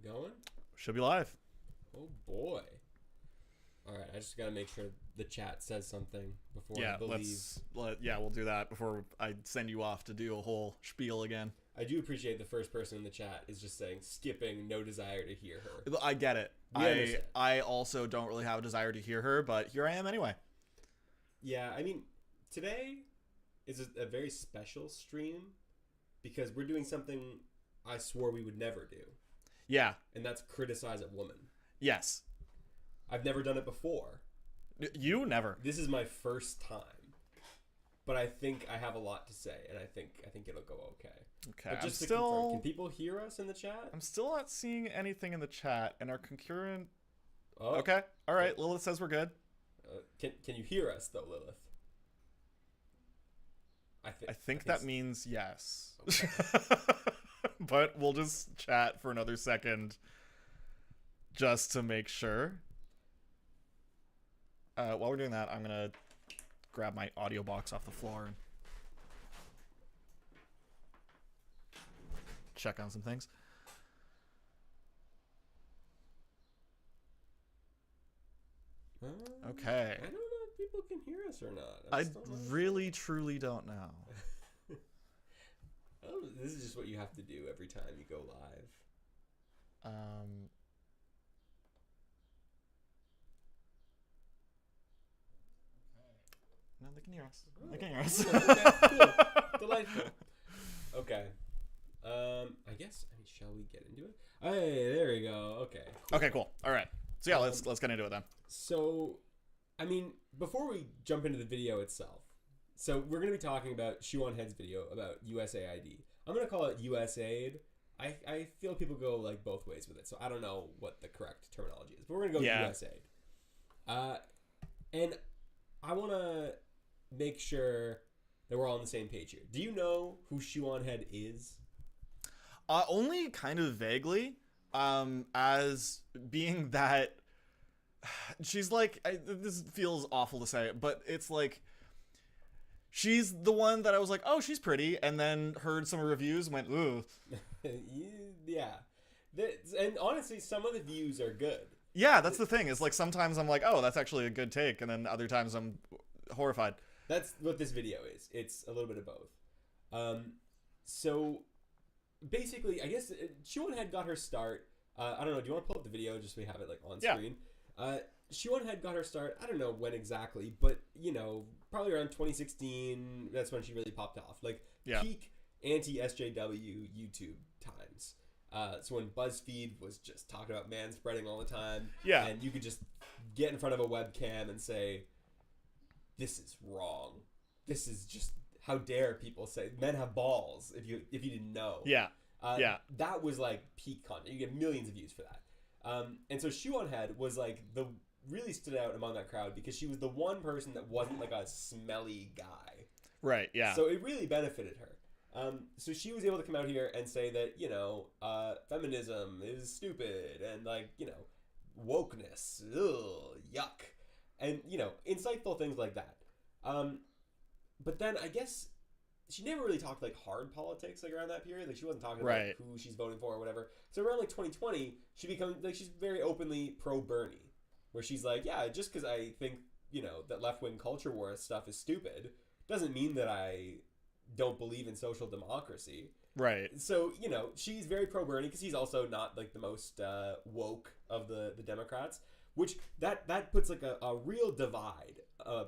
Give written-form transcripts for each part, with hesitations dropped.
Going? Should be live. Oh boy. Alright, I just gotta make sure the chat says something before I believe. We'll do that before I send you off to do a whole spiel again. I do appreciate the first person in the chat is just saying skipping, no desire to hear her. I get it. I also don't really have a desire to hear her, but here I am anyway. Yeah, I mean, today is a very special stream because we're doing something I swore we would never do. Yeah. And that's criticize a woman. Yes. I've never done it before. You never. This is my first time. But I think I have a lot to say, and I think it'll go okay. Okay. But just to confirm, can people hear us in the chat? I'm still not seeing anything in the chat, and our concurrent... Oh. Okay. All right. Lilith says we're good. Can you hear us, though, Lilith? I think that means yes. Okay. But we'll just chat for another second just to make sure. While we're doing that, I'm going to grab my audio box off the floor and check on some things. Okay. I don't know if people can hear us or not. I really, truly don't know. Oh, this is just what you have to do every time you go live. No, they can hear us. They can hear us. Okay, cool. Delightful. Okay. I guess. Shall we get into it? Hey, there we go. Okay. Cool. Okay, cool. All right. So yeah, let's get into it then. So, I mean, before we jump into the video itself, so we're going to be talking about ShoeOnHead's video about USAID. I'm going to call it USAID. I feel people go like both ways with it, so I don't know what the correct terminology is, but we're going to go USAID. And I want to make sure that we're all on the same page here. Do you know who ShoeOnHead is? Only kind of vaguely, as being that she's like, this feels awful to say, but it's like, she's the one that I was like, oh, she's pretty, and then heard some reviews and went, ooh. Yeah. And honestly, some of the views are good. Yeah, that's the thing. Is like sometimes I'm like, oh, that's actually a good take, and then other times I'm horrified. That's what this video is. It's a little bit of both. So basically, I guess ShoeOnHead got her start. I don't know. Do you want to pull up the video just so we have it like on screen? ShoeOnHead got her start. I don't know when exactly, but probably around 2016. That's when she really popped off. Like peak anti-SJW YouTube times. So when BuzzFeed was just talking about manspreading all the time, and you could just get in front of a webcam and say, "This is wrong. This is just how dare people say men have balls?" If you didn't know, that was like peak content. You get millions of views for that. And so ShoeOnHead was like really stood out among that crowd because she was the one person that wasn't like a smelly guy. Right. Yeah. So it really benefited her. So she was able to come out here and say that, feminism is stupid and wokeness, ugh, yuck. And, insightful things like that. But then I guess she never really talked like hard politics like around that period. Like she wasn't talking about who she's voting for or whatever. So around like 2020, she becomes like, she's very openly pro Bernie, where she's like, yeah, just because I think, that left-wing culture war stuff is stupid doesn't mean that I don't believe in social democracy. Right. So, she's very pro-Bernie because he's also not like the most woke of the Democrats, which that puts like a real divide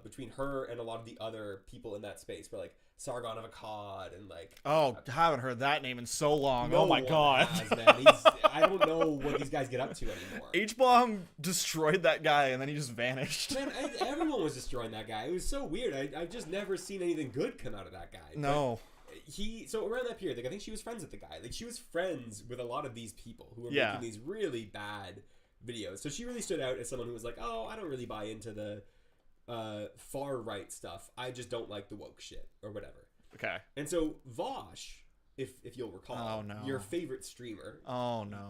between her and a lot of the other people in that space, where like Sargon of Akkad and like... Oh, haven't heard that name in so long. Oh my God. Has, man. I don't know what these guys get up to anymore. H-Bomb destroyed that guy and then he just vanished. Man, everyone was destroying that guy. It was so weird. I've just never seen anything good come out of that guy. No. So around that period, like I think she was friends with the guy. Like she was friends with a lot of these people who were making these really bad videos. So she really stood out as someone who was like, oh, I don't really buy into the far right stuff. I just don't like the woke shit or whatever. Okay. And so Vosh, if you'll recall, your favorite streamer,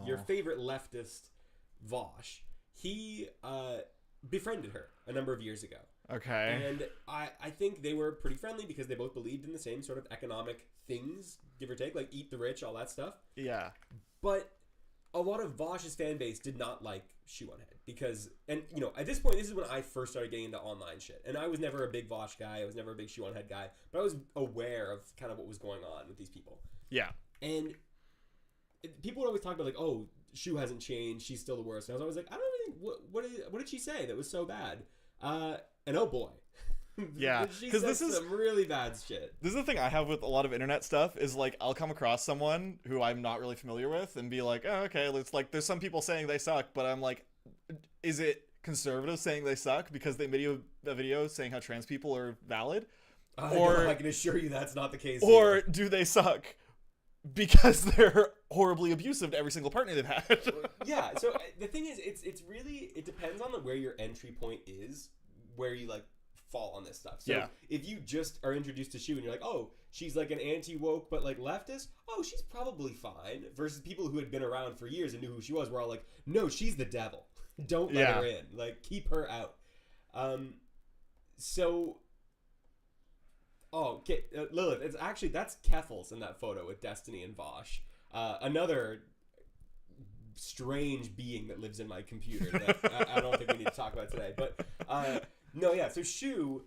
your favorite leftist Vosh, he befriended her a number of years ago. Okay. And I think they were pretty friendly because they both believed in the same sort of economic things, give or take, like eat the rich, all that stuff. Yeah. But a lot of Vosh's fan base did not like ShoeOnHead because, and you know, at this point, this is when I first started getting into online shit, and I was never a big Vosh guy, I was never a big ShoeOnHead guy, but I was aware of kind of what was going on with these people. Yeah. And people would always talk about like, oh, Shoe hasn't changed, she's still the worst. And I was always like, I don't really, what did she say that was so bad? And oh boy. Yeah, because this is some really bad shit. This is the thing I have with a lot of internet stuff is like I'll come across someone who I'm not really familiar with and be like, oh, okay, it's like there's some people saying they suck, but I'm like, is it conservatives saying they suck because they made a video saying how trans people are valid? Or I can assure you that's not the case. Or do they suck because they're horribly abusive to every single partner they've had? Yeah. So the thing is, it's really, it depends on where your entry point is, where you like fall on this stuff. So if you just are introduced to Shoe and you're like, oh, she's like an anti-woke but like leftist, oh, she's probably fine, versus people who had been around for years and knew who she was were all like, no, she's the devil, don't let her in, like keep her out. So okay, Lilith, it's actually, that's Keffels in that photo with Destiny and Vosh, another strange being that lives in my computer that I don't think we need to talk about today, but no, yeah, so Shoe,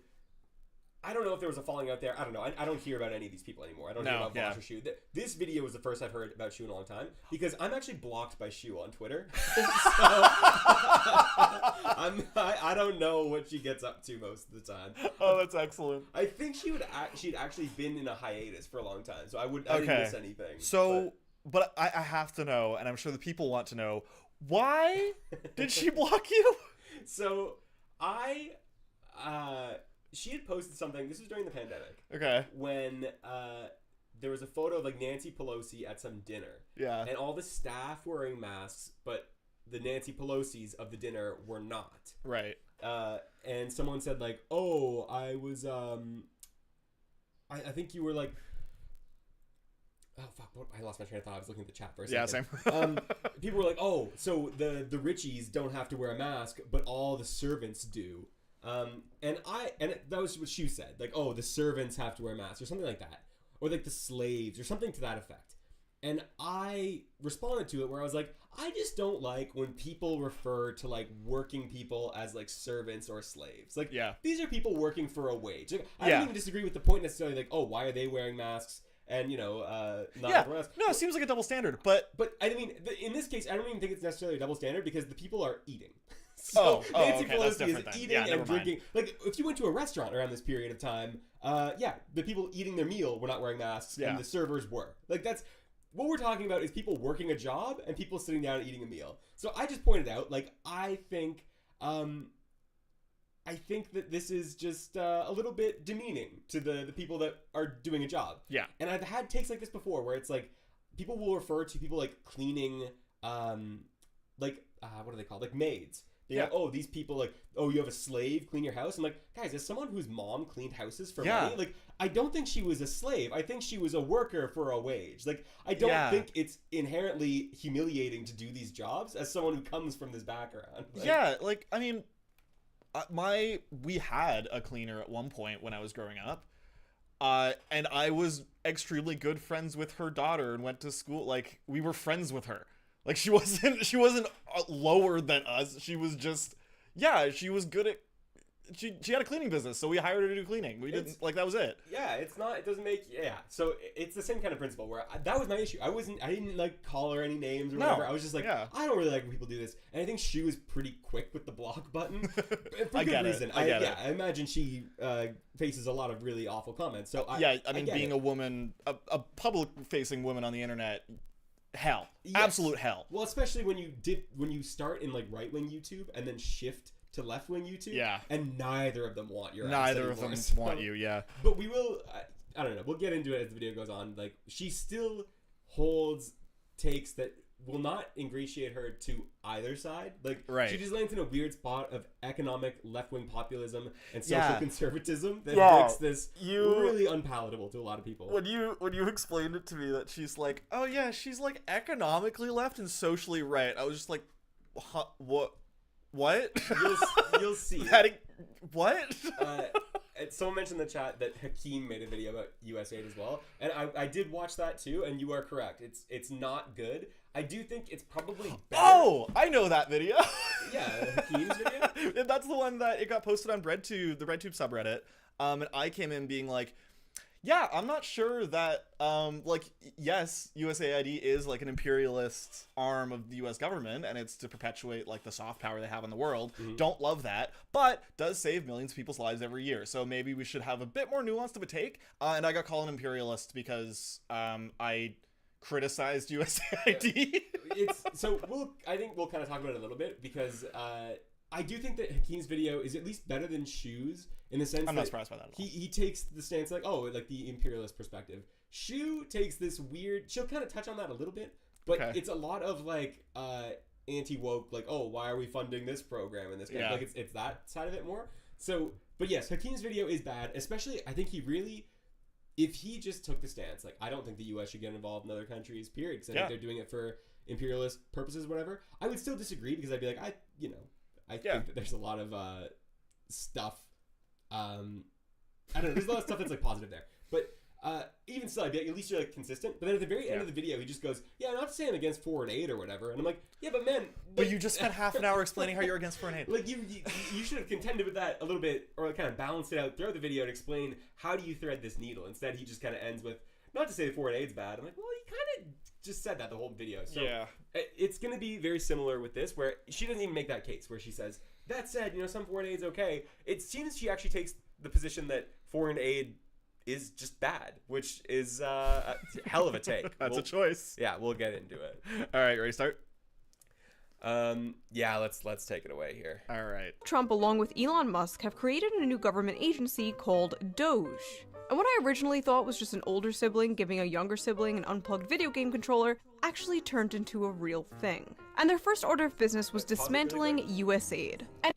I don't know if there was a falling out there. I don't know. I don't hear about any of these people anymore. I don't hear about Vosh or Shoe. This video was the first I've heard about Shoe in a long time because I'm actually blocked by Shoe on Twitter. So I don't know what she gets up to most of the time. Oh, that's excellent. I think she'd actually been in a hiatus for a long time, so I didn't miss anything. So, but I have to know, and I'm sure the people want to know, why did she block you? So she had posted something. This was during the pandemic. Okay. When there was a photo of like Nancy Pelosi at some dinner. Yeah. And all the staff wearing masks, but the Nancy Pelosi's of the dinner were not. Right. And someone said like, "Oh, I was I think you were like." Oh fuck! I lost my train of thought. I was looking at the chat for a second. Yeah, same. People were like, "Oh, so the Richies don't have to wear a mask, but all the servants do." And that was what Shoe said, like, oh, the servants have to wear masks or something like that, or like the slaves or something to that effect. And I responded to it where I was like, I just don't like when people refer to like working people as like servants or slaves. Like, these are people working for a wage. Like, I don't even disagree with the point necessarily, like, oh, why are they wearing masks? And, you know, not wearing masks. No, it seems like a double standard, but I mean, in this case, I don't even think it's necessarily a double standard because the people are eating. So Nancy Pelosi is eating and drinking. Like, if you went to a restaurant around this period of time, the people eating their meal were not wearing masks, and the servers were. Like, that's what we're talking about, is people working a job and people sitting down and eating a meal. So I just pointed out, like, I think that this is just a little bit demeaning to the people that are doing a job. Yeah. And I've had takes like this before where it's like people will refer to people like cleaning, what are they called? Like maids. Yeah. Like, oh, these people, like, oh, you have a slave clean your house? I'm like, guys, as someone whose mom cleaned houses for money, like, I don't think she was a slave. I think she was a worker for a wage. Like, I don't think it's inherently humiliating to do these jobs as someone who comes from this background. Like, I mean, we had a cleaner at one point when I was growing up, and I was extremely good friends with her daughter and went to school. Like, we were friends with her. Like, she wasn't lower than us. She was just, she was good at, she had a cleaning business, so we hired her to do cleaning. We didn't, like, that was it. Yeah, it doesn't make, so it's the same kind of principle where that was my issue. I didn't, like, call her any names or whatever. I was just like, I don't really like when people do this. And I think she was pretty quick with the block button. For good reason. I imagine she faces a lot of really awful comments. So I mean, being a woman, a public-facing woman on the internet, hell. Yes. Absolute hell. Well, especially when you start in like right-wing YouTube and then shift to left-wing YouTube. Yeah. And neither of them want your ass Neither of them want you, But we will, I don't know, we'll get into it as the video goes on. Like, she still holds takes that will not ingratiate her to either side. Like, she just lands in a weird spot of economic left-wing populism and social conservatism that makes this really unpalatable to a lot of people. When you explained it to me that she's like, oh yeah, she's like economically left and socially right, I was just like, what? You'll see. What? someone mentioned in the chat that Hakeem made a video about USAID as well, and I did watch that too, and you are correct. It's not good. I do think it's probably better. Oh, I know that video. Yeah, Hakeem's video. That's the one that it got posted on RedTube, the RedTube subreddit. And I came in being like, yeah, I'm not sure that, like, yes, USAID is like an imperialist arm of the US government, and it's to perpetuate like the soft power they have in the world. Don't love that, but does save millions of people's lives every year. So maybe we should have a bit more nuanced of a take. And I got called an imperialist because I criticized USAID. I think we'll kind of talk about it a little bit because I do think that Hakeem's video is at least better than Shoe's in the sense I'm not surprised by that at all. He takes the stance like, oh, like the imperialist perspective. Shoe takes this weird, she'll kind of touch on that a little bit, but it's a lot of like anti-woke, like, oh, why are we funding this program and this kind of, like it's that side of it more. So, but yes, Hakeem's video is bad, especially I think he really, if he just took the stance, like, I don't think the U.S. should get involved in other countries, period, because I think they're doing it for imperialist purposes, whatever. I would still disagree because I'd be like, I think that there's a lot of stuff. I don't know. There's a lot of stuff that's like positive there, but even still, I'd be like, at least you're like consistent. But then at the very end of the video, he just goes, "Yeah, I'm not saying I'm against foreign aid or whatever," and I'm like, "Yeah, but man, but you just spent half an hour explaining how you're against foreign aid. Like you should have contended with that a little bit, or kind of balanced it out throughout the video and explain how do you thread this needle. Instead, he just kind of ends with, not to say that foreign aid's bad. I'm like, well, he kind of just said that the whole video. So it's going to be very similar with this, where she doesn't even make that case, where she says, that said, some foreign aid's okay. It seems she actually takes the position that foreign aid is just bad, which is a hell of a take. That's a choice. Yeah, we'll get into it. All right, ready to start? Yeah, let's take it away here. All right. Trump, along with Elon Musk, have created a new government agency called DOGE. And what I originally thought was just an older sibling giving a younger sibling an unplugged video game controller actually turned into a real thing. And their first order of business was dismantling USAID. And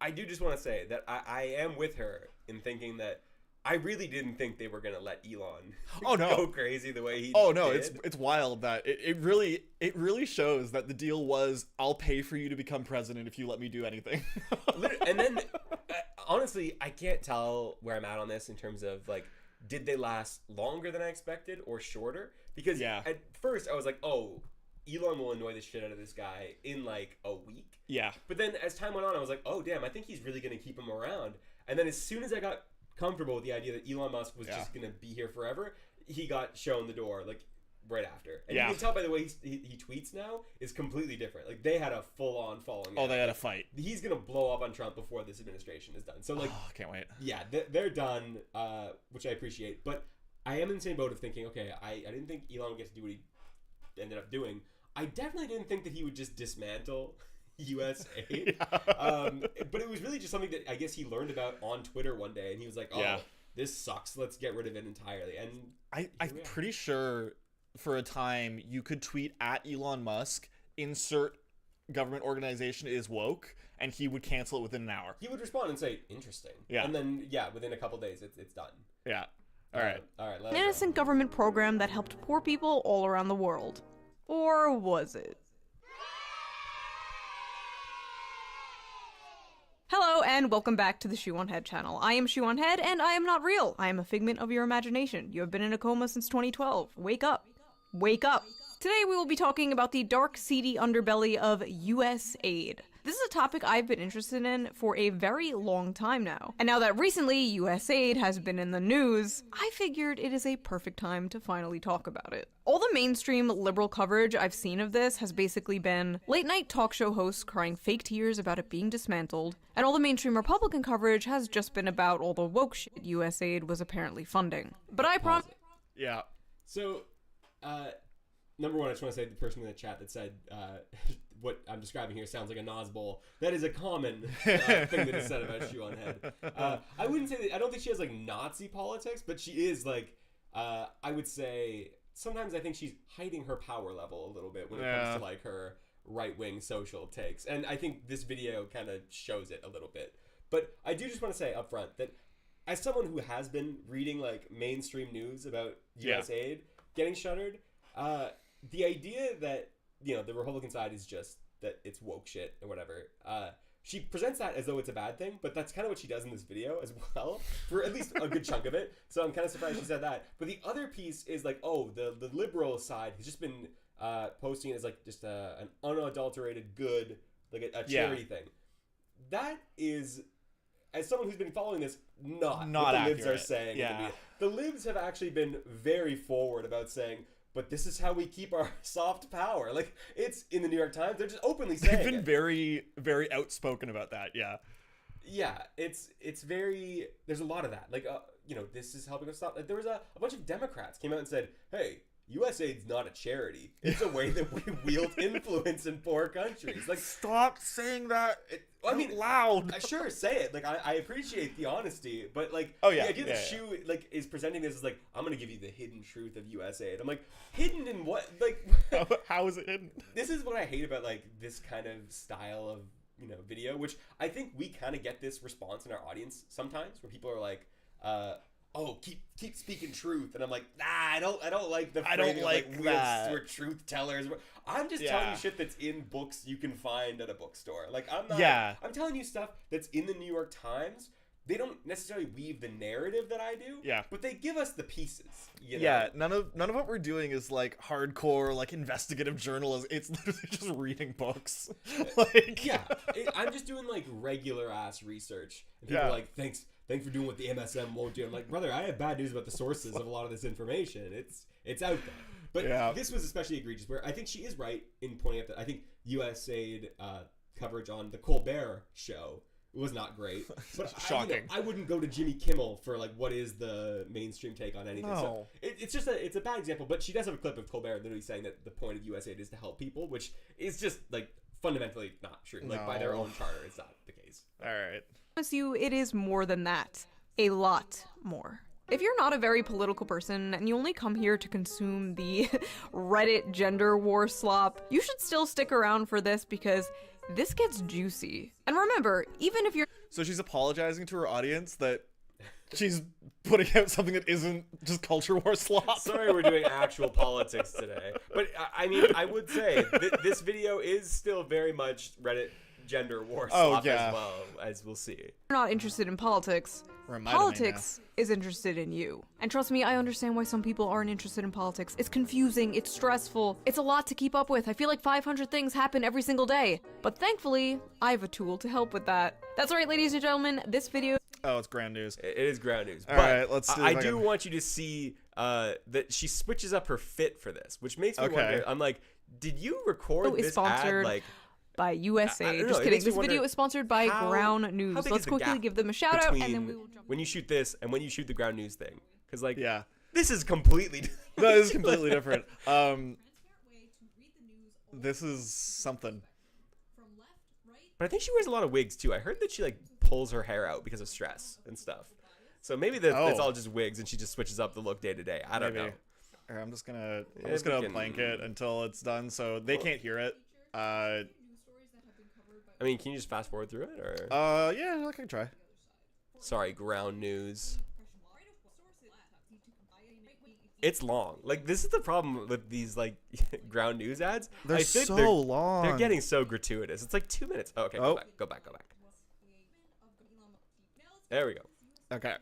I do just want to say that I am with her in thinking that I really didn't think they were going to let Elon go crazy the way he did. It's wild that it really shows that the deal was, I'll pay for you to become president if you let me do anything. And then, honestly, I can't tell where I'm at on this in terms of, like, did they last longer than I expected or shorter? Because at first I was like, oh, Elon will annoy the shit out of this guy in, like, a week. Yeah. But then as time went on, I was like, oh, damn, I think he's really going to keep him around. And then as soon as I got comfortable with the idea that Elon Musk was just going to be here forever, he got shown the door, like, right after. And you can tell by the way he tweets now is completely different. Like, they had a full-on falling out. They had a fight. He's going to blow up on Trump before this administration is done. So, like... Oh, can't wait. Yeah, they're done, which I appreciate. But I am in the same boat of thinking, okay, I didn't think Elon would get to do what he ended up doing. I definitely didn't think that he would just dismantle USAID. But it was really just something that I guess he learned about on Twitter one day, and he was like, oh, this sucks, let's get rid of it entirely. And I'm pretty sure for a time you could tweet at Elon Musk, insert government organization is woke, and he would cancel it within an hour. He would respond and say, interesting. And then, within a couple days, it's done. Yeah. All right. An innocent government program that helped poor people all around the world. Or was it? Hello and welcome back to the ShoeOnHead channel. I am ShoeOnHead and I am not real. I am a figment of your imagination. You have been in a coma since 2012. Wake up. Wake up. Today we will be talking about the dark, seedy underbelly of USAID. This is a topic I've been interested in for a very long time now. And now that recently USAID has been in the news, I figured it is a perfect time to finally talk about it. All the mainstream liberal coverage I've seen of this has basically been late-night talk show hosts crying fake tears about it being dismantled, and all the mainstream Republican coverage has just been about all the woke shit USAID was apparently funding. But I promise... Yeah. So, number one, I just want to say the person in the chat that said what I'm describing here sounds like a Nazbol. That is a common thing that is said about ShoeOnHead. I wouldn't say that, I don't think she has like Nazi politics, but she is like, I would say, sometimes I think she's hiding her power level a little bit when it comes to like her right-wing social takes. And I think this video kind of shows it a little bit. But I do just want to say up front that as someone who has been reading like mainstream news about USAID getting shuttered, the idea that, the Republican side is just that it's woke shit or whatever, she presents that as though it's a bad thing, but that's kind of what she does in this video as well, for at least a good chunk of it. So I'm kind of surprised she said that. But the other piece is like, oh, the liberal side has just been posting it as like just an unadulterated good, like a charity thing. That is, as someone who's been following this, not what the accurate. libs are saying. Yeah. The libs have actually been very forward about saying, but this is how we keep our soft power. Like, it's in the New York Times. They're just openly saying They've been very, very outspoken about that. Yeah. Yeah, it's very, there's a lot of that. Like, this is helping us stop. Like, there was a bunch of Democrats came out and said, hey, USAID's not a charity. It's a way that we wield influence in poor countries. Like, stop saying that. I mean, loud. Sure, say it. Like, I appreciate the honesty, but like, the idea that Shue like is presenting this as like, I'm gonna give you the hidden truth of USAID. I'm like, hidden in what? Like, how is it hidden? This is what I hate about like this kind of style of video, which I think we kind of get this response in our audience sometimes, where people are like, oh, keep speaking truth, and I'm like, nah, I don't like the framing of, like that. We're truth tellers. I'm just telling you shit that's in books you can find at a bookstore. Like, I'm not. Yeah. I'm telling you stuff that's in the New York Times. They don't necessarily weave the narrative that I do. Yeah. But they give us the pieces. Yeah. None of what we're doing is like hardcore, like investigative journalism. It's literally just reading books. Like. Yeah. I'm just doing like regular ass research, and people are like, thanks for doing what the MSM won't do. I'm like, brother, I have bad news about the sources of a lot of this information. It's out there. But this was especially egregious, where I think she is right in pointing out that I think USAID coverage on the Colbert show was not great. But shocking. I wouldn't go to Jimmy Kimmel for like what is the mainstream take on anything. No. So it's a bad example. But she does have a clip of Colbert literally saying that the point of USAID is to help people, which is just like fundamentally not true. Like by their own charter, it's not the case. All right. I promise you, it is more than that. A lot more. If you're not a very political person and you only come here to consume the Reddit gender war slop, you should still stick around for this because this gets juicy. And remember, even if you're— So she's apologizing to her audience that she's putting out something that isn't just culture war slop. Sorry we're doing actual politics today. But I mean, I would say this video is still very much Reddit gender war slop as well, as we'll see. You're not interested in politics. Politics is interested in you. And trust me, I understand why some people aren't interested in politics. It's confusing, it's stressful, it's a lot to keep up with. I feel like 500 things happen every single day. But thankfully, I have a tool to help with that. That's right, ladies and gentlemen, this video— Oh, it's ground news. It is ground news. All right, let's see. I do want you to see that she switches up her fit for this, which makes me wonder. I'm like, did you record this ad like by USAID? Just kidding. This video is sponsored by Ground News. Let's quickly give them a shout out, and then we will jump when you shoot this and when you shoot the Ground News thing, because like this is completely no, this is completely different. This is something. But I think she wears a lot of wigs too. I heard that she like pulls her hair out because of stress and stuff. So maybe that's all just wigs, and she just switches up the look day to day. I don't know. I'm just gonna blank it until it's done, so they can't hear it. I mean, can you just fast forward through it, or? Yeah, I can try. Sorry, Ground News. It's long. Like, this is the problem with these like Ground News ads. They're so long. They're getting so gratuitous. It's like 2 minutes. Oh, okay, go back. There we go. Okay.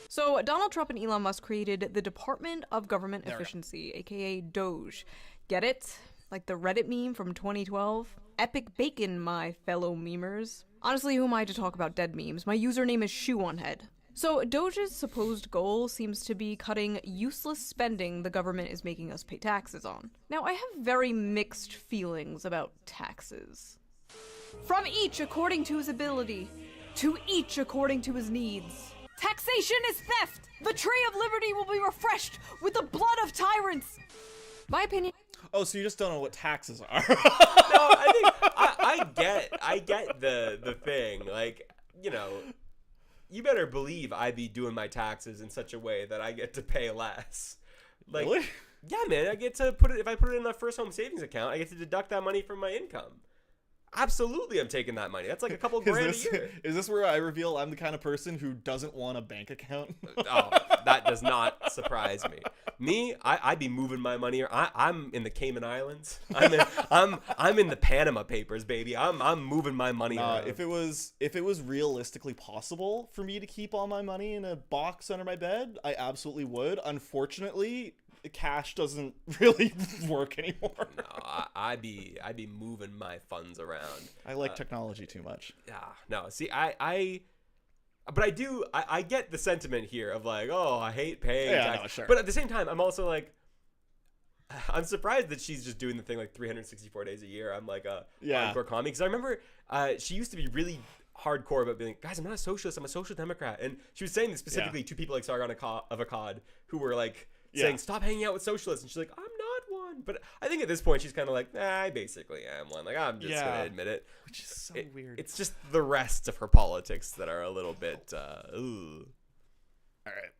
So Donald Trump and Elon Musk created the Department of Government Efficiency, aka DOGE. Get it? Like the Reddit meme from 2012? Epic bacon, my fellow memers. Honestly, who am I to talk about dead memes? My username is ShoeOnHead. So DOGE's supposed goal seems to be cutting useless spending the government is making us pay taxes on. Now, I have very mixed feelings about taxes. From each according to his ability, to each according to his needs. Taxation is theft! The tree of liberty will be refreshed with the blood of tyrants! My opinion— Oh, so you just don't know what taxes are. No, I think I get the thing. Like, you know, you better believe I be doing my taxes in such a way that I get to pay less. Like, really? Yeah, man, I get to put it, if I put it in a first home savings account, I get to deduct that money from my income. Absolutely, I'm taking that money. That's like a couple grand a year. Is this where I reveal I'm the kind of person who doesn't want a bank account? Oh, That does not surprise me. I'd be moving my money. I'm in the Cayman Islands. I'm in the Panama Papers, baby. I'm moving my money around. If it was realistically possible for me to keep all my money in a box under my bed, I absolutely would. Unfortunately, cash doesn't really work anymore. No, I'd be moving my funds around. I like technology too much. Yeah, no. See, but I get the sentiment here of like, oh, I hate paying tax. No, sure. But at the same time, I'm also like, I'm surprised that she's just doing the thing like 364 days a year. I'm like a hardcore commie, because I remember she used to be really hardcore about being like, guys, I'm not a socialist, I'm a social democrat, and she was saying this specifically to people like Sargon of Akkad, who were like saying, stop hanging out with socialists, and she's like, I'm not one. But I think at this point she's kind of like, I basically am one. Like, I'm just gonna admit it, which is so weird. It's just the rest of her politics that are a little bit ooh. All right.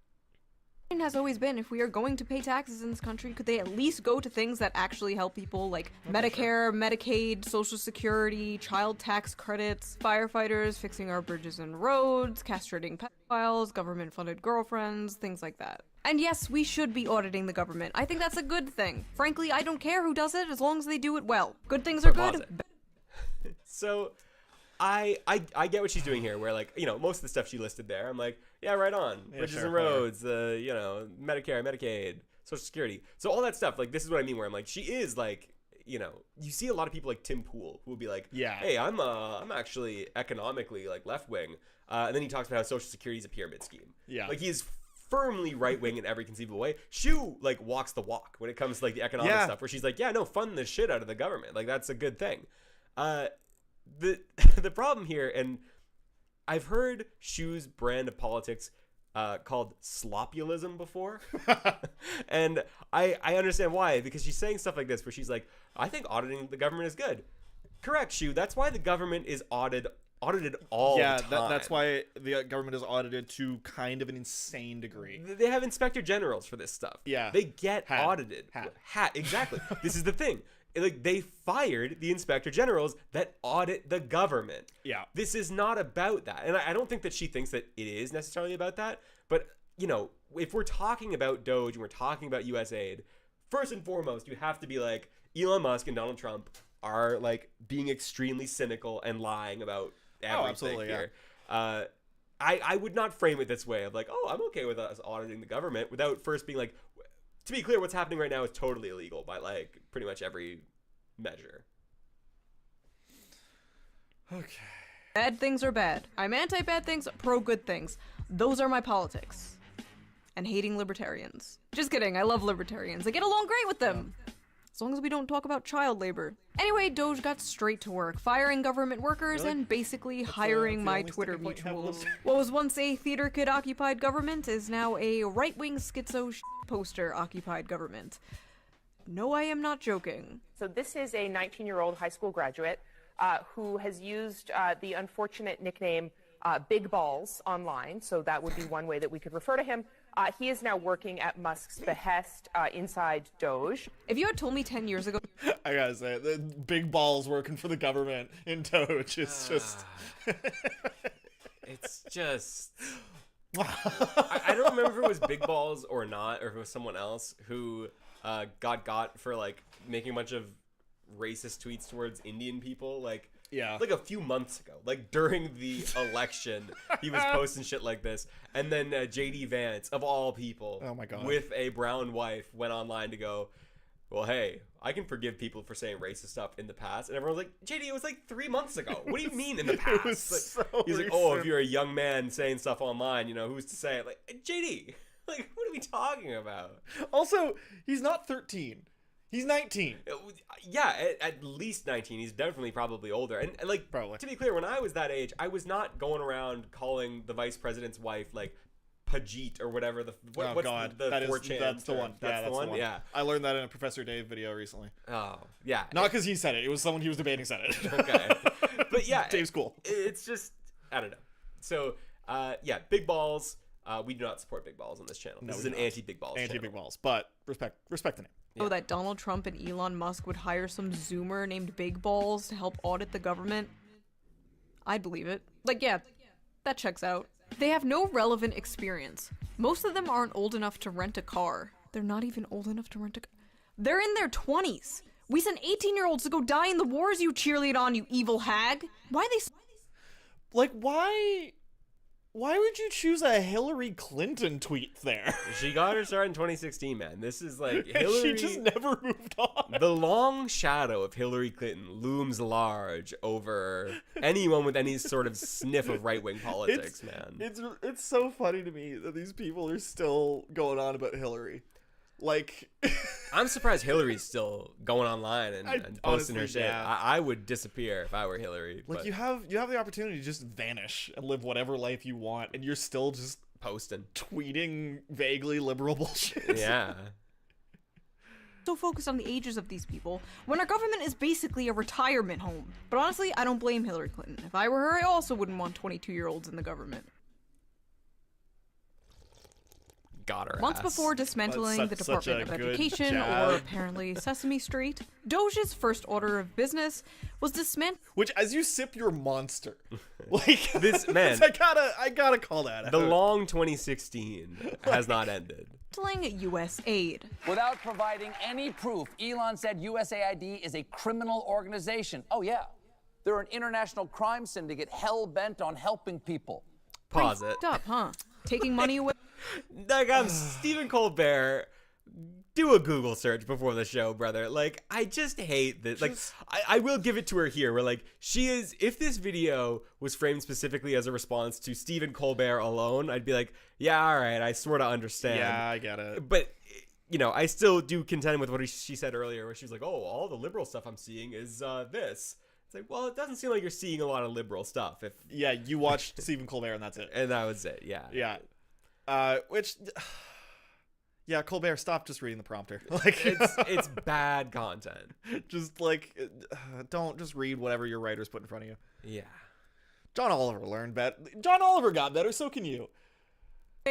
Has always been, if we are going to pay taxes in this country, could they at least go to things that actually help people, like Medicare, Medicaid, Social Security, child tax credits, firefighters, fixing our bridges and roads, castrating pedophiles, government-funded girlfriends, things like that. And yes, we should be auditing the government. I think that's a good thing. Frankly, I don't care who does it as long as they do it well. Good things are good. So I get what she's doing here, where like, most of the stuff she listed there, I'm like, yeah, right on. Bridges and roads, Medicare, Medicaid, Social Security. So all that stuff, like, this is what I mean, where I'm like, she is like, you see a lot of people like Tim Pool who will be like, hey, I'm actually economically like left wing. And then he talks about how Social Security is a pyramid scheme. Yeah. Like, he is firmly right wing in every conceivable way. Shue like walks the walk when it comes to like the economic stuff, where she's like, yeah, no, fund the shit out of the government. Like, that's a good thing. The problem here, and I've heard Shue's brand of politics called slopulism before, and I understand why, because she's saying stuff like this where she's like, I think auditing the government is good. Correct, Shue. That's why the government is audited all the time. Yeah, that's why the government is audited to kind of an insane degree. They have inspector generals for this stuff. Yeah. They get audited. Exactly. This is the thing. Like, they fired the inspector generals that audit the government. Yeah. This is not about that. And I don't think that she thinks that it is necessarily about that. But, if we're talking about DOGE and we're talking about USAID, first and foremost, you have to be like, Elon Musk and Donald Trump are like being extremely cynical and lying about everything here. Yeah. I would not frame it this way of like, oh, I'm okay with us auditing the government, without first being like, to be clear, what's happening right now is totally illegal by like pretty much every measure. Okay. Bad things are bad. I'm anti-bad things, pro-good things. Those are my politics. And hating libertarians. Just kidding, I love libertarians. I get along great with them. As long as we don't talk about child labor. Anyway, DOGE got straight to work, firing government workers and basically hiring my Twitter mutuals. What was once a theater kid-occupied government is now a right-wing schizo poster-occupied government. No, I am not joking. So this is a 19-year-old high school graduate who has used the unfortunate nickname Big Balls online, so that would be one way that we could refer to him. He is now working at Musk's behest inside DOGE. If you had told me 10 years ago... I gotta say, the Big Balls working for the government in DOGE is just... It's just... I don't remember if it was Big Balls or not, or if it was someone else who got for like making a bunch of racist tweets towards Indian people, like a few months ago, like during the election. He was posting shit like this, and then JD Vance, of all people, oh my God, with a brown wife, went online to go, well, hey, I can forgive people for saying racist stuff in the past. And everyone was like, JD, it was like 3 months ago. What do you mean in the past? It was like, he's like, oh, if you're a young man saying stuff online, who's to say it? Like, JD, like, what are we talking about? Also, he's not 13. He's 19. Yeah, at least 19. He's definitely probably older. And like, probably. To be clear, when I was that age, I was not going around calling the vice president's wife, like, Pajit or whatever. The 4chan that's the one. That's the one. Yeah. I learned that in a Professor Dave video recently. Oh, yeah. Not because he said it. It was someone he was debating said it. Okay. But yeah. Dave's cool. It's just, I don't know. So, yeah, Big Balls. We do not support Big Balls on this channel. This is an anti-Big Balls channel. Anti-Big Balls, but respect the name. Yeah. That Donald Trump and Elon Musk would hire some Zoomer named Big Balls to help audit the government. I'd believe it. Like, yeah, that checks out. They have no relevant experience. Most of them aren't old enough to rent a car. They're not even old enough to rent a car. They're in their 20s. We sent 18-year-olds to go die in the wars you cheerlead on, you evil hag. Why they... Like, why would you choose a Hillary Clinton tweet there? She got her start in 2016, man. This is like Hillary. She just never moved on. The long shadow of Hillary Clinton looms large over anyone with any sort of sniff of right-wing politics, man. It's so funny to me that these people are still going on about Hillary. Like, I'm surprised Hillary's still going online and posting honestly, her shit. yeah. I would disappear if I were Hillary. Like, but you have the opportunity to just vanish and live whatever life you want, and you're still just posting, tweeting vaguely liberal bullshit. Yeah. So focused on the ages of these people when our government is basically a retirement home. But honestly, I don't blame Hillary Clinton. If I were her, I also wouldn't want 22-year-olds in the government. Got her Months ass. before dismantling the Such Department a of good Education, jab. or apparently Sesame Street, DOGE's first order of business was dismantle. Which, as you sip your monster, like This man, I gotta call that the out. long 2016 has not ended. USAID. Without providing any proof, Elon said USAID is a criminal organization. Oh, yeah. They're an international crime syndicate hell-bent on helping people. Pause it. Up, huh? Taking money away. Like, I'm Stephen Colbert. Do a Google search before the show, brother. Like, I just hate this. Like, I will give it to her here. Where, like, she is. If this video was framed specifically as a response to Stephen Colbert alone, I'd be like, yeah, all right, I sort of understand. Yeah, I get it. But, you know, I still do contend with what she said earlier, where she was like, oh, all the liberal stuff I'm seeing is this. It's like, well, it doesn't seem like you're seeing a lot of liberal stuff. If Yeah, you watched Stephen Colbert and that's it. and that was it. Yeah. Yeah. Which, yeah, Colbert, stop just reading the prompter. Like, It's bad content. just like, don't just read whatever your writers put in front of you. Yeah. John Oliver learned better. John Oliver got better, so can you.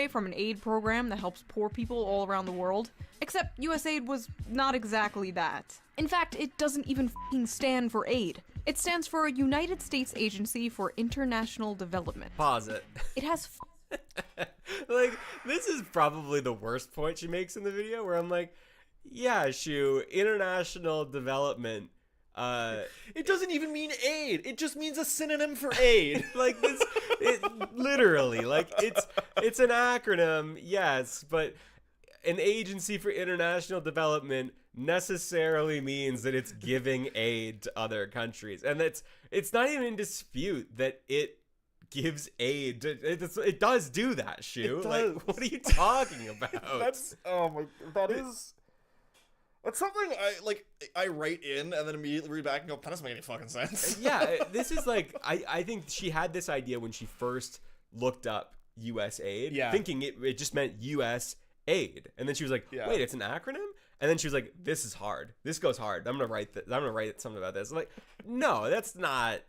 From an aid program that helps poor people all around the world. Except USAID was not exactly that. In fact, it doesn't even f***ing stand for aid. It stands for a United States Agency for International Development. Pause it. It has Like, this is probably the worst point she makes in the video, where I'm like, yeah, Shoe, international development. It doesn't even mean aid. It just means a synonym for aid. Like, this, it literally, like, it's an acronym, yes, but an agency for international development necessarily means that it's giving aid to other countries. And it's not even in dispute that it gives aid. It does do that, Shoe. Like, what are you talking about? That's something I write in and then immediately read back and go, that doesn't make any fucking sense. Yeah, this is like, I think she had this idea when she first looked up USAID, Yeah. thinking it just meant US aid. And then she was like, Yeah. wait, it's an acronym? And then she was like, this is hard. This goes hard. I'm gonna write something about this. I'm like, no, it's not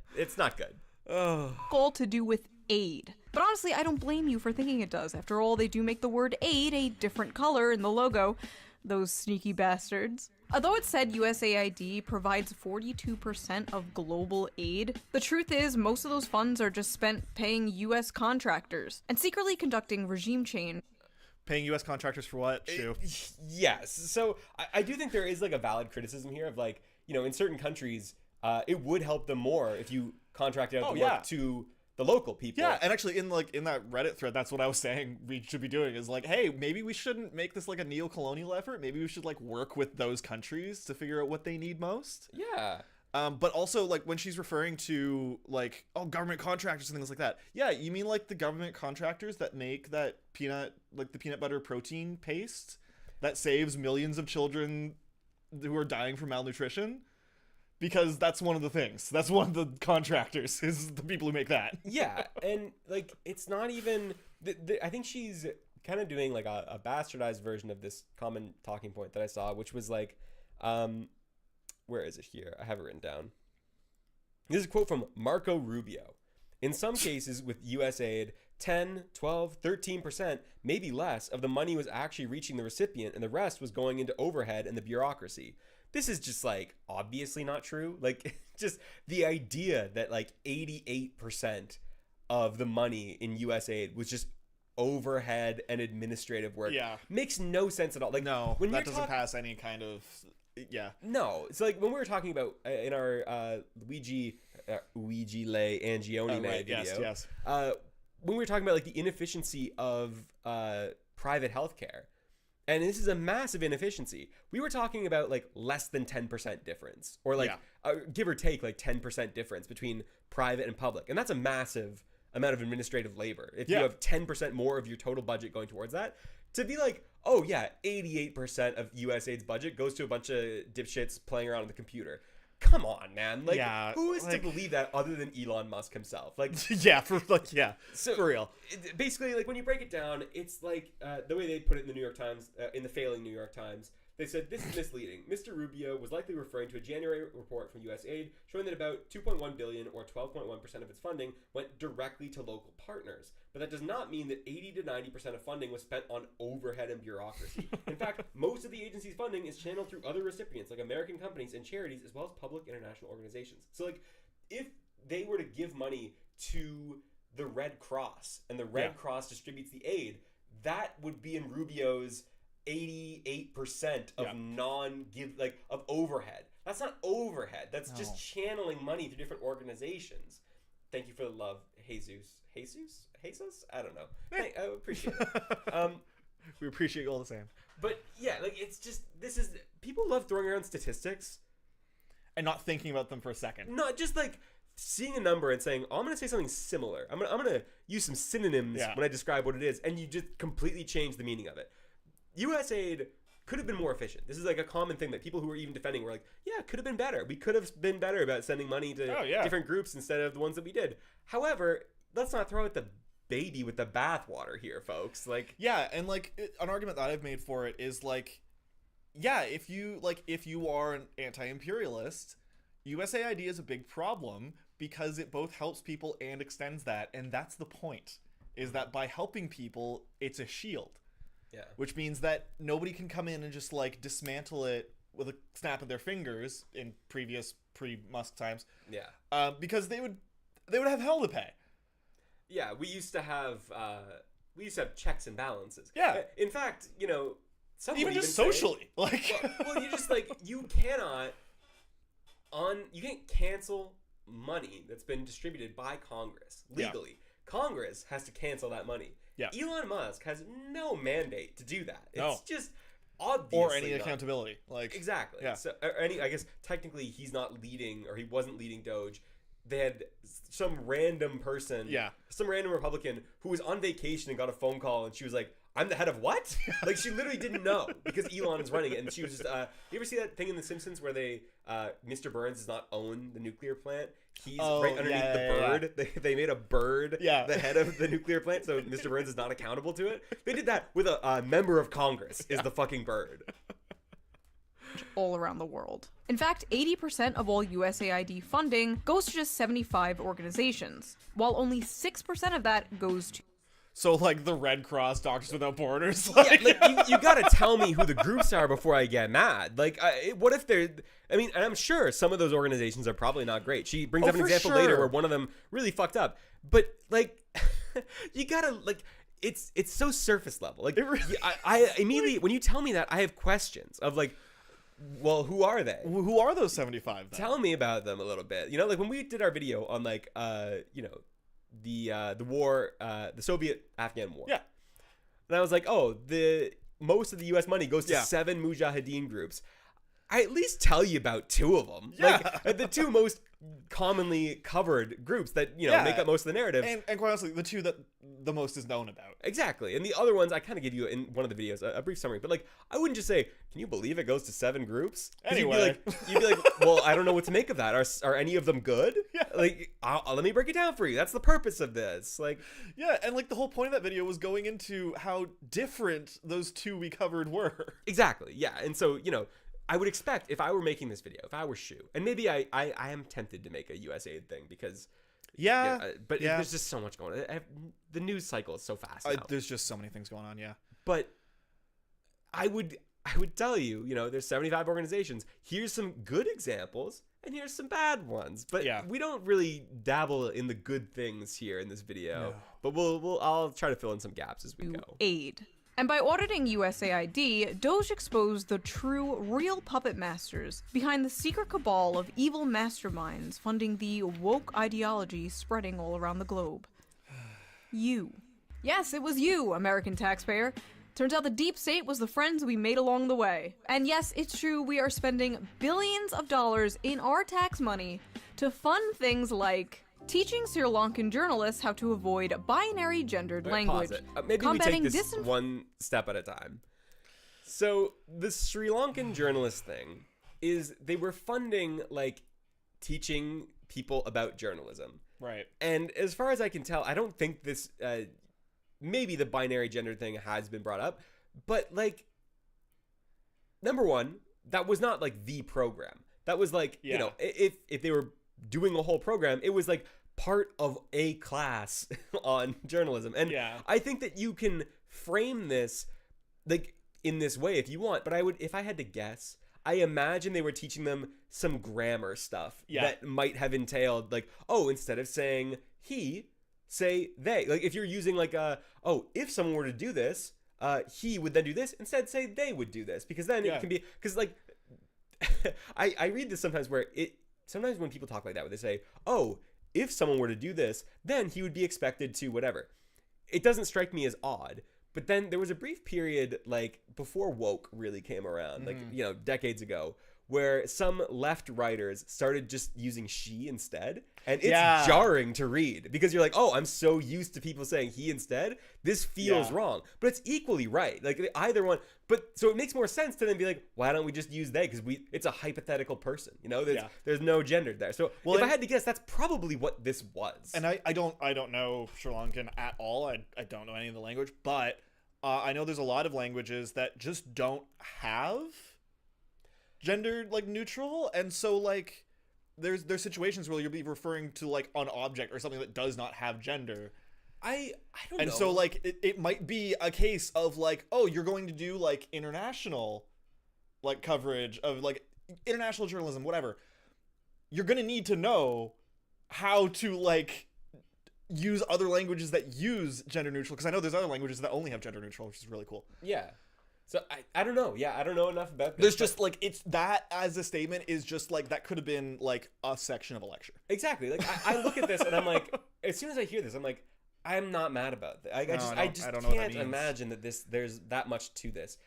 good. all to do with aid. But honestly, I don't blame you for thinking it does. After all, they do make the word aid a different color in the logo. Those sneaky bastards. Although it said USAID provides 42% of global aid, the truth is most of those funds are just spent paying US contractors and secretly conducting regime change. Paying U.S. contractors for what? Shoe. Yes. So I do think there is like a valid criticism here of, like, you know, in certain countries, it would help them more if you contracted out the work to the local people. Yeah, and actually in that Reddit thread, that's what I was saying we should be doing, is like, hey, maybe we shouldn't make this like a neo-colonial effort. Maybe we should like work with those countries to figure out what they need most. Yeah. But also, like, when she's referring to, like, oh, government contractors and things like that. Yeah, you mean, like, the government contractors that make that the peanut butter protein paste that saves millions of children who are dying from malnutrition? Because that's one of the things. That's one of the contractors, is the people who make that. Yeah, and, like, it's not even... I think she's kind of doing, like, a bastardized version of this common talking point that I saw, which was, like... where is it here? I have it written down. This is a quote from Marco Rubio. In some cases with USAID, 10, 12, 13%, maybe less, of the money was actually reaching the recipient, and the rest was going into overhead and the bureaucracy. This is just, like, obviously not true. Like, just the idea that, like, 88% of the money in USAID was just overhead and administrative work. Yeah. Makes no sense at all. Like, No, when that you're doesn't pass any kind of... Yeah. No, it's like when we were talking about in our Luigi Le Angione Right. video. Yes. When we were talking about like the inefficiency of private healthcare, and this is a massive inefficiency. We were talking about like less than 10% difference, or like give or take like 10% difference between private and public, and that's a massive amount of administrative labor. If you have 10% more of your total budget going towards that, to be like, oh yeah, 88% of USAID's budget goes to a bunch of dipshits playing around on the computer. Come on, man. Like, who is to believe that other than Elon Musk himself? Like, so, for real. Basically, like when you break it down, it's like the way they put it in the New York Times, in the failing New York Times. They said, this is misleading. Mr. Rubio was likely referring to a January report from USAID showing that about $2.1 billion or 12.1% of its funding went directly to local partners. But that does not mean that 80 to 90% of funding was spent on overhead and bureaucracy. In fact, most of the agency's funding is channeled through other recipients like American companies and charities, as well as public international organizations. So like, if they were to give money to the Red Cross and the Red Cross distributes the aid, that would be in Rubio's 88% of of overhead. That's not overhead. That's just channeling money through different organizations. Thank you for the love, Jesus? I don't know. Hey, I appreciate it. We appreciate you all the same. But yeah, like it's just people love throwing around statistics and not thinking about them for a second. Not just like seeing a number and saying, oh, I'm going to say something similar. I'm gonna use some synonyms when I describe what it is, and you just completely change the meaning of it. USAID could have been more efficient. This is like a common thing that people who are even defending were like, yeah, it could have been better. We could have been better about sending money to different groups instead of the ones that we did. However, let's not throw out the baby with the bathwater here, folks. Like, and like an argument that I've made for it is like, if you are an anti-imperialist, USAID is a big problem because it both helps people and extends that, and that's the point. Is that by helping people, it's a shield. Yeah. Which means that nobody can come in and just like dismantle it with a snap of their fingers in previous pre-Musk times. Yeah. Because they would have hell to pay. Yeah, we used to have checks and balances. Yeah. In fact, even just socially, well, you just like you can't cancel money that's been distributed by Congress legally. Congress has to cancel that money. Yeah. Elon Musk has no mandate to do that. It's just obviously or any accountability. Like exactly. Yeah. So I guess technically he's not leading, or he wasn't leading DOGE. They had some random person, some random Republican who was on vacation and got a phone call, and she was like, I'm the head of what? Like, she literally didn't know because Elon is running it. And she was just, you ever see that thing in The Simpsons where Mr. Burns does not own the nuclear plant? He's right underneath the bird. Yeah. They made a bird the head of the nuclear plant, so Mr. Burns is not accountable to it. They did that with a member of Congress is the fucking bird. All around the world. In fact, 80% of all USAID funding goes to just 75 organizations, while only 6% of that goes to... So, like, the Red Cross, Doctors Without Borders? You gotta tell me who the groups are before I get mad. Like, what if they're... I mean, and I'm sure some of those organizations are probably not great. She brings up an example later where one of them really fucked up. But, like, you gotta, like... It's so surface level. Like, I immediately... When you tell me that, I have questions of, like... Well, who are they? Who are those 75 then? Tell me about them a little bit. Like when we did our video on like the war, the Soviet-Afghan war. Yeah. And I was like, oh, most of the U.S. money goes to 7 Mujahideen groups. I at least tell you about 2 of them. Yeah. Like the 2 most commonly covered groups that, make up most of the narrative. And quite honestly, the 2 that the most is known about. Exactly. And the other ones, I kind of give you in one of the videos a brief summary. But like, I wouldn't just say, can you believe it goes to 7 groups? Anyway. You'd be like, well, I don't know what to make of that. Are any of them good? Yeah. Like, let me break it down for you. That's the purpose of this. Like, yeah. And like the whole point of that video was going into how different those 2 we covered were. Exactly. Yeah. And so, I would expect if I were making this video, if I were Shoe, and maybe I am tempted to make a USAID thing because there's just so much going on. The news cycle is so fast now. There's just so many things going on, yeah. But I would tell you, there's 75 organizations. Here's some good examples, and here's some bad ones. But Yeah. we don't really dabble in the good things here in this video. No. But I'll try to fill in some gaps as we go. Aid. And by auditing USAID, DOGE exposed the true, real puppet masters behind the secret cabal of evil masterminds funding the woke ideology spreading all around the globe. You. Yes, it was you, American taxpayer. Turns out the deep state was the friends we made along the way. And yes, it's true, we are spending billions of dollars in our tax money to fund things like teaching Sri Lankan journalists how to avoid binary gendered language. Pause it. Maybe we take this one step at a time. So the Sri Lankan journalist thing is they were funding like teaching people about journalism. Right. And as far as I can tell, I don't think this maybe the binary gender thing has been brought up, but like number one, that was not like the program. That was like, you know, if they were doing a whole program, it was like part of a class on journalism. And I think that you can frame this like in this way if you want, but if I had to guess, I imagine they were teaching them some grammar stuff that might have entailed like, oh, instead of saying he, say they. Like if you're using like if someone were to do this, he would then do this, instead say they would do this, because then it can be, because like I read this sometimes where sometimes when people talk like that, where they say, oh, if someone were to do this, then he would be expected to whatever. It doesn't strike me as odd. But then there was a brief period, like, before woke really came around, like, you know, decades ago, where some left writers started just using she instead. And it's jarring to read, because you're like, oh, I'm so used to people saying he instead. This feels wrong. But it's equally right. Like, either one. But so it makes more sense to then be like, why don't we just use they? Because it's a hypothetical person, you know? There's no gender there. So if I had to guess, that's probably what this was. And I don't know Sri Lankan at all. I don't know any of the language, but I know there's a lot of languages that just don't have gender like neutral, and so like there's situations where you'll be referring to like an object or something that does not have gender. I don't know. And so like it might be a case of like, oh, you're going to do like international like coverage of like international journalism, whatever. You're gonna need to know how to like use other languages that use gender neutral, because I know there's other languages that only have gender neutral, which is really cool. Yeah. So I don't know. Yeah, I don't know enough about this. There's just like, it's that as a statement is just like, that could have been like a section of a lecture. Exactly. Like I look at this and I'm like, as soon as I hear this, I'm like, I'm not mad about this. I just can't imagine that there's that much to this.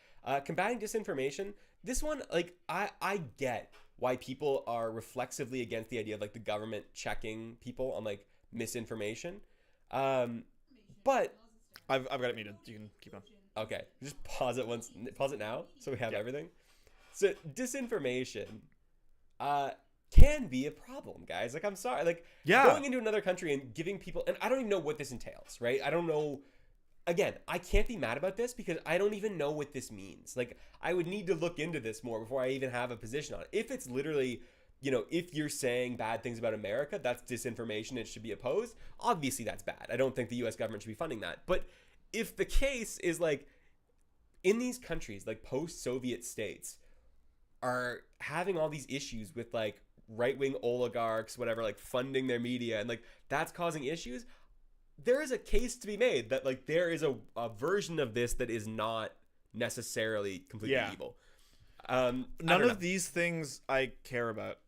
Combating disinformation. This one, like I get why people are reflexively against the idea of like the government checking people on like misinformation. But I've got it muted. You can keep on. Okay, just pause it once. Pause it now, so we have everything. So disinformation can be a problem, guys. Like, I'm sorry. Like, going into another country and giving people, and I don't even know what this entails, right? I don't know. Again, I can't be mad about this because I don't even know what this means. Like, I would need to look into this more before I even have a position on it. If it's literally, you know, if you're saying bad things about America, that's disinformation. It should be opposed. Obviously, that's bad. I don't think the U.S. government should be funding that. But if the case is like, in these countries, like post-Soviet states are having all these issues with like right-wing oligarchs, whatever, like funding their media, and like that's causing issues, there is a case to be made that like there is a version of this that is not necessarily completely evil. None of these things I care about.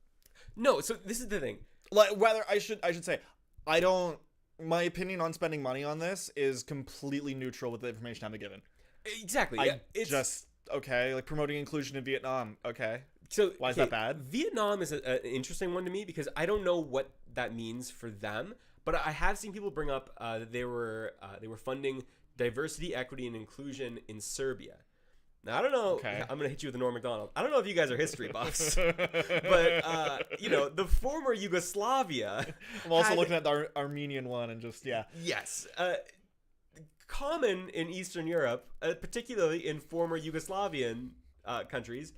No, so this is the thing. Like, whether I should say, I don't. My opinion on spending money on this is completely neutral with the information I'm given. Exactly. It's just okay. Like promoting inclusion in Vietnam. Okay. So why is that bad? Vietnam is an interesting one to me because I don't know what that means for them, but I have seen people bring up that they were funding diversity, equity, and inclusion in Serbia. Now I don't know. Okay. I'm gonna hit you with a Norm Macdonald. I don't know if you guys are history buffs, but you know, the former Yugoslavia. I'm also looking at the Armenian one and just Yes. Common in Eastern Europe, particularly in former Yugoslavian countries.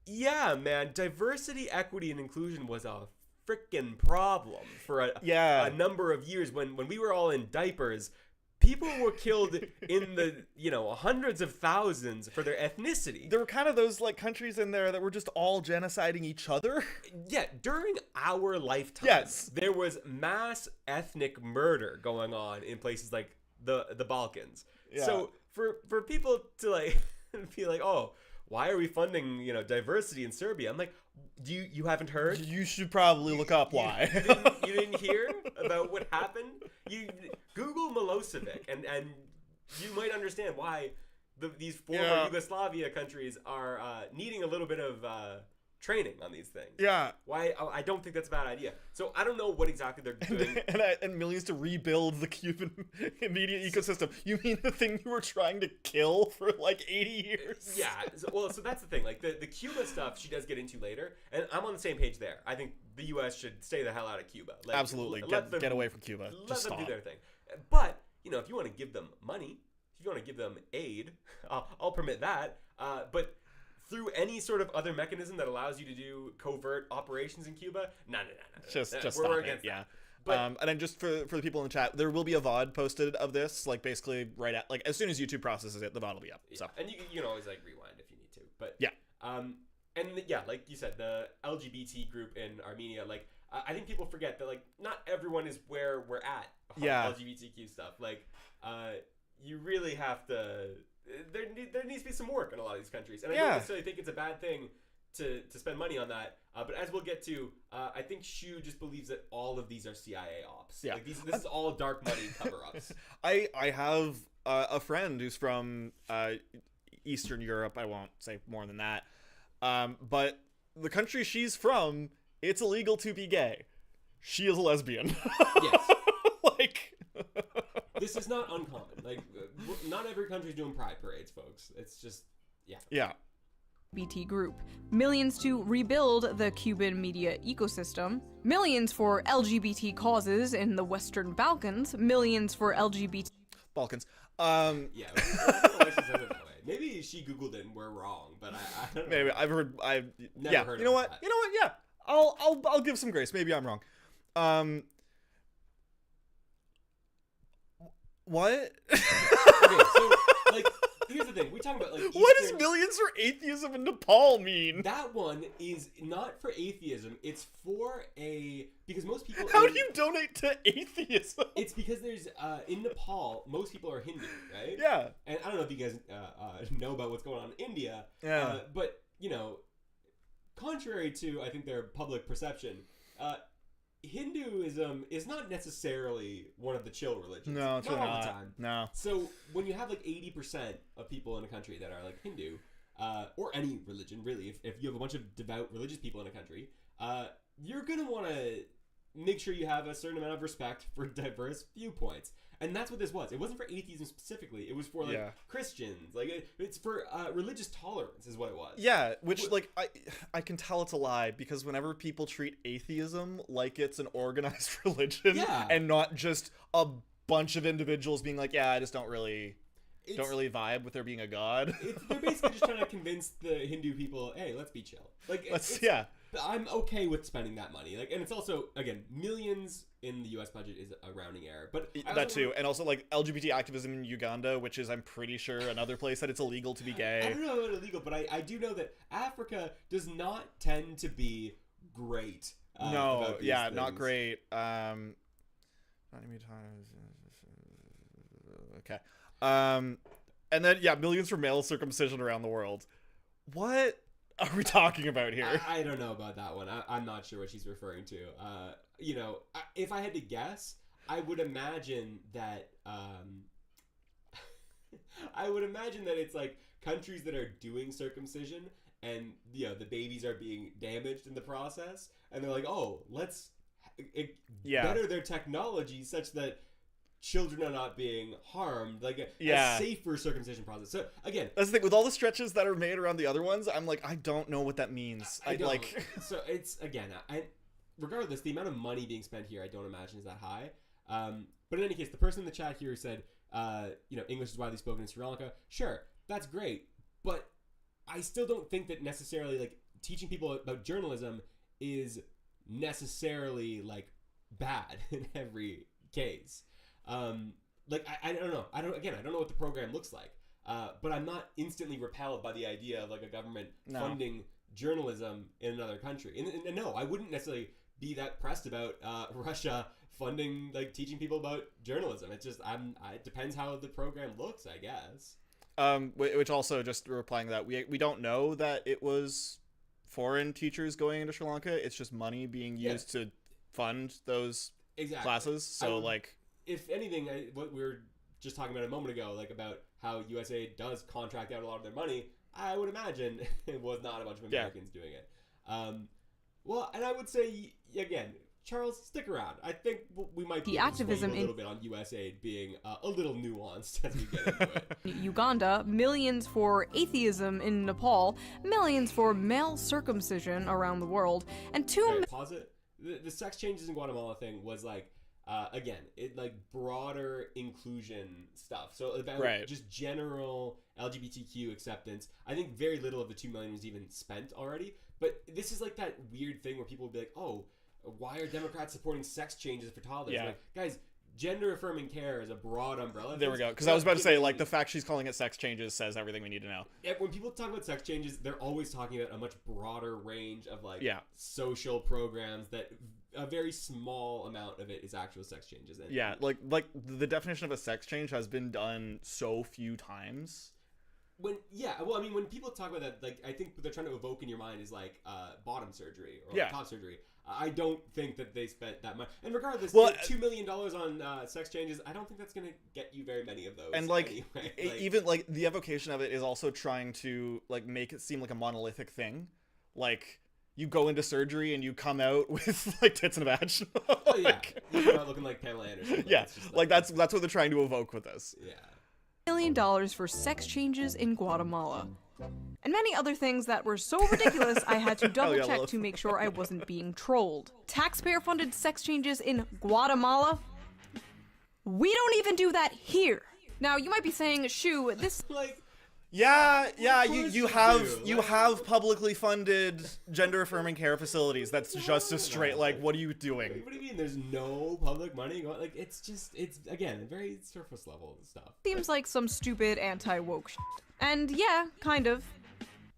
Yeah, man, diversity, equity, and inclusion was a freaking problem for a number of years when we were all in diapers. people were killed in the, hundreds of thousands for their ethnicity. There were kind of those like countries in there that were just all genociding each other. Yeah, during our lifetime, Yes. there was mass ethnic murder going on in places like the Balkans. Yeah. So for people to like be like, oh, why are we funding diversity in Serbia? I'm like, you haven't heard? You should probably look up why. You didn't hear about what happened? You Google Milosevic and you might understand why these former Yugoslavia countries are needing a little bit of training on these things. Yeah. Why? I don't think that's a bad idea. So I don't know what exactly they're doing. And millions to rebuild the Cuban media ecosystem. You mean the thing you were trying to kill for like 80 years? Yeah. So that's the thing. Like the Cuba stuff, she does get into later, and I'm on the same page there. I think the U.S. should stay the hell out of Cuba. Like, Absolutely. Get away from Cuba. Let them do their thing. But if you want to give them money, if you want to give them aid, I'll permit that. But through any sort of other mechanism that allows you to do covert operations in Cuba, no. Just we're stop against it. Yeah. that. But, and then just for the people in the chat, there will be a VOD posted of this, like basically right at, like as soon as YouTube processes it, the VOD will be up. Yeah. So And you can always like rewind if you need to. But yeah. Like you said, the LGBT group in Armenia, like I think people forget that like not everyone is where we're at on LGBTQ stuff. Like you really have to. There needs to be some work in a lot of these countries, and I don't necessarily think it's a bad thing to spend money on that. But as we'll get to, I think Shue just believes that all of these are CIA ops. Yeah. Like this is all dark money cover-ups. I have a friend who's from Eastern Europe. I won't say more than that. But the country she's from, it's illegal to be gay. She is a lesbian. Yes. Like. This is not uncommon. Like, not every country's doing pride parades, folks. It's just, Yeah. LGBT group. Millions to rebuild the Cuban media ecosystem. Millions for LGBT causes in the Western Balkans. Millions for LGBT. Balkans. Yeah. I don't know why she says it that way. Maybe she Googled it and we're wrong, but I don't know. Maybe I've heard. Never heard You know of what? that. You know what? Yeah. I'll give some grace. Maybe I'm wrong. What? Okay, so like, here's the thing. We talk about like. What does millions for atheism in Nepal mean? That one is not for atheism. It's for because most people. How do you donate to atheism? It's because there's in Nepal, most people are Hindu, right? Yeah. And I don't know if you guys know about what's going on in India. Yeah. But contrary to I think their public perception, Hinduism is not necessarily one of the chill religions. No, it's not really all not. the time. No. So when you have like 80% of people in a country that are like Hindu, or any religion really, if you have a bunch of devout religious people in a country, you're gonna want to make sure you have a certain amount of respect for diverse viewpoints. And that's what this was. It wasn't for atheism specifically. It was for like Christians. Like it's for religious tolerance is what it was. Yeah, which like I can tell it's a lie because whenever people treat atheism like it's an organized religion and not just a bunch of individuals being like, I just don't really vibe with there being a god. They're basically just trying to convince the Hindu people, hey, let's be chill. Like I'm okay with spending that money. Like, and it's also again millions in the U.S. budget is a rounding error, but that too, and also like LGBT activism in Uganda, which is I'm pretty sure another place that it's illegal to be gay. I don't know about illegal, but I do know that Africa does not tend to be great. No, not great. Not any times. Okay. And then millions for male circumcision around the world. What are we talking about here? I don't know about that one. I'm not sure what she's referring to. If I had to guess, I would imagine that it's like countries that are doing circumcision and the babies are being damaged in the process, and they're like, oh, let's better their technology such that children are not being harmed, like a safer circumcision process. So again, that's the thing with all the stretches that are made around the other ones. I'm like, I don't know what that means. I don't. Like, so it's again, regardless, the amount of money being spent here, I don't imagine is that high. But in any case, the person in the chat here said, English is widely spoken in Sri Lanka. Sure, that's great, but I still don't think that necessarily like teaching people about journalism is necessarily like bad in every case. like I don't know. I don't know what the program looks like. But I'm not instantly repelled by the idea of like a government funding journalism in another country. And no, I wouldn't necessarily be that pressed about Russia funding, like teaching people about journalism. It's just it depends how the program looks, I guess. Which also, just replying to that, we don't know that it was foreign teachers going into Sri Lanka. It's just money being used to fund those classes. So if anything, what we were just talking about a moment ago, like about how USAID does contract out a lot of their money, I would imagine it was not a bunch of Americans doing it. Well, and I would say, again, Charles, stick around. I think we might be activism a little bit on USAID being a little nuanced as we get into it. Uganda, millions for atheism in Nepal, millions for male circumcision around the world, and Pause it. The sex changes in Guatemala thing was like, again, it like broader inclusion stuff. So about just general LGBTQ acceptance. I think very little of the 2 million was even spent already. But this is like that weird thing where people will be like, oh, why are Democrats supporting sex changes for toddlers? Yeah. Like, guys, gender affirming care is a broad umbrella. There we go. Because I was about to say, like, the fact she's calling it sex changes says everything we need to know. Yeah, when people talk about sex changes, they're always talking about a much broader range of like social programs that a very small amount of it is actual sex changes. And like the definition of a sex change has been done so few times. When people talk about that, like, I think what they're trying to evoke in your mind is like bottom surgery or top surgery. I don't think that they spent that much. And regardless, $2 million on sex changes, I don't think that's going to get you very many of those. And even like the evocation of it is also trying to like make it seem like a monolithic thing. Like you go into surgery and you come out with like tits and a badge. You're not looking like Pamela Anderson. Yeah, like that's what they're trying to evoke with this. Yeah. $1 million for sex changes in Guatemala. And many other things that were so ridiculous I had to double check to make sure I wasn't being trolled. Taxpayer-funded sex changes in Guatemala? We don't even do that here. Now, you might be saying, Shoo, this... You have publicly funded gender-affirming care facilities. That's just a straight, like, what are you doing? What do you mean there's no public money going? Like, it's again, very surface level stuff. Seems like some stupid anti-woke shit. And yeah, kind of.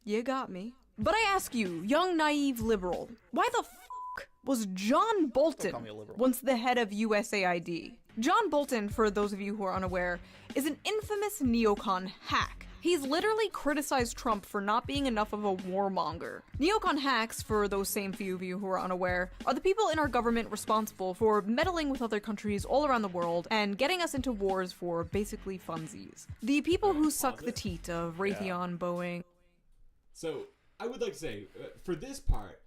You got me. But I ask you, young naive liberal, why the f*** was John Bolton once the head of USAID? John Bolton, for those of you who are unaware, is an infamous neocon hack. He's literally criticized Trump for not being enough of a warmonger. Neocon hacks, for those same few of you who are unaware, are the people in our government responsible for meddling with other countries all around the world and getting us into wars for basically funsies. The people who suck the teat of Raytheon, Boeing. So, I would like to say, for this part,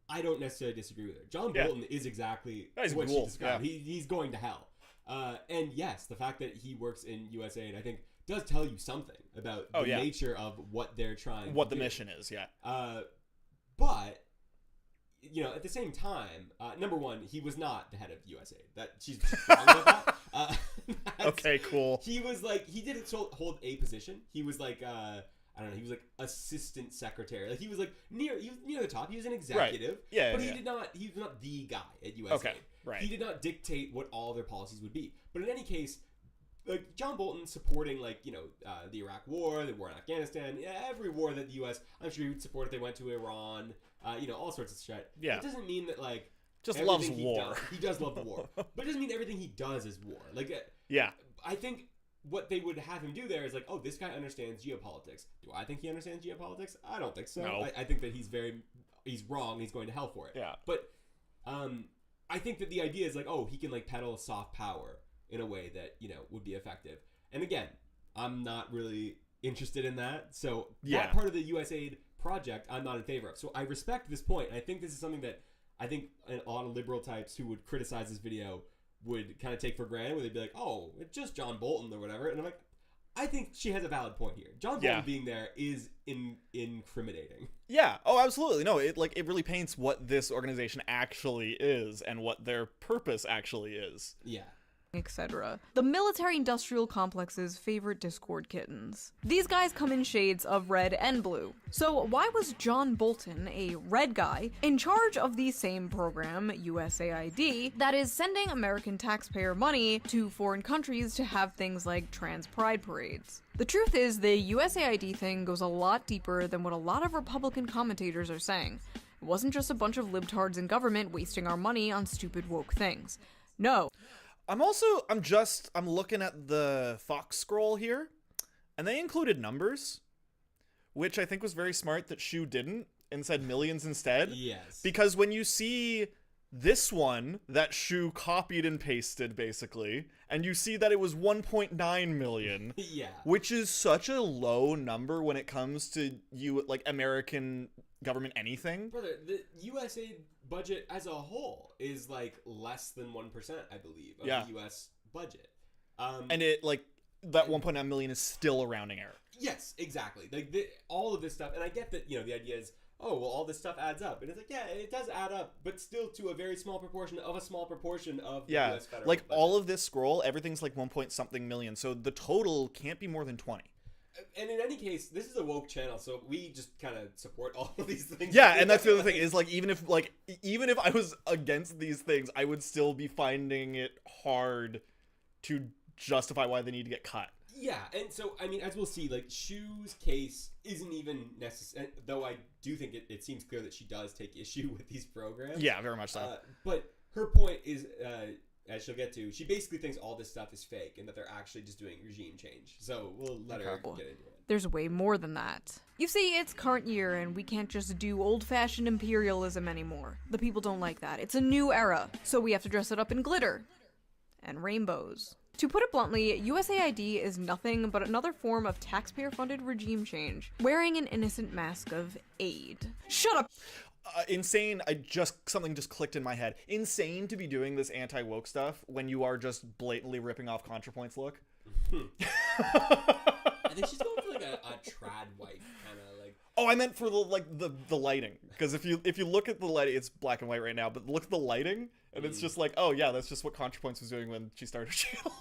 I don't necessarily disagree with her. John Bolton is exactly what she described. He's going to hell. And yes, the fact that he works in USAID, I think, does tell you something about the nature of what they're trying to do. What the mission is, but, you know, at the same time, number one, he was not the head of USAID. She's wrong about that. Okay, cool. He was like, he didn't hold a position. He was like, I don't know, he was like assistant secretary. Like he was near the top. He was an executive. Right. But he was not the guy at USAID. Okay, right. He did not dictate what all their policies would be. But in any case, like John Bolton supporting the Iraq War, the war in Afghanistan, every war that the U.S. I'm sure he would support if they went to Iran, all sorts of shit. Yeah. It doesn't mean that like just loves war. He does love the war, but it doesn't mean everything he does is war. Like I think what they would have him do there is like, oh, this guy understands geopolitics. Do I think he understands geopolitics? I don't think so. No. I think that he's wrong. He's going to hell for it. Yeah. But I think that the idea is like, oh, he can like peddle soft power in a way that, would be effective. And again, I'm not really interested in that. So that part of the USAID project, I'm not in favor of. So I respect this point. And I think this is something that I think a lot of liberal types who would criticize this video would kind of take for granted, where they'd be like, oh, it's just John Bolton or whatever. And I'm like, I think she has a valid point here. John Bolton being there is incriminating. Yeah. Oh, absolutely. No, it really paints what this organization actually is and what their purpose actually is. Yeah. etc. The military-industrial complex's favorite Discord kittens. These guys come in shades of red and blue. So why was John Bolton, a red guy, in charge of the same program, USAID, that is sending American taxpayer money to foreign countries to have things like trans pride parades? The truth is, the USAID thing goes a lot deeper than what a lot of Republican commentators are saying. It wasn't just a bunch of libtards in government wasting our money on stupid woke things. No. I'm looking at the Fox scroll here, and they included numbers, which I think was very smart that Shoe didn't and said millions instead. Yes. Because when you see this one that Shoe copied and pasted, basically, and you see that it was 1.9 million, Yeah. which is such a low number when it comes to American government anything. Brother, the USAID budget as a whole is like less than 1%, I believe, of the US budget. And it that 1.9 million is still a rounding error. Yes, exactly. Like all of this stuff, and I get that, the idea is, oh, well, all this stuff adds up. And it's like, yeah, it does add up, but still to a very small proportion of a small proportion of the US federal budget. All of this scroll, everything's like 1 point something million, so the total can't be more than 20. And in any case, this is a woke channel, so we just kind of support all of these things. Yeah, and that's the other thing is even if I was against these things, I would still be finding it hard to justify why they need to get cut. Yeah, and so I mean, as we'll see, Shoe's case isn't even necessary. Though I do think it seems clear that she does take issue with these programs. Yeah, very much so. But her point is, as she'll get to, she basically thinks all this stuff is fake and that they're actually just doing regime change. So we'll let her get into it. There's way more than that. You see, it's current year and we can't just do old-fashioned imperialism anymore. The people don't like that. It's a new era, so we have to dress it up in glitter and rainbows. To put it bluntly, USAID is nothing but another form of taxpayer-funded regime change, wearing an innocent mask of aid. Shut up! Insane. Something just clicked in my head. Insane to be doing this anti-woke stuff when you are just blatantly ripping off ContraPoint's look. I think she's going for a trad wife kind of like. Oh, I meant for the lighting, because if you look at the lighting, it's black and white right now, but look at the lighting, and it's just like, oh yeah, that's just what ContraPoints was doing when she started her channel.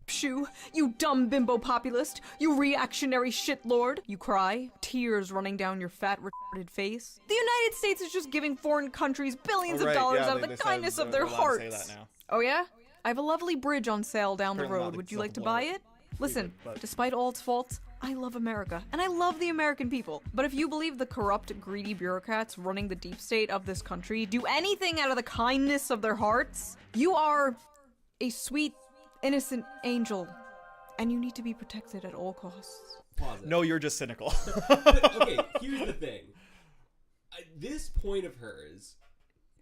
Shoe, you dumb bimbo populist, you reactionary shitlord, you cry, tears running down your fat retarded face. The United States is just giving foreign countries billions of dollars out of the kindness of their hearts. Oh yeah? I have a lovely bridge on sale down the road. Would you like to buy it? Listen, despite all its faults, I love America, and I love the American people. But if you believe the corrupt, greedy bureaucrats running the deep state of this country do anything out of the kindness of their hearts, you are a sweet, innocent angel, and you need to be protected at all costs. Pause it. No, you're just cynical. Okay, here's the thing. This point of hers,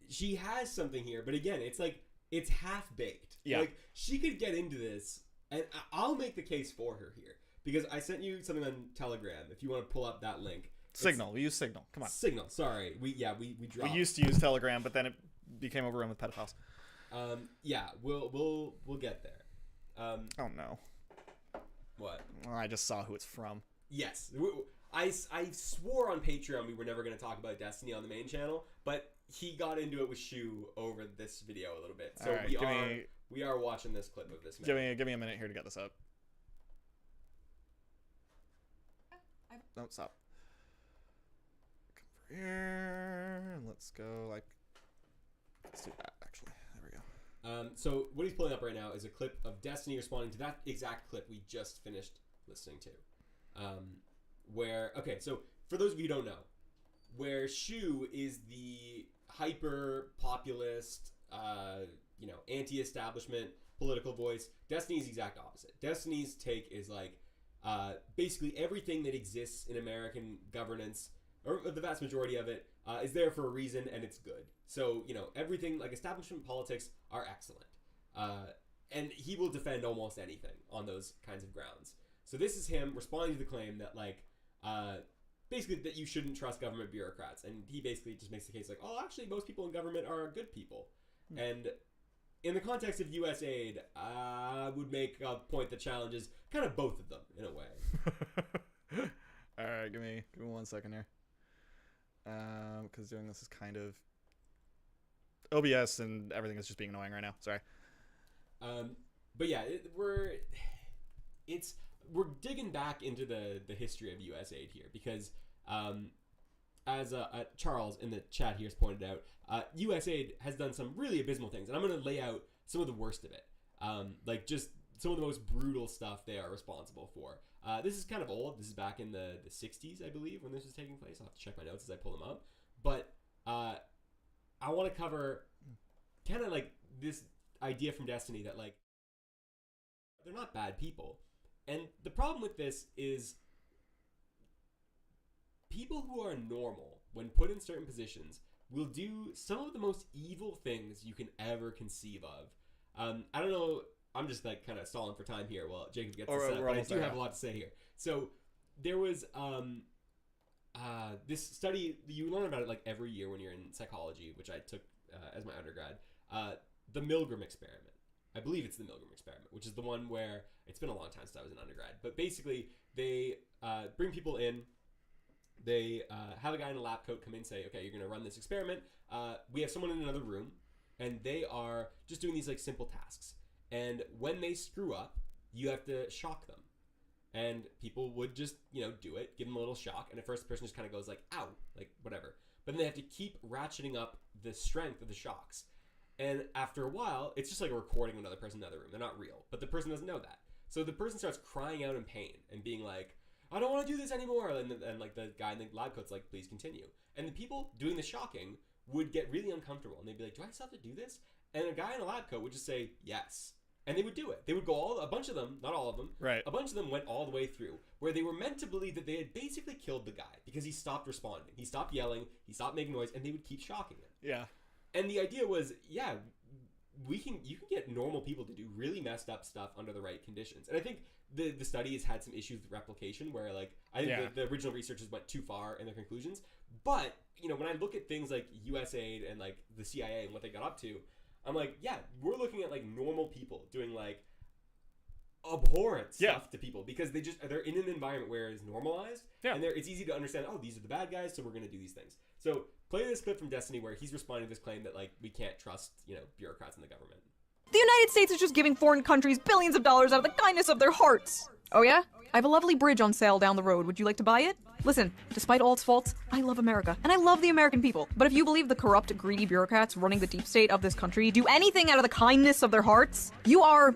she has something here, but again, it's half-baked. Yeah. She could get into this, and I'll make the case for her here. Because I sent you something on Telegram, if you want to pull up that link. Signal. We use Signal. Come on. Signal, sorry. We dropped. We used to use Telegram, but then it became overrun with pedophiles. Yeah, we'll get there. Oh no. What? Well, I just saw who it's from. Yes. I swore on Patreon we were never going to talk about Destiny on the main channel, but he got into it with Shoe over this video a little bit. So right, we are watching this clip of this man. Give me a minute here to get this up. No, stop. Come over here. Let's go, let's do that, actually. There we go. So what he's pulling up right now is a clip of Destiny responding to that exact clip we just finished listening to. So for those of you who don't know, where Shoe is the hyper-populist, anti-establishment political voice, Destiny's the exact opposite. Destiny's take is basically everything that exists in American governance, or the vast majority of it, is there for a reason, and it's good. So, everything, establishment politics are excellent. And he will defend almost anything on those kinds of grounds. So this is him responding to the claim that, basically that you shouldn't trust government bureaucrats. And he basically just makes the case actually, most people in government are good people. And in the context of USAID, I would make a point that challenges kind of both of them in a way. All right, give me 1 second here. Because doing this is kind of OBS and everything is just being annoying right now. Sorry. But yeah, we're digging back into the history of USAID here because as Charles in the chat here has pointed out, USAID has done some really abysmal things, and I'm going to lay out some of the worst of it, like just some of the most brutal stuff they are responsible for. This is kind of old. This is back in the 60s, I believe, when this was taking place. I'll have to check my notes as I pull them up. But I want to cover kind of like this idea from Destiny that like they're not bad people. And the problem with this is people who are normal, when put in certain positions, will do some of the most evil things you can ever conceive of. I don't know. I'm just like kind of stalling for time here while Jacob gets this set up, but I do have a lot to say here. So there was this study, you learn about it like every year when you're in psychology, which I took as my undergrad, the Milgram experiment. I believe it's the Milgram experiment, which is the one where it's been a long time since I was an undergrad, but basically they bring people in, they have a guy in a lab coat come in and say, okay, you're going to run this experiment. We have someone in another room, and they are just doing these like simple tasks. And when they screw up, you have to shock them. And people would just, do it, give them a little shock. And at first the person just kind of goes like, ow, like whatever. But then they have to keep ratcheting up the strength of the shocks. And after a while, it's just like a recording of another person in another room. They're not real, but the person doesn't know that. So the person starts crying out in pain and being like, I don't want to do this anymore. And like the guy in the lab coat's like, please continue. And the people doing the shocking would get really uncomfortable. And they'd be like, do I still have to do this? And a guy in a lab coat would just say, yes. And they would do it. They would go a bunch of them, not all of them, right. A bunch of them went all the way through, where they were meant to believe that they had basically killed the guy because he stopped responding. He stopped yelling, he stopped making noise, and they would keep shocking him. Yeah. And the idea was, you can get normal people to do really messed up stuff under the right conditions. And I think the study has had some issues with replication where like I think the original researchers went too far in their conclusions. But, when I look at things like USAID and like the CIA and what they got up to, I'm like, we're looking at like normal people doing like abhorrent stuff to people because they're in an environment where it's normalized and it's easy to understand, oh, these are the bad guys, so we're going to do these things. So play this clip from Destiny where he's responding to this claim that like we can't trust, bureaucrats in the government. The United States is just giving foreign countries billions of dollars out of the kindness of their hearts. Oh yeah? I have a lovely bridge on sale down the road. Would you like to buy it? Listen, despite all its faults, I love America, and I love the American people. But if you believe the corrupt, greedy bureaucrats running the deep state of this country do anything out of the kindness of their hearts, you are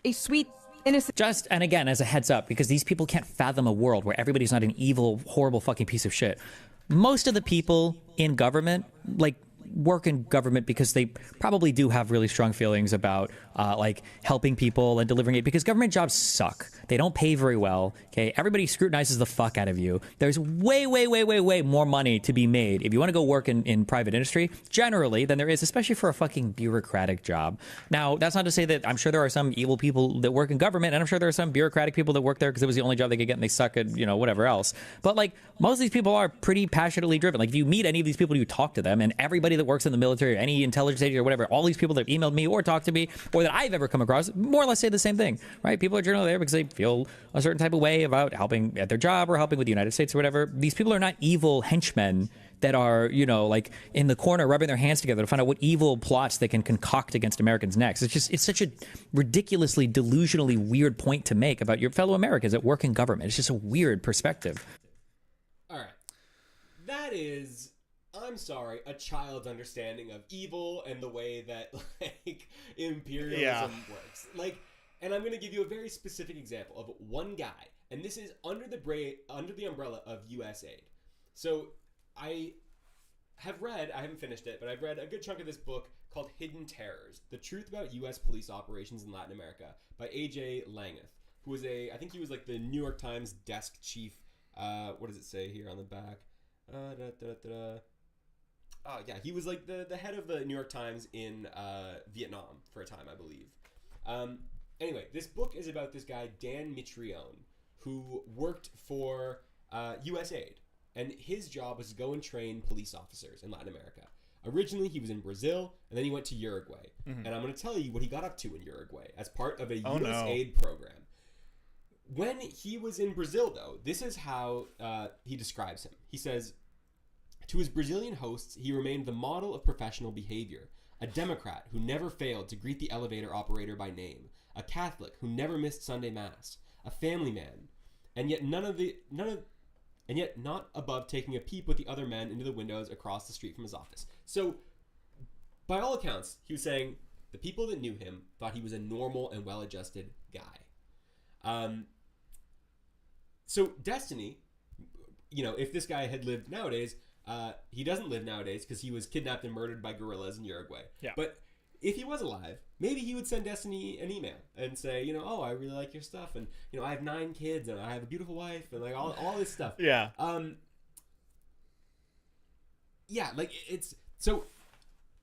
a sweet, innocent... Just, and again, as a heads up, because these people can't fathom a world where everybody's not an evil, horrible fucking piece of shit. Most of the people in government, like, work in government because they probably do have really strong feelings about like helping people and delivering it, because government jobs suck. They don't pay very well. Okay, everybody scrutinizes the fuck out of you. There's way more money to be made if you want to go work in private industry generally than there is, especially for a fucking bureaucratic job. Now, that's not to say that I'm sure there are some evil people that work in government, and I'm sure there are some bureaucratic people that work there because it was the only job they could get and they suck at, whatever else. But like most of these people are pretty passionately driven. Like if you meet any of these people, you talk to them, and everybody that works in the military or any intelligence agency or whatever, all these people that emailed me or talked to me or that I've ever come across more or less say the same thing, right? People are generally there because they feel a certain type of way about helping at their job or helping with the United States or whatever. These people are not evil henchmen that are, like in the corner rubbing their hands together to find out what evil plots they can concoct against Americans next. It's such a ridiculously, delusionally weird point to make about your fellow Americans that work in government. It's just a weird perspective. All right. That is, I'm sorry, a child's understanding of evil and the way that like imperialism works. Like, and I'm going to give you a very specific example of one guy, and this is under the umbrella of USAID. So I haven't finished it, but I've read a good chunk of this book called Hidden Terrors: The Truth About U.S. Police Operations in Latin America by A.J. Langeth, who was I think he was like the New York Times desk chief. What does it say here on the back? Oh yeah, he was like the head of the New York Times in Vietnam for a time, I believe. Anyway, this book is about this guy, Dan Mitrione, who worked for USAID. And his job was to go and train police officers in Latin America. Originally, he was in Brazil, and then he went to Uruguay. Mm-hmm. And I'm going to tell you what he got up to in Uruguay as part of a USAID program. When he was in Brazil, though, this is how he describes him. He says, to his Brazilian hosts, he remained the model of professional behavior, a Democrat who never failed to greet the elevator operator by name, a Catholic who never missed Sunday Mass, a family man, and yet not above taking a peep with the other men into the windows across the street from his office. So, by all accounts, he was saying the people that knew him thought he was a normal and well-adjusted guy. So Destiny, if this guy had lived nowadays, he doesn't live nowadays because he was kidnapped and murdered by guerrillas in Uruguay. Yeah. But if he was alive, maybe he would send Destiny an email and say, oh, I really like your stuff, and I have 9 kids, and I have a beautiful wife, and like all this stuff. Yeah. Yeah, like it's so.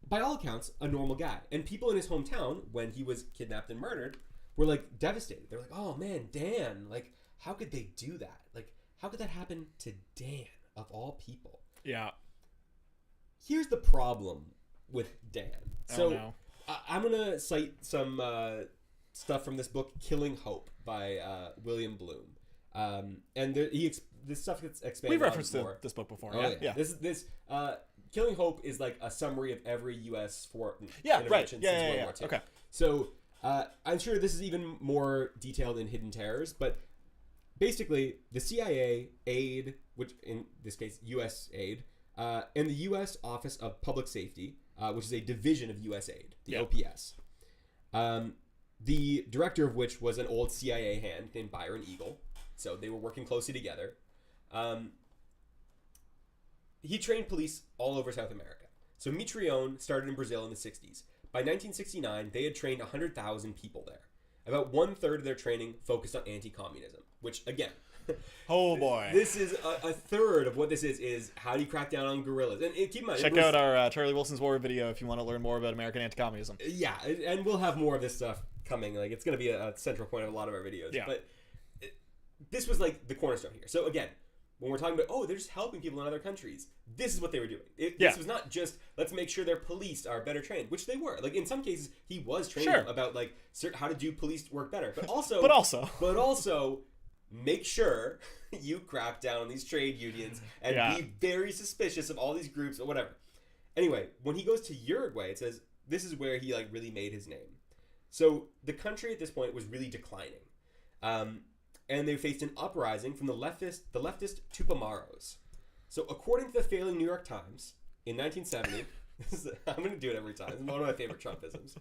By all accounts, a normal guy, and people in his hometown when he was kidnapped and murdered were like devastated. They're like, "Oh man, Dan! Like, how could they do that? Like, how could that happen to Dan of all people?" Yeah. Here's the problem with Dan. So, no. I'm gonna cite some stuff from this book, "Killing Hope" by William Bloom, and this stuff gets expanded. We've referenced this book before. Oh yeah. This "Killing Hope" is like a summary of every U.S. since intervention World War II. Okay. So I'm sure this is even more detailed in Hidden Terrors, but basically the CIA, AID, which in this case USAID, and the U.S. Office of Public Safety, which is a division of USAID, the OPS. The director of which was an old CIA hand named Byron Eagle. So they were working closely together. He trained police all over South America. So Mitrione started in Brazil in the 60s. By 1969, they had trained 100,000 people there. About 1/3 of their training focused on anti-communism, which, again... Oh, boy. This is a third of what this is how do you crack down on guerrillas. And keep in mind... Check out our Charlie Wilson's War video if you want to learn more about American anti-communism. Yeah, and we'll have more of this stuff coming. Like, it's going to be a central point of a lot of our videos. Yeah. But this was, like, the cornerstone here. So, again... When we're talking about, they're just helping people in other countries, this is what they were doing. This was not just, let's make sure their police are better trained, which they were. Like, in some cases, he was training about, like, how to do police work better. But also, make sure you crack down on these trade unions and be very suspicious of all these groups or whatever. Anyway, when he goes to Uruguay, it says this is where he, like, really made his name. So the country at this point was really declining. And they faced an uprising from the leftist Tupamaros. So according to the failing New York Times, in 1970, I'm going to do it every time. It's one of my favorite Trumpisms.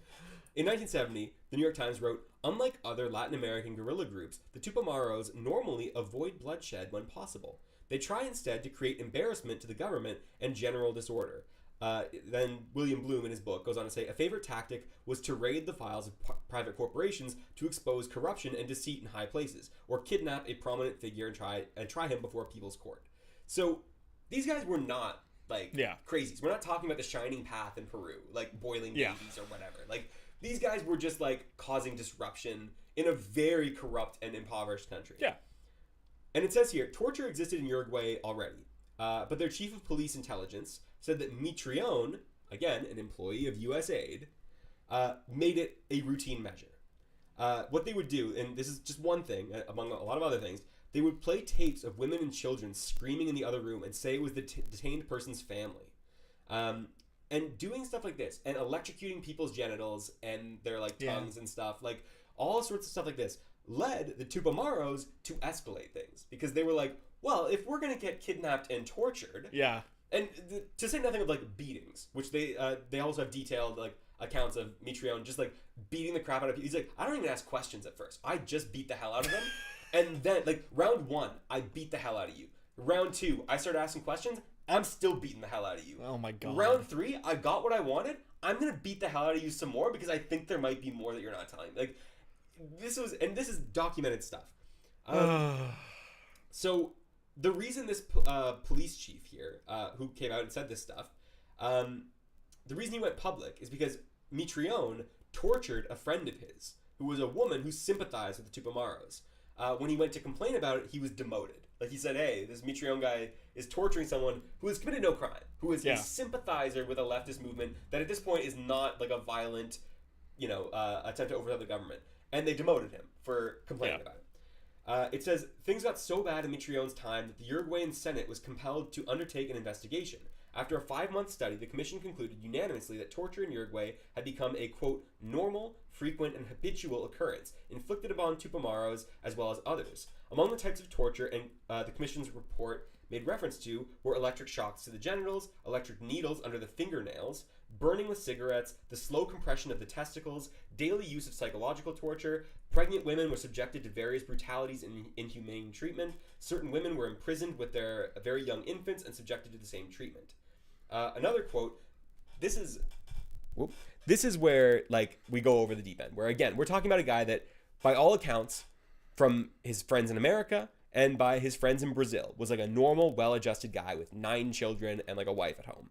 In 1970, the New York Times wrote, "Unlike other Latin American guerrilla groups, the Tupamaros normally avoid bloodshed when possible. They try instead to create embarrassment to the government and general disorder." Then William Bloom in his book goes on to say, "A favorite tactic was to raid the files of private corporations to expose corruption and deceit in high places, or kidnap a prominent figure and try him before people's court." So these guys were not like crazies. We're not talking about the Shining Path in Peru, like boiling babies or whatever. Like these guys were just like causing disruption in a very corrupt and impoverished country. Yeah. And it says here, torture existed in Uruguay already, but their chief of police intelligence said that Mitrione, again, an employee of USAID, made it a routine measure. What they would do, and this is just one thing, among a lot of other things, they would play tapes of women and children screaming in the other room and say it was the detained person's family. And doing stuff like this, and electrocuting people's genitals and their like tongues and stuff, like all sorts of stuff like this, led the Tupamaros to escalate things. Because they were like, well, if we're going to get kidnapped and tortured... And to say nothing of like beatings, which they also have detailed like accounts of Mitrione just like beating the crap out of people. He's like, I don't even ask questions at first. I just beat the hell out of them. And then like round 1, I beat the hell out of you. Round 2, I start asking questions. I'm still beating the hell out of you. Oh my God. Round 3, I got what I wanted. I'm going to beat the hell out of you some more because I think there might be more that you're not telling me. Like this is documented stuff. So the reason this police chief here, who came out and said this stuff, the reason he went public is because Mitrione tortured a friend of his, who was a woman who sympathized with the Tupamaros. When he went to complain about it, he was demoted. Like he said, hey, this Mitrione guy is torturing someone who has committed no crime, who is a sympathizer with a leftist movement that at this point is not like a violent, attempt to overthrow the government. And they demoted him for complaining about it. It says, things got so bad in Mitrione's time that the Uruguayan Senate was compelled to undertake an investigation. After a 5-month study, the commission concluded unanimously that torture in Uruguay had become a, quote, normal, frequent, and habitual occurrence, inflicted upon Tupamaros as well as others. Among the types of torture and the commission's report made reference to were electric shocks to the genitals, electric needles under the fingernails, burning with cigarettes, the slow compression of the testicles, daily use of psychological torture. Pregnant women were subjected to various brutalities and inhumane treatment. Certain women were imprisoned with their very young infants and subjected to the same treatment. Another quote, this is where, like, we go over the deep end, where, again, we're talking about a guy that, by all accounts, from his friends in America and by his friends in Brazil, was like a normal, well-adjusted guy with 9 children and, like, a wife at home.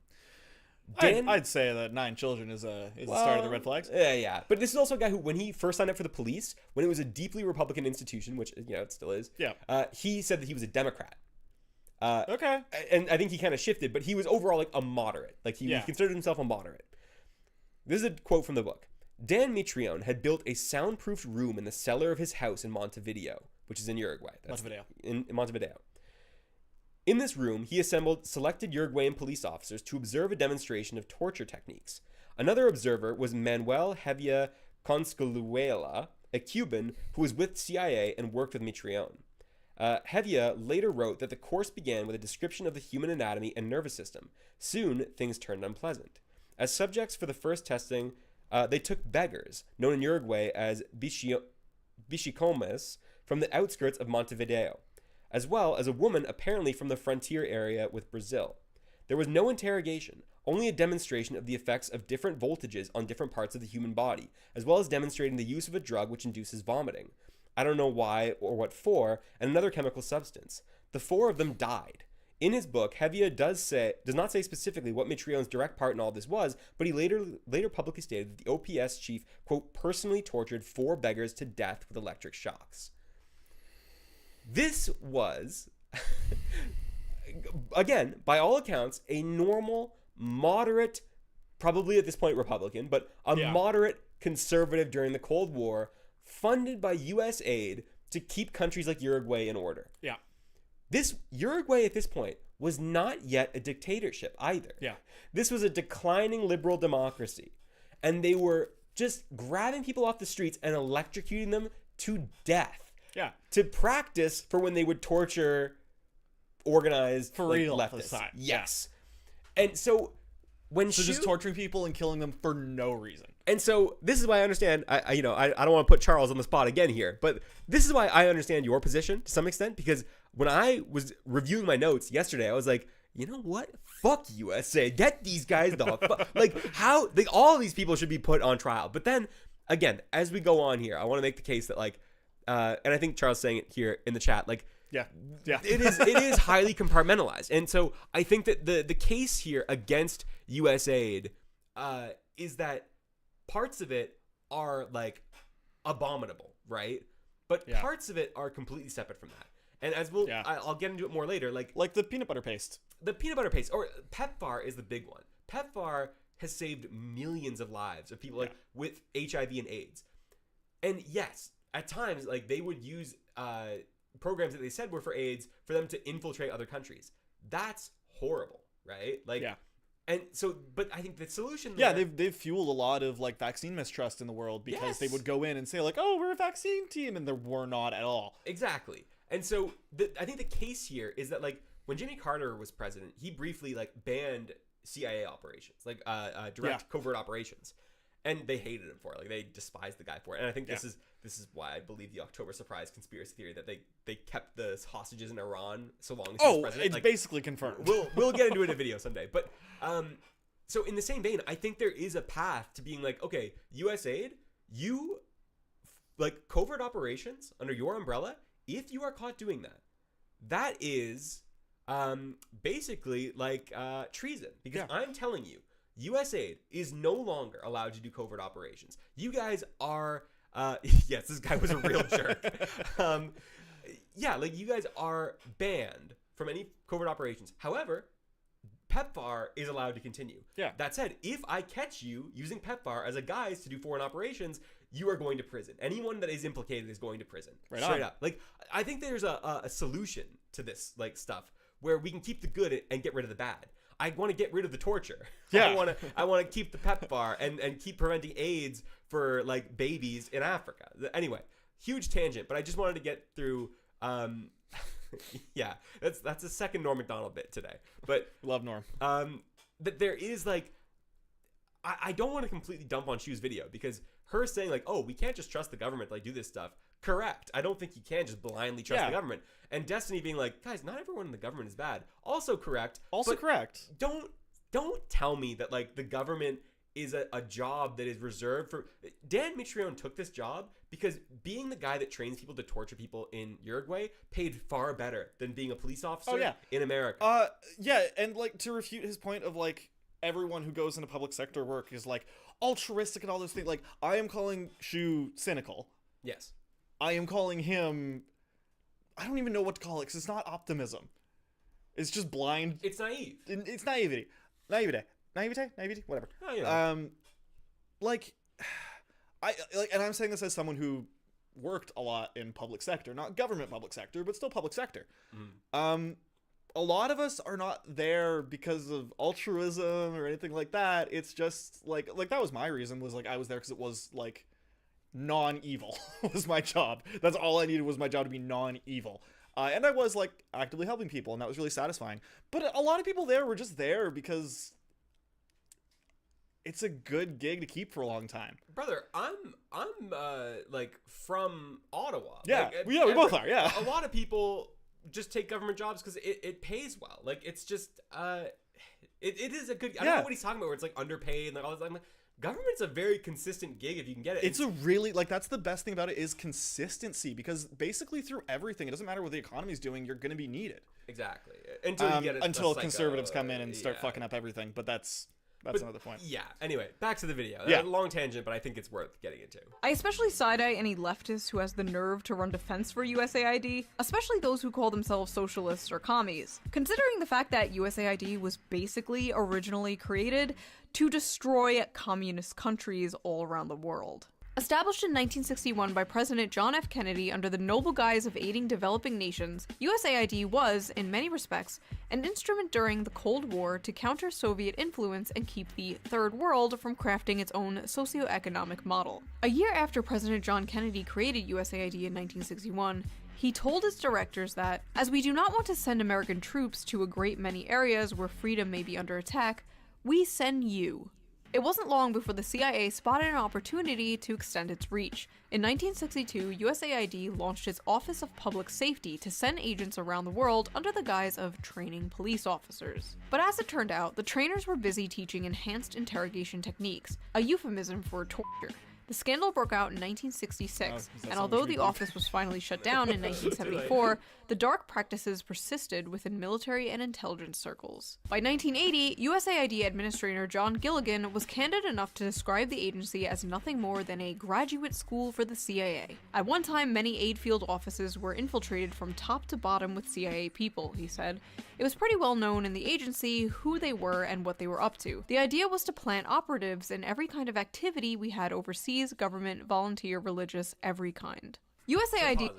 I'd say that 9 children is a start of the red flags. Yeah. But this is also a guy who, when he first signed up for the police, when it was a deeply Republican institution, which, you know, it still is, he said that he was a Democrat. Okay. And I think he kind of shifted, but he was overall like a moderate. Like he considered himself a moderate. This is a quote from the book. Dan Mitrione had built a soundproofed room in the cellar of his house in Montevideo, which is in Uruguay. In Montevideo. In this room, he assembled selected Uruguayan police officers to observe a demonstration of torture techniques. Another observer was Manuel Hevia Conscaluela, a Cuban who was with CIA and worked with Mitrione. Hevia later wrote that the course began with a description of the human anatomy and nervous system. Soon, things turned unpleasant. As subjects for the first testing, they took beggars, known in Uruguay as bichicomes, from the outskirts of Montevideo, as well as a woman apparently from the frontier area with Brazil. There was no interrogation, only a demonstration of the effects of different voltages on different parts of the human body, as well as demonstrating the use of a drug which induces vomiting. I don't know why or what for, and another chemical substance. The 4 of them died. In his book, Hevia does not say specifically what Mitrione's direct part in all this was, but he later publicly stated that the OPS chief, quote, personally tortured 4 beggars to death with electric shocks. This was, again, by all accounts, a normal, moderate, probably at this point Republican, but a moderate conservative during the Cold War, funded by USAID to keep countries like Uruguay in order. Yeah. This Uruguay at this point was not yet a dictatorship either. Yeah. This was a declining liberal democracy. And they were just grabbing people off the streets and electrocuting them to death. Yeah. To practice for when they would torture organized for like, real leftists. time. Yes. Yeah. And so when just torturing people and killing them for no reason. And so this is why I understand, I don't want to put Charles on the spot again here, but this is why I understand your position to some extent, because when I was reviewing my notes yesterday, I was like, you know what? Fuck USA. Get these guys the fuck. Like, how, all of these people should be put on trial. But then, again, as we go on here, I want to make the case that, like, and I think Charles saying it here in the chat, like, yeah. it is highly compartmentalized. And so I think that the case here against USAID is that parts of it are like abominable, right? But parts of it are completely separate from that. And as I'll get into it more later, like the peanut butter paste. The peanut butter paste, or PEPFAR is the big one. PEPFAR has saved millions of lives of people like with HIV and AIDS. And yes, at times like they would use programs that they said were for AIDS for them to infiltrate other countries. That's horrible, right? Like and so, but I think the solution there, they've fueled a lot of like vaccine mistrust in the world because they would go in and say like, oh, we're a vaccine team, and we're not at all. Exactly. And so I think the case here is that like when Jimmy Carter was president, he briefly like banned CIA operations, like direct covert operations, and they hated him for it. Like they despised the guy for it. And I think this is why I believe the October surprise conspiracy theory that they kept the hostages in Iran so long as he was president. It's like, basically confirmed. We'll get into it in a video someday. But so in the same vein, I think there is a path to being like, okay, USAID, you like covert operations under your umbrella. If you are caught doing that, that is basically like treason. Because I'm telling you, USAID is no longer allowed to do covert operations. You guys are, yes, this guy was a real jerk. Like you guys are banned from any covert operations. However, PEPFAR is allowed to continue. Yeah. That said, if I catch you using PEPFAR as a guise to do foreign operations, you are going to prison. Anyone that is implicated is going to prison. Right Straight on. up. Like, I think there's a solution to this like stuff where we can keep the good and get rid of the bad. I want to get rid of the torture. Yeah. I want to keep the PEPFAR and keep preventing AIDS for like babies in Africa. Anyway, huge tangent, but I just wanted to get through. Yeah, that's a second Norm Macdonald bit today. But Love Norm. that there is like, I don't want to completely dump on Shu's video because her saying like, oh, we can't just trust the government to like do this stuff. Correct. I don't think you can just blindly trust the government. And Destiny being like, guys, not everyone in the government is bad. Also correct. Also correct. Don't tell me that like the government is a job that is reserved for. Dan Mitrione took this job because being the guy that trains people to torture people in Uruguay paid far better than being a police officer in America. Yeah, and like to refute his point of like everyone who goes into public sector work is like altruistic and all those things. Like I am calling Shu cynical. Yes. I am calling him, I don't even know what to call it because it's not optimism. It's just blind. It's naive. It's naivety. Naivete, whatever. Oh, yeah. Like, and I'm saying this as someone who worked a lot in public sector, not government public sector, but still public sector. A lot of us are not there because of altruism or anything like that. It's just like that was my reason, was like I was there because it was like non-evil was my job. That's all I needed, was my job to be non-evil. And I was like actively helping people, and that was really satisfying. But a lot of people there were just there because it's a good gig to keep for a long time. Brother, I'm like from Ottawa. Yeah, like, we both are. Yeah, a lot of people just take government jobs because it pays well. Like it's just it is a good. I don't know what he's talking about. Where it's like underpaid and like all this. I'm like, government's a very consistent gig if you can get it. It's a really, like, that's the best thing about it, is consistency, because basically through everything, it doesn't matter what the economy's doing, you're going to be needed. Exactly. Until you get it. Until conservatives come in and start fucking up everything, but that's another point. Yeah. Anyway, back to the video. Yeah. A long tangent, but I think it's worth getting into. I especially side-eye any leftist who has the nerve to run defense for USAID, especially those who call themselves socialists or commies. Considering the fact that USAID was basically originally created to destroy communist countries all around the world. Established in 1961 by President John F. Kennedy under the noble guise of aiding developing nations, USAID was, in many respects, an instrument during the Cold War to counter Soviet influence and keep the Third World from crafting its own socioeconomic model. A year after President John Kennedy created USAID in 1961, he told its directors that, as we do not want to send American troops to a great many areas where freedom may be under attack, we send you. It wasn't long before the CIA spotted an opportunity to extend its reach. In 1962, USAID launched its Office of Public Safety to send agents around the world under the guise of training police officers. But as it turned out, the trainers were busy teaching enhanced interrogation techniques, a euphemism for torture. The scandal broke out in 1966, and although the office was finally shut down in 1974, the dark practices persisted within military and intelligence circles. By 1980, USAID Administrator John Gilligan was candid enough to describe the agency as nothing more than a graduate school for the CIA. At one time, many aid field offices were infiltrated from top to bottom with CIA people, he said. It was pretty well known in the agency who they were and what they were up to. The idea was to plant operatives in every kind of activity we had overseas, government, volunteer, religious, every kind. USAID...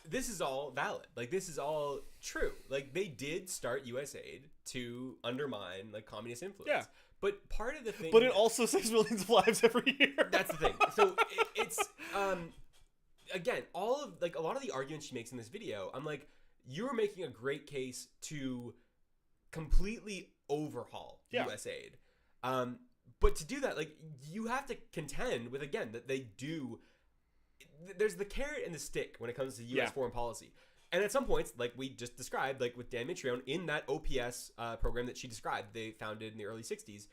This is all valid. Like, this is all true. Like, they did start USAID to undermine, like, communist influence. Yeah. But part of the thing... But it also saves millions of lives every year. That's the thing. So, it's... Again, a lot of the arguments she makes in this video, I'm like, you're making a great case to completely overhaul USAID. But to do that, like, you have to contend with, again, that they do... There's the carrot and the stick when it comes to U.S. foreign policy. And at some points, like we just described, like with Dan Mitrione, in that OPS program that she described, they founded in the early 60s,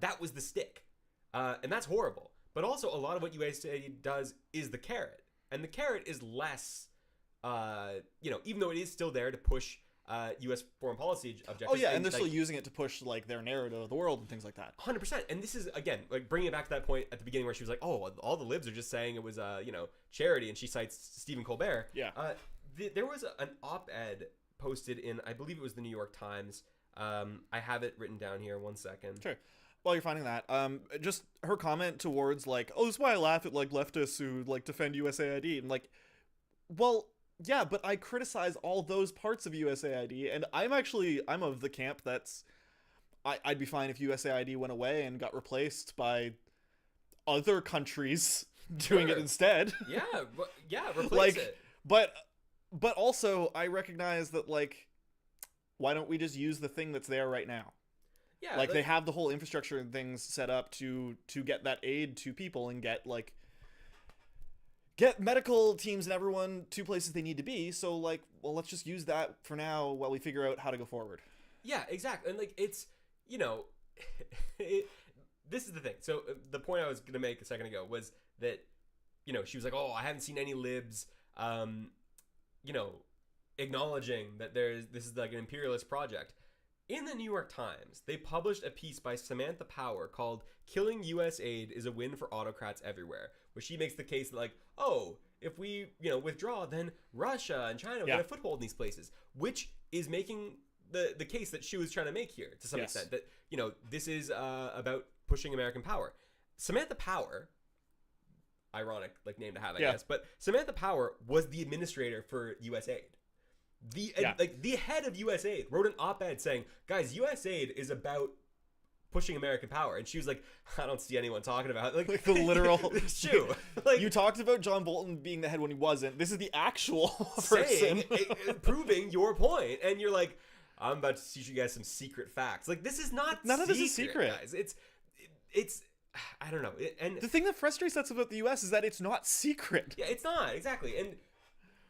that was the stick. And that's horrible. But also, a lot of what USAID does is the carrot. And the carrot is less, even though it is still there to push U.S. foreign policy objectives. Oh, yeah, and they're still using it to push, like, their narrative of the world and things like that. 100%. And this is, again, like, bringing it back to that point at the beginning where she was like, oh, all the libs are just saying it was, charity, and she cites Stephen Colbert. Yeah. There was an op-ed posted in, I believe it was the New York Times. I have it written down here. 1 second. Sure. while you're finding that, just her comment towards like, oh, this is why I laugh at like leftists who like defend USAID, and like, well, yeah, but I criticize all those parts of USAID, and I'm of the camp that's I'd be fine if USAID went away and got replaced by other countries doing it instead. Replace it. But also I recognize that like, why don't we just use the thing that's there right now? Yeah, like they have the whole infrastructure and things set up to get that aid to people and get medical teams and everyone to places they need to be. So like, well, let's just use that for now while we figure out how to go forward. Yeah, exactly. And like, it's, you know, this is the thing. So the point I was going to make a second ago was that, you know, she was like, oh, I haven't seen any libs, you know, acknowledging that this is like an imperialist project. In the New York Times, they published a piece by Samantha Power called "Killing U.S. Aid is a Win for Autocrats Everywhere," where she makes the case that like, oh, if we, you know, withdraw, then Russia and China will get a foothold in these places, which is making the case that she was trying to make here to some extent, that, you know, this is about pushing American power. Samantha Power, ironic like name to have, I guess, but Samantha Power was the administrator for USAID. The head of USAID wrote an op-ed saying, guys, USAID is about pushing American power, and she was like, I don't see anyone talking about it. Like the literal shoe. Like, you talked about John Bolton being the head when he wasn't. This is the actual person proving your point, and you're like, I'm about to teach you guys some secret facts. Like, this is not none of this is secret, guys. It's I don't know. And the thing that frustrates us about the U.S. is that it's not secret. Yeah, it's not, exactly. And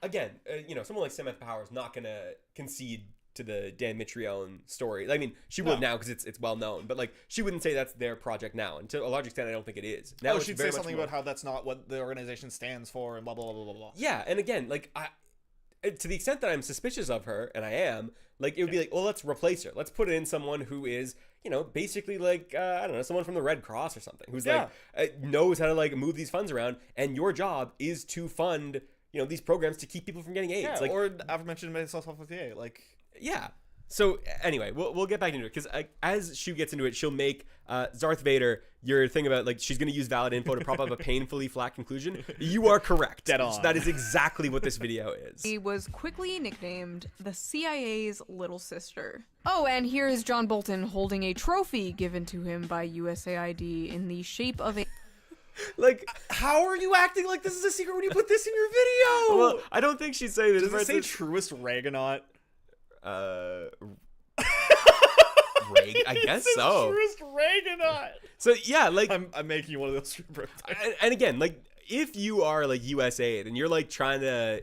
again, you know, someone like Samantha Power is not going to concede to the Dan Mitrione story. I mean, she would now because it's well known, but like, she wouldn't say that's their project now. And to a large extent, I don't think it is. Now she'd say something about how that's not what the organization stands for and blah, blah, blah, blah, blah. Yeah, and again, like, to the extent that I'm suspicious of her, and I am, like, it would be like, well, let's replace her. Let's put in someone who is, you know, basically like, I don't know, someone from the Red Cross or something, who's like, knows how to like move these funds around, and your job is to fund, you know, these programs to keep people from getting AIDS. Yeah, like, or aforementioned Médecins like... Yeah. So anyway, we'll get back into it, because as she gets into it, she'll make Darth Vader your thing about like she's going to use valid info to prop up a painfully flat conclusion. You are correct. Dead on. That is exactly what this video is. He was quickly nicknamed the CIA's little sister. Oh, and here is John Bolton holding a trophy given to him by USAID in the shape of a... Like, how are you acting like this is a secret when you put this in your video? Well, I don't think she's saying this. Does it say truest Reaganaut? I guess so. Truest Reaganaut. So yeah, like I'm making one of those. And again, like, if you are like USAID and you're like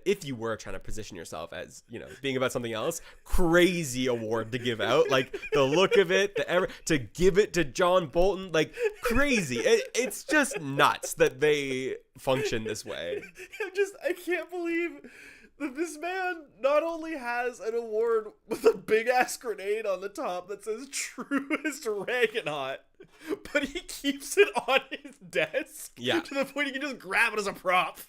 if you were trying to position yourself as, you know, being about something else, crazy award to give out. Like, the look of it, to give it to John Bolton, like, crazy. It's just nuts that they function this way. I can't believe that this man not only has an award with a big ass grenade on the top that says truest Reaganaut, but he keeps it on his desk to the point he can just grab it as a prop.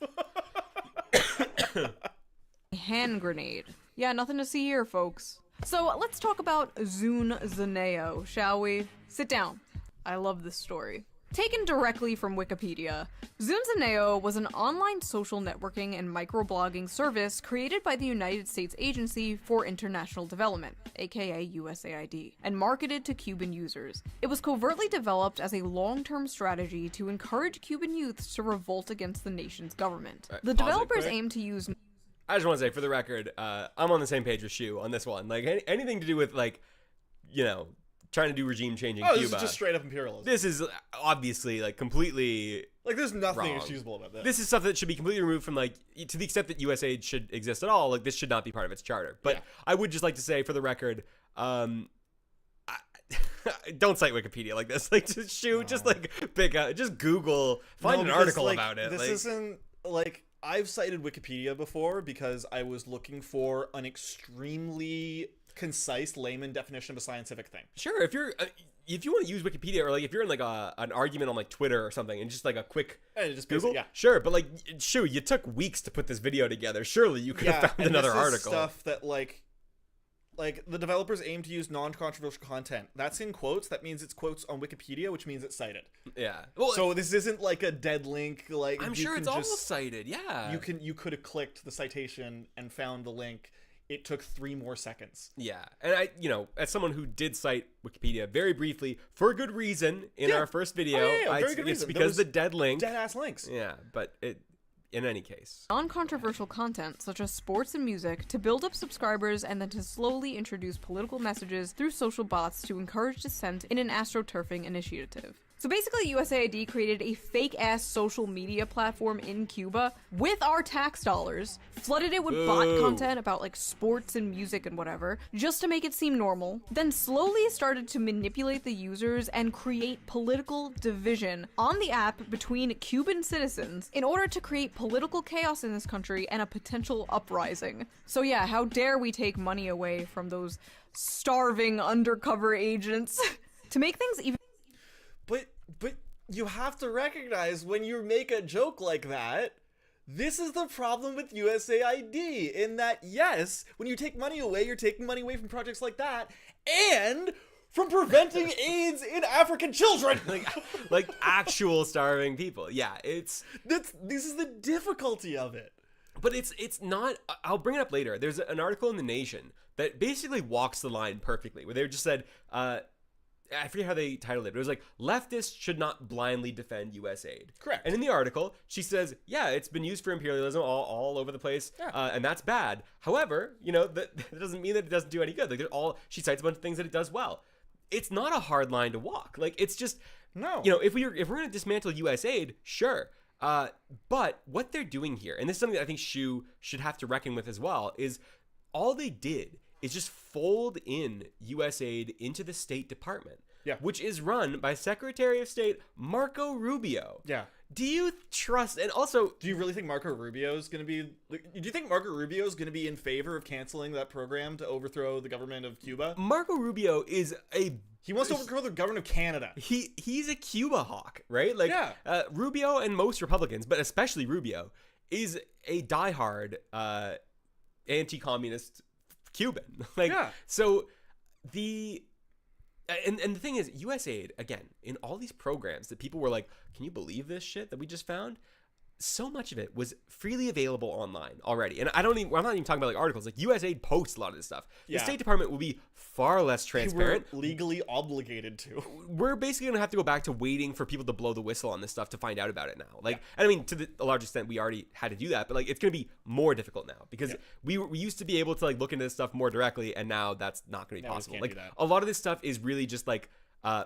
Hand grenade. Yeah, nothing to see here, folks. So let's talk about Zune Zaneo, shall we? Sit down. I love this story. Taken directly from Wikipedia, Zune Zaneo was an online social networking and microblogging service created by the United States Agency for International Development, aka USAID, and marketed to Cuban users. It was covertly developed as a long-term strategy to encourage Cuban youths to revolt against the nation's government. The developers aim to use... I just want to say, for the record, I'm on the same page with Shoe on this one. Like, anything to do with, like, you know, trying to do regime change in Cuba. This is just straight up imperialism. This is obviously like completely like, there's nothing wrong. Excusable about this. This is stuff that should be completely removed from, like, to the extent that USAID should exist at all. Like, this should not be part of its charter. But I would just like to say, for the record, don't cite Wikipedia like this. Like, just like just Google, find an article about it. This isn't like, I've cited Wikipedia before because I was looking for an extremely concise layman definition of a scientific thing. Sure, if you want to use Wikipedia, or like if you're in like an argument on like Twitter or something, and just like a quick Google, sure. But like, you took weeks to put this video together. Surely you could have found another article. Stuff that like like the developers aim to use non-controversial content. That's in quotes. That means it's quotes on Wikipedia, which means it's cited. Yeah. Well, so this isn't like a dead link. Like I'm sure it's almost cited. Yeah. You could have clicked the citation and found the link. It took 3 more seconds. Yeah. And I, as someone who did cite Wikipedia very briefly for good reason in our first video, very good reason. It's because the dead link. Dead ass links. Yeah, but in any case. Non-controversial content, such as sports and music, to build up subscribers and then to slowly introduce political messages through social bots to encourage dissent in an astroturfing initiative. So basically, USAID created a fake-ass social media platform in Cuba with our tax dollars, flooded it with bot content about like sports and music and whatever, just to make it seem normal, then slowly started to manipulate the users and create political division on the app between Cuban citizens in order to create political chaos in this country and a potential uprising. So yeah, how dare we take money away from those starving undercover agents? To make things even But you have to recognize when you make a joke like that, this is the problem with USAID, in that, yes, when you take money away, you're taking money away from projects like that, and from preventing AIDS in African children! like actual starving people. Yeah, this is the difficulty of it. But it's not, I'll bring it up later. There's an article in The Nation that basically walks the line perfectly, where they just said, I forget how they titled it, but it was like, leftists should not blindly defend USAID. Correct. And in the article, she says, yeah, it's been used for imperialism all over the place, and that's bad. However, that doesn't mean that it doesn't do any good. Like, she cites a bunch of things that it does well. It's not a hard line to walk. Like, it's just, no. If we're going to dismantle USAID, sure. But what they're doing here, and this is something that I think Shoe should have to reckon with as well, is all they did is just fold in USAID into the State Department, which is run by Secretary of State Marco Rubio. Yeah. Do you trust, and also... Do you really think Marco Rubio is going to be... Do you think Marco Rubio is going to be in favor of canceling that program to overthrow the government of Cuba? Marco Rubio is He wants to overthrow the government of Canada. He's a Cuba hawk, right? Like, Rubio and most Republicans, but especially Rubio, is a diehard anti-communist Cuban. So the thing is, USAID, again, in all these programs that people were like, can you believe this shit that we just found? So much of it was freely available online already. And I'm not even talking about like articles. Like, USAID posts a lot of this stuff. The State Department will be far less transparent. We're legally obligated to. We're basically going to have to go back to waiting for people to blow the whistle on this stuff to find out about it now. Like, and I mean, to a large extent, we already had to do that, but like, it's going to be more difficult now because we used to be able to like look into this stuff more directly, and now that's not going to be possible. Like, a lot of this stuff is really just like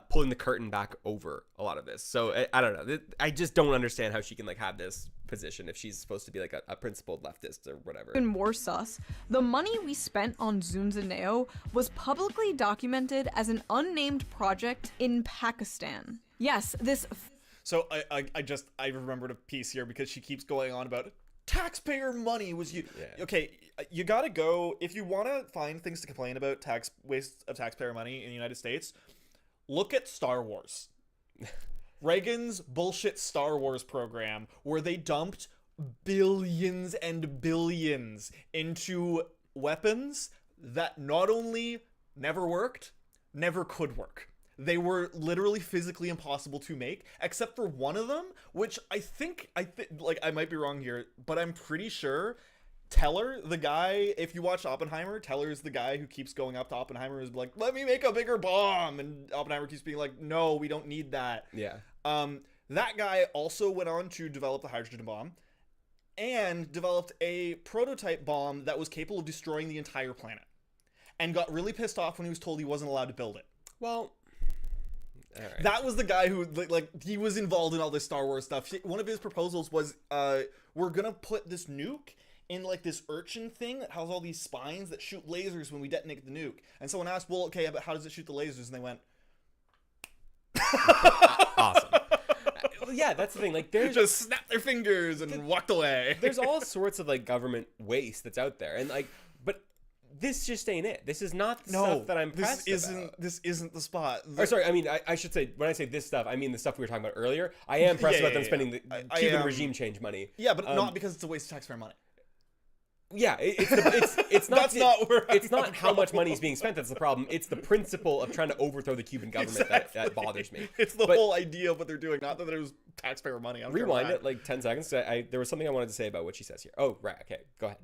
pulling the curtain back over a lot of this. So I don't know. I just don't understand how she can like have this position if she's supposed to be like a principled leftist or whatever. Even more sus, the money we spent on Zunzaneo was publicly documented as an unnamed project in Pakistan. Yes, this... So I remembered a piece here because she keeps going on about taxpayer money was you. Yeah. Okay, you gotta go, if you want to find things to complain about waste of taxpayer money in the United States, look at Star Wars. Reagan's bullshit Star Wars program, where they dumped billions and billions into weapons that not only never worked, never could work. They were literally physically impossible to make, except for one of them, which I think, like, I might be wrong here, but I'm pretty sure Teller, the guy, if you watch Oppenheimer, Teller's the guy who keeps going up to Oppenheimer and is like, let me make a bigger bomb, and Oppenheimer keeps being like, no, we don't need that. Yeah. That guy also went on to develop the hydrogen bomb and developed a prototype bomb that was capable of destroying the entire planet, and got really pissed off when he was told he wasn't allowed to build it. Well, all right. That was the guy who, like, he was involved in all this Star Wars stuff. One of his proposals was, we're gonna put this nuke in like this urchin thing that has all these spines that shoot lasers when we detonate the nuke. And someone asked, well, okay, but how does it shoot the lasers? And they went, awesome. Yeah, that's the thing. Like, there's just snapped their fingers and walked away. There's all sorts of like government waste that's out there, and like, but this just ain't it. This is not the stuff that I'm pressed about. This isn't the spot. Or sorry, I mean, I should say, when I say this stuff, I mean the stuff we were talking about earlier. I am pressed about them spending the Cuban regime change money. Yeah, but not because it's a waste of taxpayer money. Yeah, it's not That's not where it's I'm not how much money is being spent that's the problem. It's the principle of trying to overthrow the Cuban government that bothers me. It's the whole idea of what they're doing, not that it was taxpayer money. Rewind it like 10 seconds. There was something I wanted to say about what she says here. Oh, right. Okay, go ahead.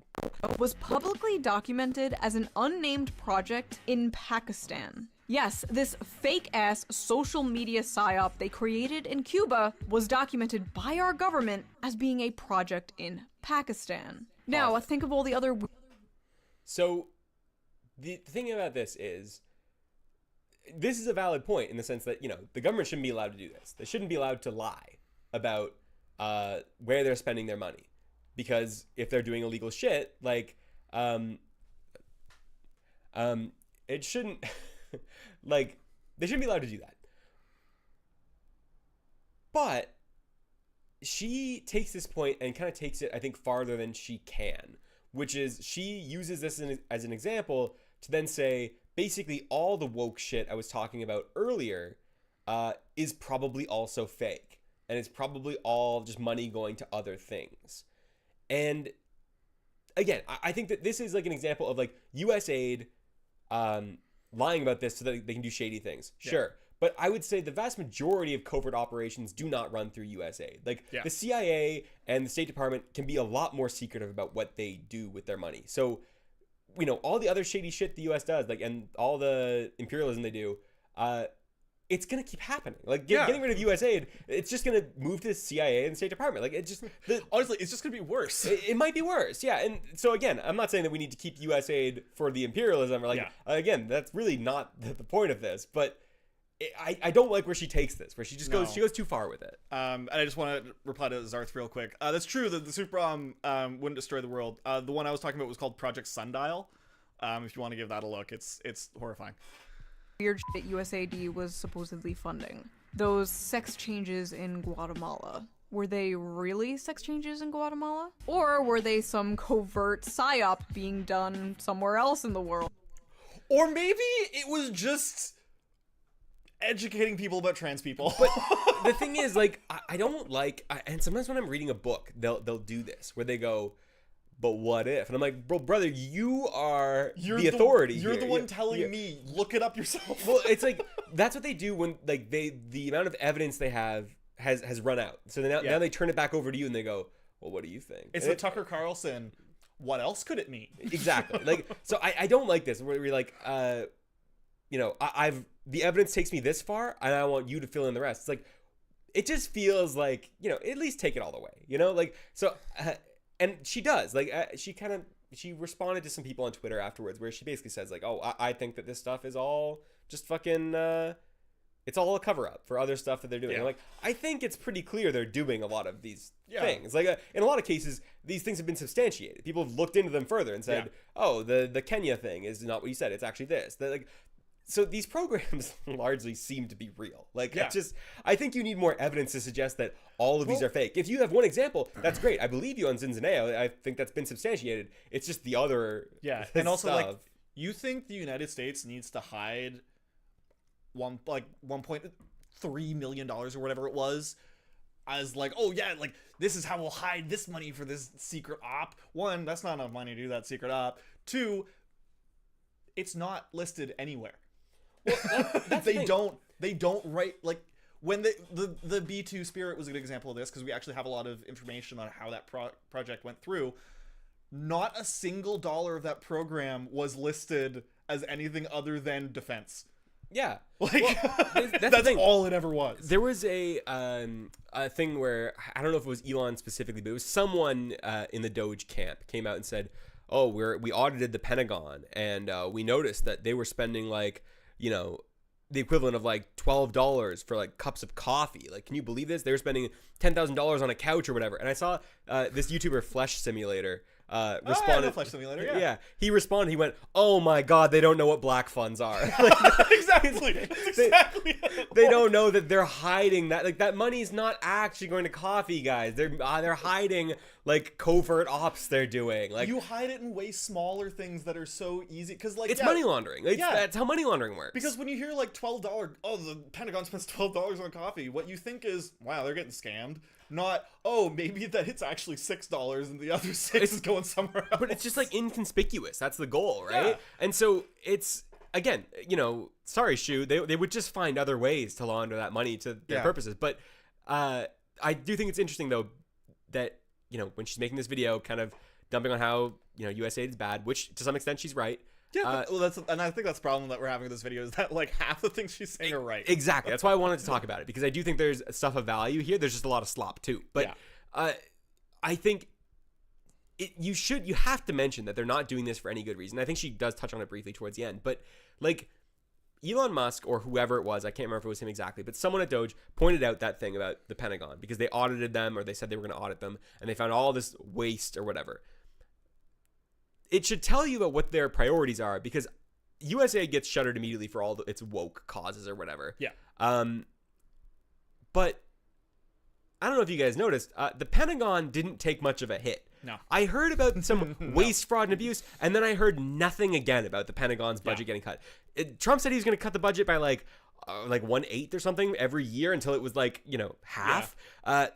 Was publicly documented as an unnamed project in Pakistan. Yes, this fake-ass social media psyop they created in Cuba was documented by our government as being a project in Pakistan. Now, think of all the other... So, the thing about this is a valid point in the sense that, the government shouldn't be allowed to do this. They shouldn't be allowed to lie about where they're spending their money. Because if they're doing illegal shit, like, it shouldn't... like, they shouldn't be allowed to do that. But she takes this point and kind of takes it, I think, farther than she can, which is she uses this as an example to then say, basically, all the woke shit I was talking about earlier is probably also fake. And it's probably all just money going to other things. And again, I think that this is like an example of like USAID lying about this so that they can do shady things. Yeah. Sure. But I would say the vast majority of covert operations do not run through USAID. Like, the CIA and the State Department can be a lot more secretive about what they do with their money. So, all the other shady shit the US does, like, and all the imperialism they do, it's going to keep happening. Like, getting rid of USAID, it's just going to move to the CIA and the State Department. Like, it's just... honestly, it's just going to be worse. It might be worse, yeah. And so, again, I'm not saying that we need to keep USAID for the imperialism. Or like, again, that's really not the point of this. But... I don't like where she takes this, where she just goes too far with it. And I just want to reply to Zarth real quick. That's true that the super wouldn't destroy the world. The one I was talking about was called Project Sundial. If you want to give that a look, it's horrifying. Weird shit USAID was supposedly funding. Those sex changes in Guatemala. Were they really sex changes in Guatemala? Or were they some covert psyop being done somewhere else in the world? Or maybe it was just... educating people about trans people. But the thing is, like, I don't like, and sometimes when I'm reading a book, they'll do this where they go, but what if? And I'm like, bro, brother, you're the authority. You're the one telling me, look it up yourself. Well, it's like, that's what they do when, like, the amount of evidence they have has run out. So now they turn it back over to you and they go, well, what do you think? It's the Tucker Carlson, what else could it mean? Exactly. Like, so I don't like this where you're like, the evidence takes me this far and I want you to fill in the rest. It's like, it just feels like, at least take it all the way, like, so, and she does, like, she responded to some people on Twitter afterwards where she basically says like, oh, I think that this stuff is all just fucking, it's all a cover up for other stuff that they're doing. Yeah. Like, I think it's pretty clear they're doing a lot of these things. Like, in a lot of cases, these things have been substantiated. People have looked into them further and said, oh, the Kenya thing is not what you said. It's actually this. So these programs largely seem to be real. Like, I think you need more evidence to suggest that all of these are fake. If you have one example, that's great. I believe you on Zinzaneo. I think that's been substantiated. It's just the other and also, like, you think the United States needs to hide $1.3 million or whatever it was as like, oh yeah, like, this is how we'll hide this money for this secret op. One, that's not enough money to do that secret op. Two, it's not listed anywhere. Well, they don't write, like, when the B2 Spirit was a good example of this, because we actually have a lot of information on how that project went through. Not a single dollar of that program was listed as anything other than defense. Yeah, like, that's all it ever was. There was a thing where, I don't know if it was Elon specifically, but it was someone in the DOGE camp came out and said, oh, we audited the Pentagon and we noticed that they were spending like, the equivalent of like $12 for like cups of coffee. Like, can you believe this? They were spending $10,000 on a couch or whatever. And I saw this YouTuber Flesh Simulator responded. Flesh Simulator, yeah. He responded. He went, "Oh my God, they don't know what black funds are." Exactly. They don't know that they're hiding that. Like, that money's not actually going to coffee, guys. They're hiding like covert ops they're doing. Like, you hide it in way smaller things that are so easy because like it's money laundering. That's how money laundering works. Because when you hear like $12, oh, the Pentagon spends $12 on coffee, what you think is, wow, they're getting scammed. Not, oh, maybe that it's actually $6 and the other six is going somewhere else. But it's just like inconspicuous. That's the goal, right? Yeah. And so it's, again, you know, sorry, Shoe, they would just find other ways to launder that money to their purposes. But I do think it's interesting, though, that, you know, when she's making this video kind of dumping on how, you know, USAID is bad, which to some extent she's right. Yeah, and I think that's the problem that we're having with this video is that like half the things she's saying are right. Exactly. That's why I wanted to talk about it, because I do think there's stuff of value here. There's just a lot of slop too. But I think you have to mention that they're not doing this for any good reason. I think she does touch on it briefly towards the end. But like Elon Musk or whoever it was, I can't remember if it was him exactly, but someone at DOGE pointed out that thing about the Pentagon because they audited them, or they said they were going to audit them, and they found all this waste or whatever. It should tell you about what their priorities are, because USAID gets shuttered immediately for all its woke causes or whatever. Yeah. But I don't know if you guys noticed, the Pentagon didn't take much of a hit. No. I heard about some waste, fraud, and abuse, and then I heard nothing again about the Pentagon's budget getting cut. Trump said he was going to cut the budget by like 1/8 or something every year until it was like, you know, half.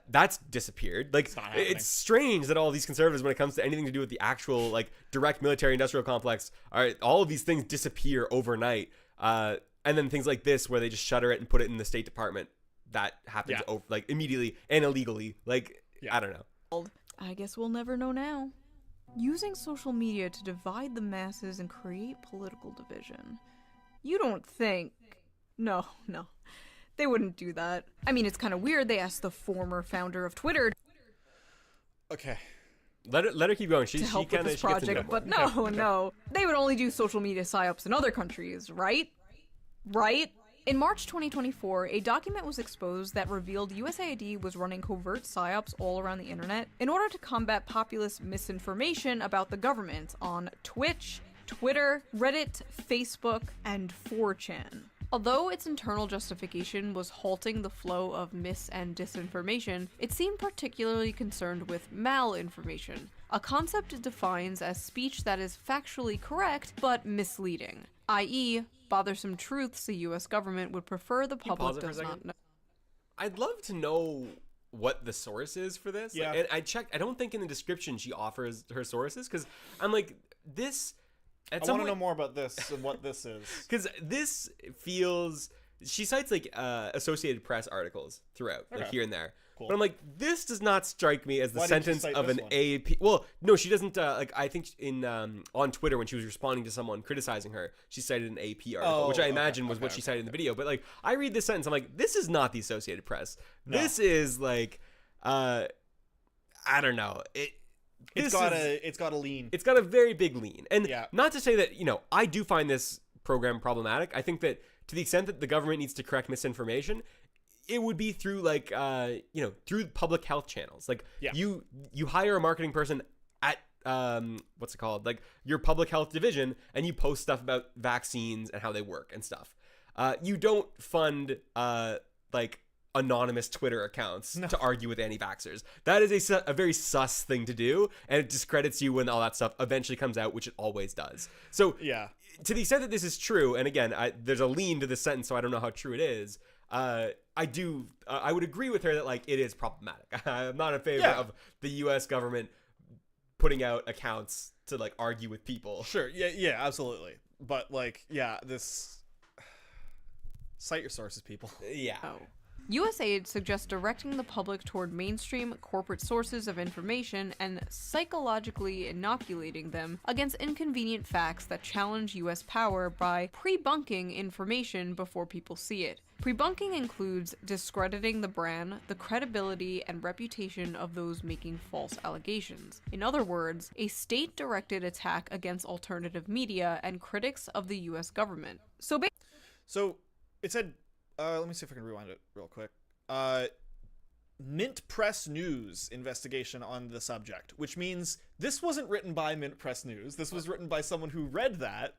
That's disappeared. Like, it's strange that all these conservatives, when it comes to anything to do with the actual like direct military industrial complex, all of these things disappear overnight. And then things like this, where they just shutter it and put it in the State Department, that happens like immediately and illegally. Like, I don't know. I guess we'll never know now. Using social media to divide the masses and create political division. You don't think... No. They wouldn't do that. I mean, it's kind of weird they asked the former founder of Twitter Okay. Let her keep going. to help with this project, but no. They would only do social media psyops in other countries, right? Right? In March 2024, a document was exposed that revealed USAID was running covert psyops all around the internet in order to combat populist misinformation about the government on Twitch, Twitter, Reddit, Facebook, and 4chan. Although its internal justification was halting the flow of mis- and disinformation, it seemed particularly concerned with malinformation, a concept it defines as speech that is factually correct but misleading, i.e., bothersome truths the US government would prefer the public does not know. I'd love to know what the source is for this. Yeah. And I checked. I don't think in the description she offers her sources, because I'm like, this... I want to know more about this and what this is. Because this feels... She cites like Associated Press articles throughout, like here and there. Cool. But I'm like, this does not strike me as the sentence of an AP. Well, no, she doesn't. Like, I think in on Twitter, when she was responding to someone criticizing her, she cited an AP article, which I imagine was what she cited in the video. But like, I read this sentence, I'm like, this is not the Associated Press. No. This is like, I don't know. It's got a lean. It's got a very big lean. And not to say that, you know, I do find this program problematic. I think that to the extent that the government needs to correct misinformation, it would be through like, you know, through public health channels. Like you hire a marketing person at, what's it called? Like your public health division, and you post stuff about vaccines and how they work and stuff. You don't fund, like, anonymous Twitter accounts to argue with anti-vaxxers. That is a very sus thing to do, and it discredits you when all that stuff eventually comes out, which it always does. So to the extent that this is true, and again, there's a lean to this sentence, so I don't know how true it is. I would agree with her that like it is problematic. I'm not in favor of the U.S. government putting out accounts to like argue with people. Sure, yeah, absolutely. But like, this cite your sources, people. Yeah. USAID suggests directing the public toward mainstream corporate sources of information and psychologically inoculating them against inconvenient facts that challenge US power by pre-bunking information before people see it. Pre-bunking includes discrediting the brand, the credibility, and reputation of those making false allegations. In other words, a state-directed attack against alternative media and critics of the US government. So it said... let me see if I can rewind it real quick. Mint Press News investigation on the subject, which means this wasn't written by Mint Press News. This was written by someone who read that.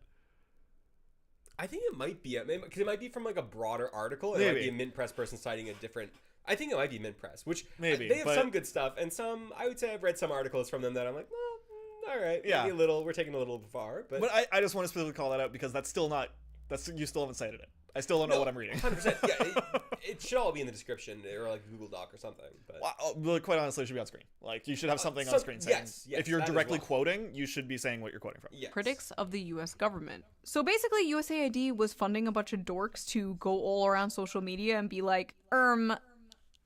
I think it might be, because it might be from like a broader article. It might be a Mint Press person citing a different I think it might be mint press, which Maybe, they have but- some good stuff, and some, I would say I've read some articles from them that I'm like, well, all right, Yeah. maybe we're taking a little far, but I just want to specifically call that out because that's still not, you still haven't cited it. I still don't know what I'm reading. 100%. Yeah, it should all be in the description or like Google Doc or something. But Well, quite honestly, it should be on screen. Like, you should have something on screen saying, yes, if you're that as directly well. quoting, you should be saying what you're quoting from. yes. Critics of the US government. So basically, USAID was funding a bunch of dorks to go all around social media and be like,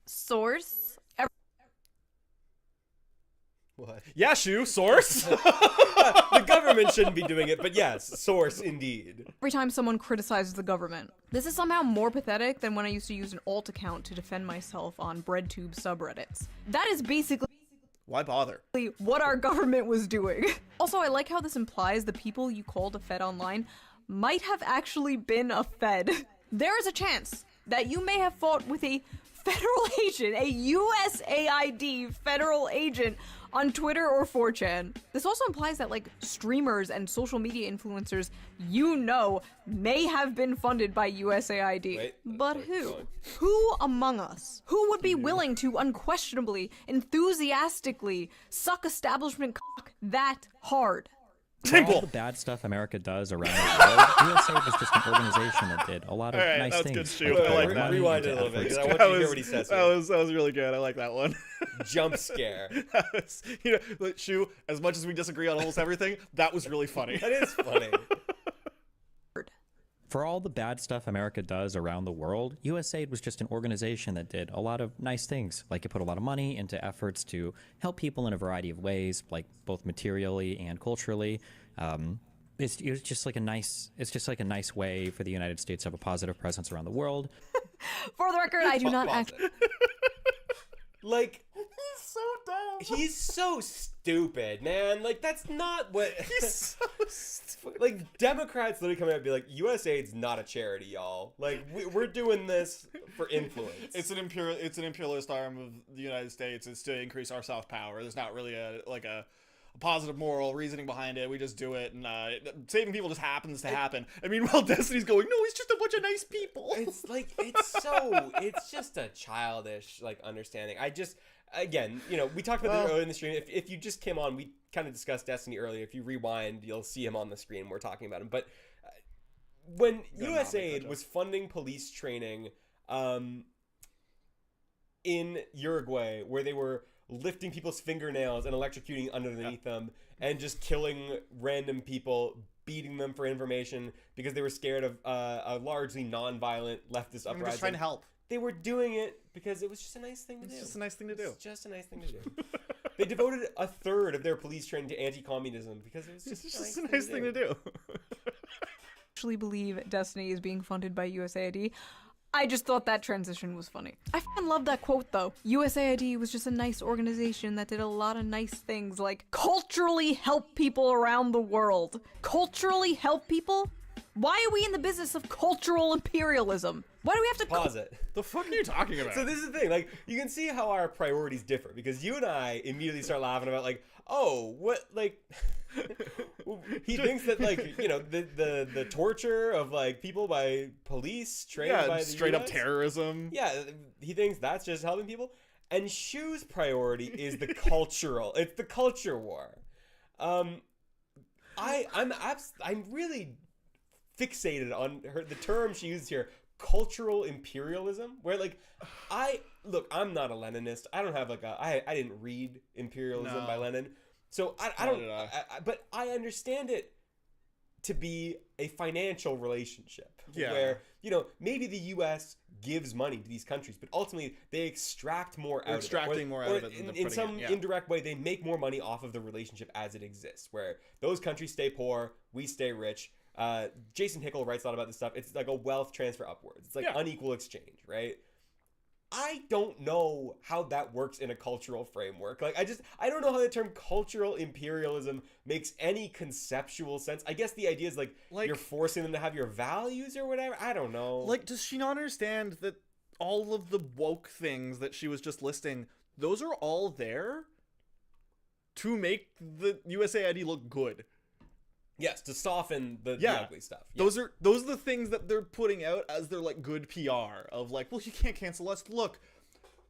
source? What? Yeah, Shoe, source? The government shouldn't be doing it, but yes, source indeed. Every time someone criticizes the government. This is somehow more pathetic than when I used to use an alt account to defend myself on BreadTube subreddits. That is basically Why bother? what our government was doing. Also, I like how this implies the people you called a Fed online might have actually been a Fed. There is a chance that you may have fought with a federal agent, a USAID federal agent on Twitter or 4chan. This also implies that, like, streamers and social media influencers may have been funded by USAID. Wait, but wait, who? go on. Who among us? Who would be willing to unquestionably, enthusiastically suck establishment cock that hard? For all the bad stuff America does around the world, USAID was just an organization that did a lot of All right, nice that was things. good, Stu. like I like put that. money Rewind it into a little bit, efforts 'cause I to- want you to hear what he says here. That was really good. I like that one. Jump scare. But Shoe, as much as we disagree on almost everything, that was really funny. That is funny. For all the bad stuff America does around the world, USAID was just an organization that did a lot of nice things. Like, it put a lot of money into efforts to help people in a variety of ways, like both materially and culturally. It's just like a nice way for the United States to have a positive presence around the world. For the record, I do not Pause act. it. Like, He's so dumb. he's so stupid, man. Like, that's not what. He's so stupid. Like, Democrats literally come out and be like, USAID's not a charity, y'all. Like, we're doing this for influence. It's an imperialist arm of the United States. It's to increase our soft power. There's not really a positive moral reasoning behind it. We just do it, and saving people just happens to happen. I mean, while Destiny's going, no, he's just a bunch of nice people. It's like, it's just a childish, like, understanding. Again, we talked about this earlier in the stream. If you just came on, we kind of discussed Destiny earlier. If you rewind, you'll see him on the screen. We're talking about him. But when USAID was funding police training in Uruguay, where they were lifting people's fingernails and electrocuting underneath them and just killing random people, beating them for information because they were scared of a largely non-violent leftist uprising. I'm just trying to help. They were doing it because it was just a nice thing to do. It's just a nice thing to do. It's just a nice thing to do. They devoted a third of their police training to anti-communism because it was just, It's just a nice thing to do. Actually believe Destiny is being funded by USAID. I just thought that transition was funny. I fucking love that quote though. USAID was just a nice organization that did a lot of nice things, like culturally help people around the world. Culturally help people? Why are we in the business of cultural imperialism? Why do we have to Pause it. The fuck are you talking about? So this is the thing, like, you can see how our priorities differ because you and I immediately start laughing about, like, oh, what, like, he thinks that, like, the torture of, like, people by police trained by the straight up US? terrorism. Yeah, he thinks that's just helping people. And Shu's priority is the it's the culture war. I'm really fixated on the term she uses here, cultural imperialism, where, like, I'm not a Leninist. I don't have, like, I didn't read Imperialism by Lenin. So I don't, but I understand it to be a financial relationship where, maybe the U.S. gives money to these countries, but ultimately they extract more out of it. Extracting more out of it than in some indirect way, they make more money off of the relationship as it exists, where those countries stay poor, we stay rich. Jason Hickel writes a lot about this stuff. It's like a wealth transfer upwards. It's like unequal exchange, right? I don't know how that works in a cultural framework. Like, I don't know how the term cultural imperialism makes any conceptual sense. I guess the idea is like you're forcing them to have your values or whatever. I don't know. Like, does she not understand that all of the woke things that she was just listing, those are all there to make the USAID look good? Yes, to soften the ugly stuff. Yeah. Those are the things that they're putting out as their, like, good PR of, like, well, you can't cancel us. Look,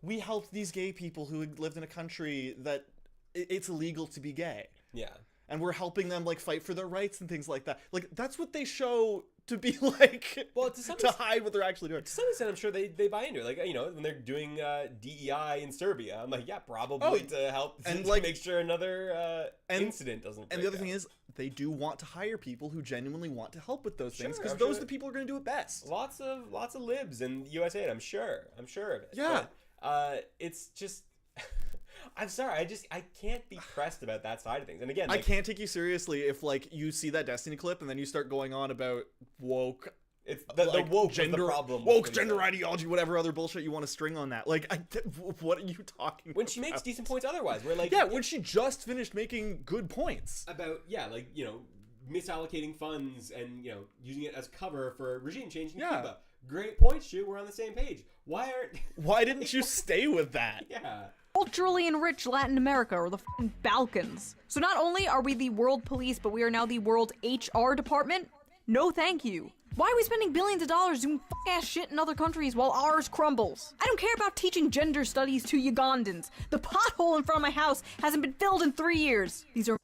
we helped these gay people who lived in a country that it's illegal to be gay. Yeah. And we're helping them like fight for their rights and things like that. Like that's what they show to be like, well, to hide what they're actually doing. To some extent, I'm sure they buy into it. Like, you know, when they're doing DEI in Serbia, I'm like, yeah, probably to help and to make sure another incident doesn't. And the other thing is, they do want to hire people who genuinely want to help with those things, because sure those are the people who are going to do it best. Lots of libs in USAID, I'm sure of it. Yeah. But, it's just. I'm sorry, I can't be pressed about that side of things. And again, like, I can't take you seriously if like you see that Destiny clip and then you start going on about woke. It's the woke gender, the problem. Woke gender ideology, whatever other bullshit you want to string on that. Like, what are you talking about? When she makes decent points otherwise, we're like, when she just finished making good points about like, you know, misallocating funds and, you know, using it as cover for regime change in Cuba. Great point, Shu. We're on the same page. Why didn't you stay with that? Yeah. Culturally enriched Latin America or the f***ing Balkans. So not only are we the world police, but we are now the world HR department? No thank you. Why are we spending billions of dollars doing f***ass shit in other countries while ours crumbles? I don't care about teaching gender studies to Ugandans. The pothole in front of my house hasn't been filled in 3 years. These are...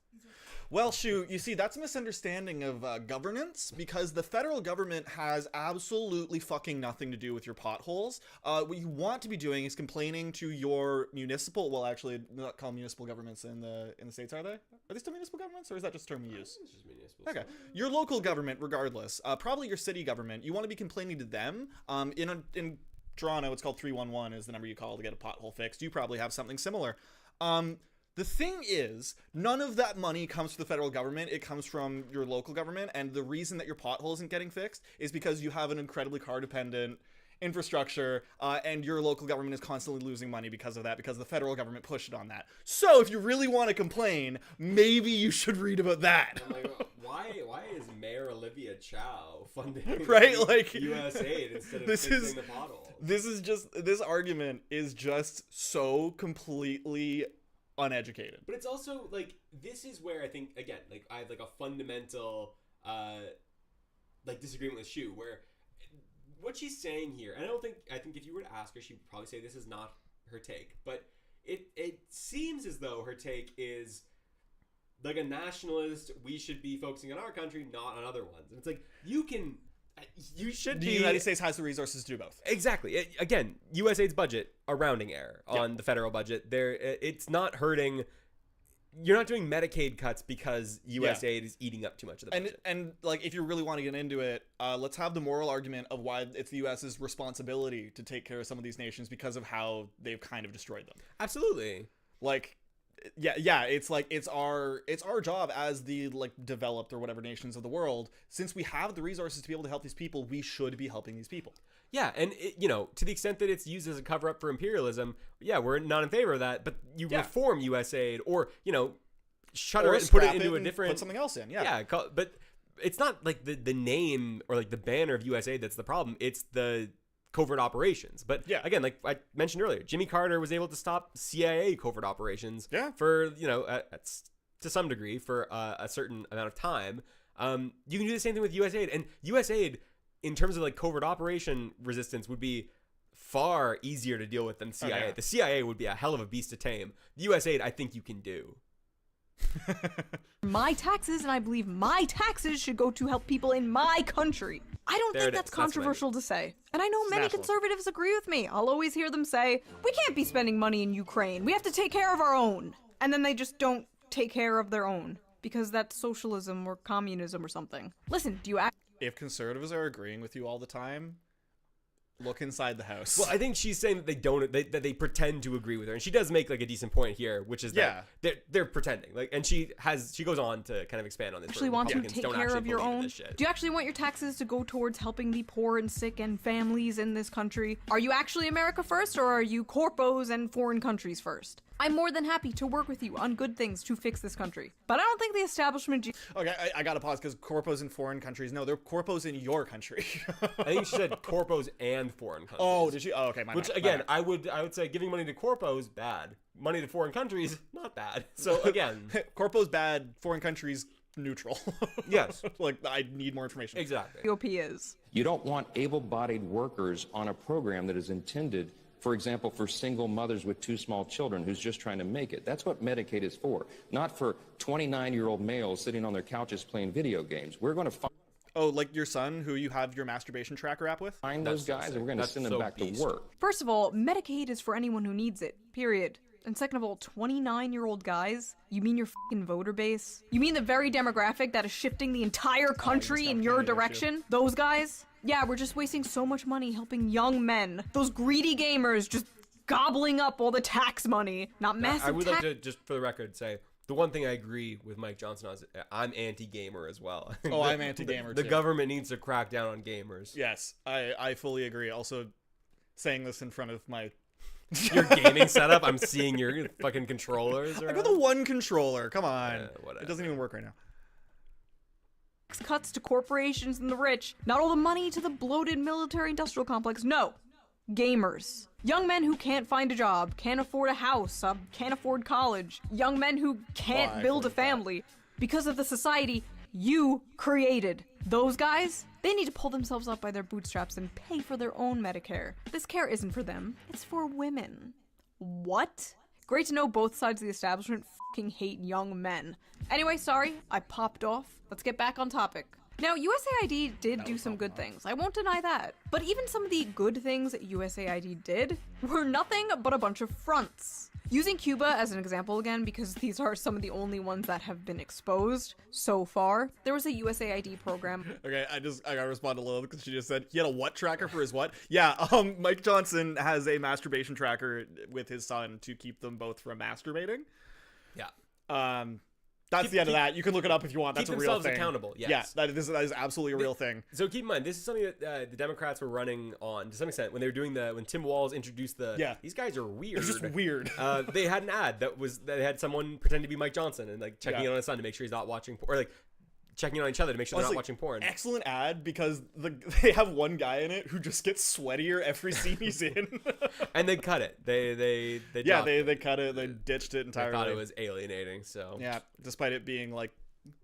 Well, Shu, you see, that's a misunderstanding of governance, because the federal government has absolutely fucking nothing to do with your potholes. What you want to be doing is complaining to your municipal, well, actually, not call municipal governments in the States, are they? Are they still municipal governments, or is that just a term we use? It's just municipal. Okay. Your local government, regardless, probably your city government, you want to be complaining to them. In Toronto, it's called 311 is the number you call to get a pothole fixed. You probably have something similar. The thing is, none of that money comes from the federal government. It comes from your local government. And the reason that your pothole isn't getting fixed is because you have an incredibly car-dependent infrastructure, and your local government is constantly losing money because of that, because the federal government pushed it on that. So if you really want to complain, maybe you should read about that. I'm like, why is Mayor Olivia Chow funding like USAID instead of fixing the pothole? This argument is just so completely uneducated. But it's also like, this is where I think, again, like I have like a fundamental like disagreement with Shu, where what she's saying here, and I think if you were to ask her, she would probably say this is not her take, but it seems as though her take is like a nationalist, we should be focusing on our country, not on other ones. And it's like, you should be... The United States has the resources to do both. Exactly. Again, USAID's budget, a rounding error on the federal budget. It's not hurting... You're not doing Medicaid cuts because USAID is eating up too much of the budget. And like, if you really want to get into it, let's have the moral argument of why it's the US's responsibility to take care of some of these nations because of how they've kind of destroyed them. Absolutely. Like... Yeah, it's like it's our job as the like developed or whatever nations of the world. Since we have the resources to be able to help these people, we should be helping these people. Yeah, and you know, to the extent that it's used as a cover up for imperialism, we're not in favor of that. But you reform USAID, or you know, shutter it and put it into a different, put something else in. But it's not like the name or like the banner of USAID that's the problem. It's the covert operations. But again, like I mentioned earlier, Jimmy Carter was able to stop CIA covert operations for, you know, to some degree for a certain amount of time. You can do the same thing with USAID, and USAID in terms of like covert operation resistance would be far easier to deal with than CIA. Okay. The CIA would be a hell of a beast to tame. The USAID, I think you can do. My taxes, and I believe my taxes should go to help people in my country. I don't think that's controversial to say. And I know many conservatives agree with me. I'll always hear them say, we can't be spending money in Ukraine. We have to take care of our own. And then they just don't take care of their own because that's socialism or communism or something. Listen, do you act... If conservatives are agreeing with you all the time, look inside the house. Well, I think she's saying that they don't, that they pretend to agree with her, and she does make like a decent point here, which is that they're pretending. Like, and she goes on to kind of expand on this. Actually, want to take care of your own? Do you actually want your taxes to go towards helping the poor and sick and families in this country? Are you actually America first, or are you corpos and foreign countries first? I'm more than happy to work with you on good things to fix this country. But I don't think the establishment... Okay, I gotta pause, because corpos in foreign countries... No, they're corpos in your country. I think she said corpos and foreign countries. Oh, did she? Oh, okay, my Which, bad, again, I would say giving money to corpos, bad. Money to foreign countries, not bad. So, again... corpos bad, foreign countries neutral. Yes. Like, I need more information. Exactly. GOP is. You don't want able-bodied workers on a program that is intended For example, for single mothers with 2 small children who's just trying to make it. That's what Medicaid is for, not for 29-year-old males sitting on their couches playing video games. We're going to Oh, like your son, who you have your masturbation tracker app with? find those guys, and we're going to send them back to work. First of all, Medicaid is for anyone who needs it, period. And second of all, 29-year-old guys? You mean your fucking voter base? You mean the very demographic that is shifting the entire country in your direction? Those guys? Yeah, we're just wasting so much money helping young men. Those greedy gamers just gobbling up all the tax money. Not massive I would like to, just for the record, say the one thing I agree with Mike Johnson on is I'm anti-gamer as well. Oh, I'm anti-gamer The too. government needs to crack down on gamers. Yes, I fully agree. Also, saying this in front of my... Your gaming setup, I'm seeing your fucking controllers. I got the one controller. Come on. Whatever. It doesn't even work right now. Cuts to corporations and the rich. Not all the money to the bloated military-industrial complex. No. Gamers. Young men who can't find a job, can't afford a house, can't afford college. Young men who can't build a family because of the society you created. Those guys, they need to pull themselves up by their bootstraps and pay for their own Medicare. This care isn't for them, it's for women. What? Great to know both sides of the establishment fucking hate young men. Anyway, sorry, I popped off. Let's get back on topic. Now, USAID did do some good things. I won't deny that. But even some of the good things USAID did were nothing but a bunch of fronts. Using Cuba as an example again, because these are some of the only ones that have been exposed so far, there was a USAID program. Okay, I gotta respond to Lil because she just said he had a what tracker for his what? Yeah, Mike Johnson has a masturbation tracker with his son to keep them both from masturbating. Yeah. That's the end of that. You can look it up if you want. That's a real thing. Keep themselves accountable. Yes. Yeah, that is absolutely a real thing. So keep in mind, this is something that the Democrats were running on to some extent when they were doing when Tim Walz introduced these guys are weird. It's just weird. They had an ad that had someone pretend to be Mike Johnson and like checking in on his son to make sure he's not watching, or like checking in on each other to make sure they're not watching porn. Excellent ad because they have one guy in it who just gets sweatier every scene he's in. And they cut it. They cut it. They ditched it entirely. I thought it was alienating. So yeah, despite it being like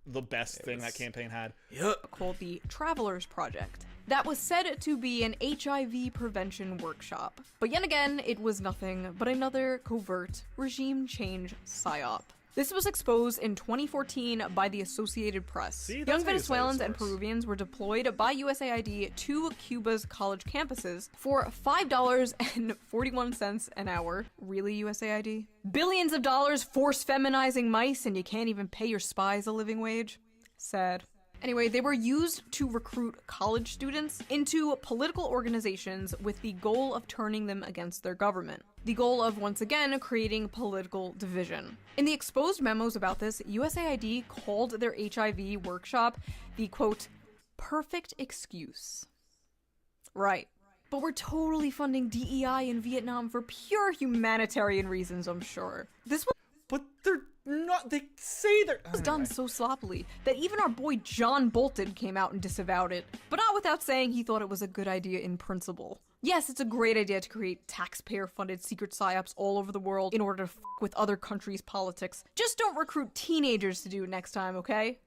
the best thing that campaign had. Yep. Called the Travelers Project. That was said to be an HIV prevention workshop. But yet again, it was nothing but another covert regime change psyop. This was exposed in 2014 by the Associated Press. Young Venezuelans and Peruvians were deployed by USAID to Cuba's college campuses for $5.41 an hour. Really, USAID? Billions of dollars force feminizing mice, and you can't even pay your spies a living wage? Sad. Anyway, they were used to recruit college students into political organizations with the goal of turning them against their government. The goal of, once again, creating political division. In the exposed memos about this, USAID called their HIV workshop the, quote, perfect excuse. Right. But we're totally funding DEI in Vietnam for pure humanitarian reasons, I'm sure. This was But they're not, they say they're... was done so sloppily that even our boy John Bolton came out and disavowed it, but not without saying he thought it was a good idea in principle. Yes, it's a great idea to create taxpayer-funded secret psyops all over the world in order to f*** with other countries' politics. Just don't recruit teenagers to do it next time, okay?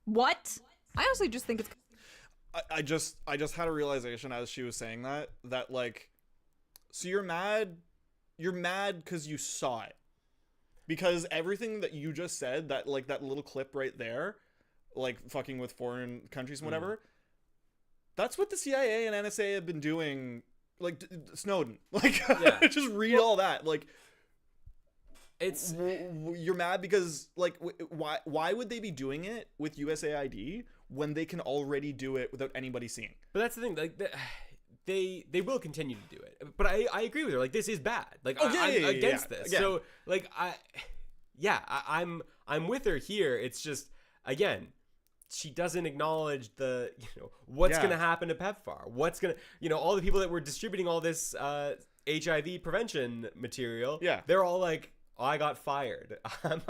What? I honestly just think it's... I just had a realization as she was saying that like, so you're mad because you saw it. Because everything that you just said, that like that little clip right there, like fucking with foreign countries and whatever, that's what the CIA and NSA have been doing, like Snowden. Like, just read all that. Like, it's you're mad because like why would they be doing it with USAID when they can already do it without anybody seeing? But that's the thing, like they will continue to do it. But I agree with her. Like, this is bad. Like, I'm against this. Again. So like I'm with her here. It's just, again, she doesn't acknowledge the, what's going to happen to PEPFAR. What's going to, all the people that were distributing all this HIV prevention material. Yeah. They're all like, I got fired.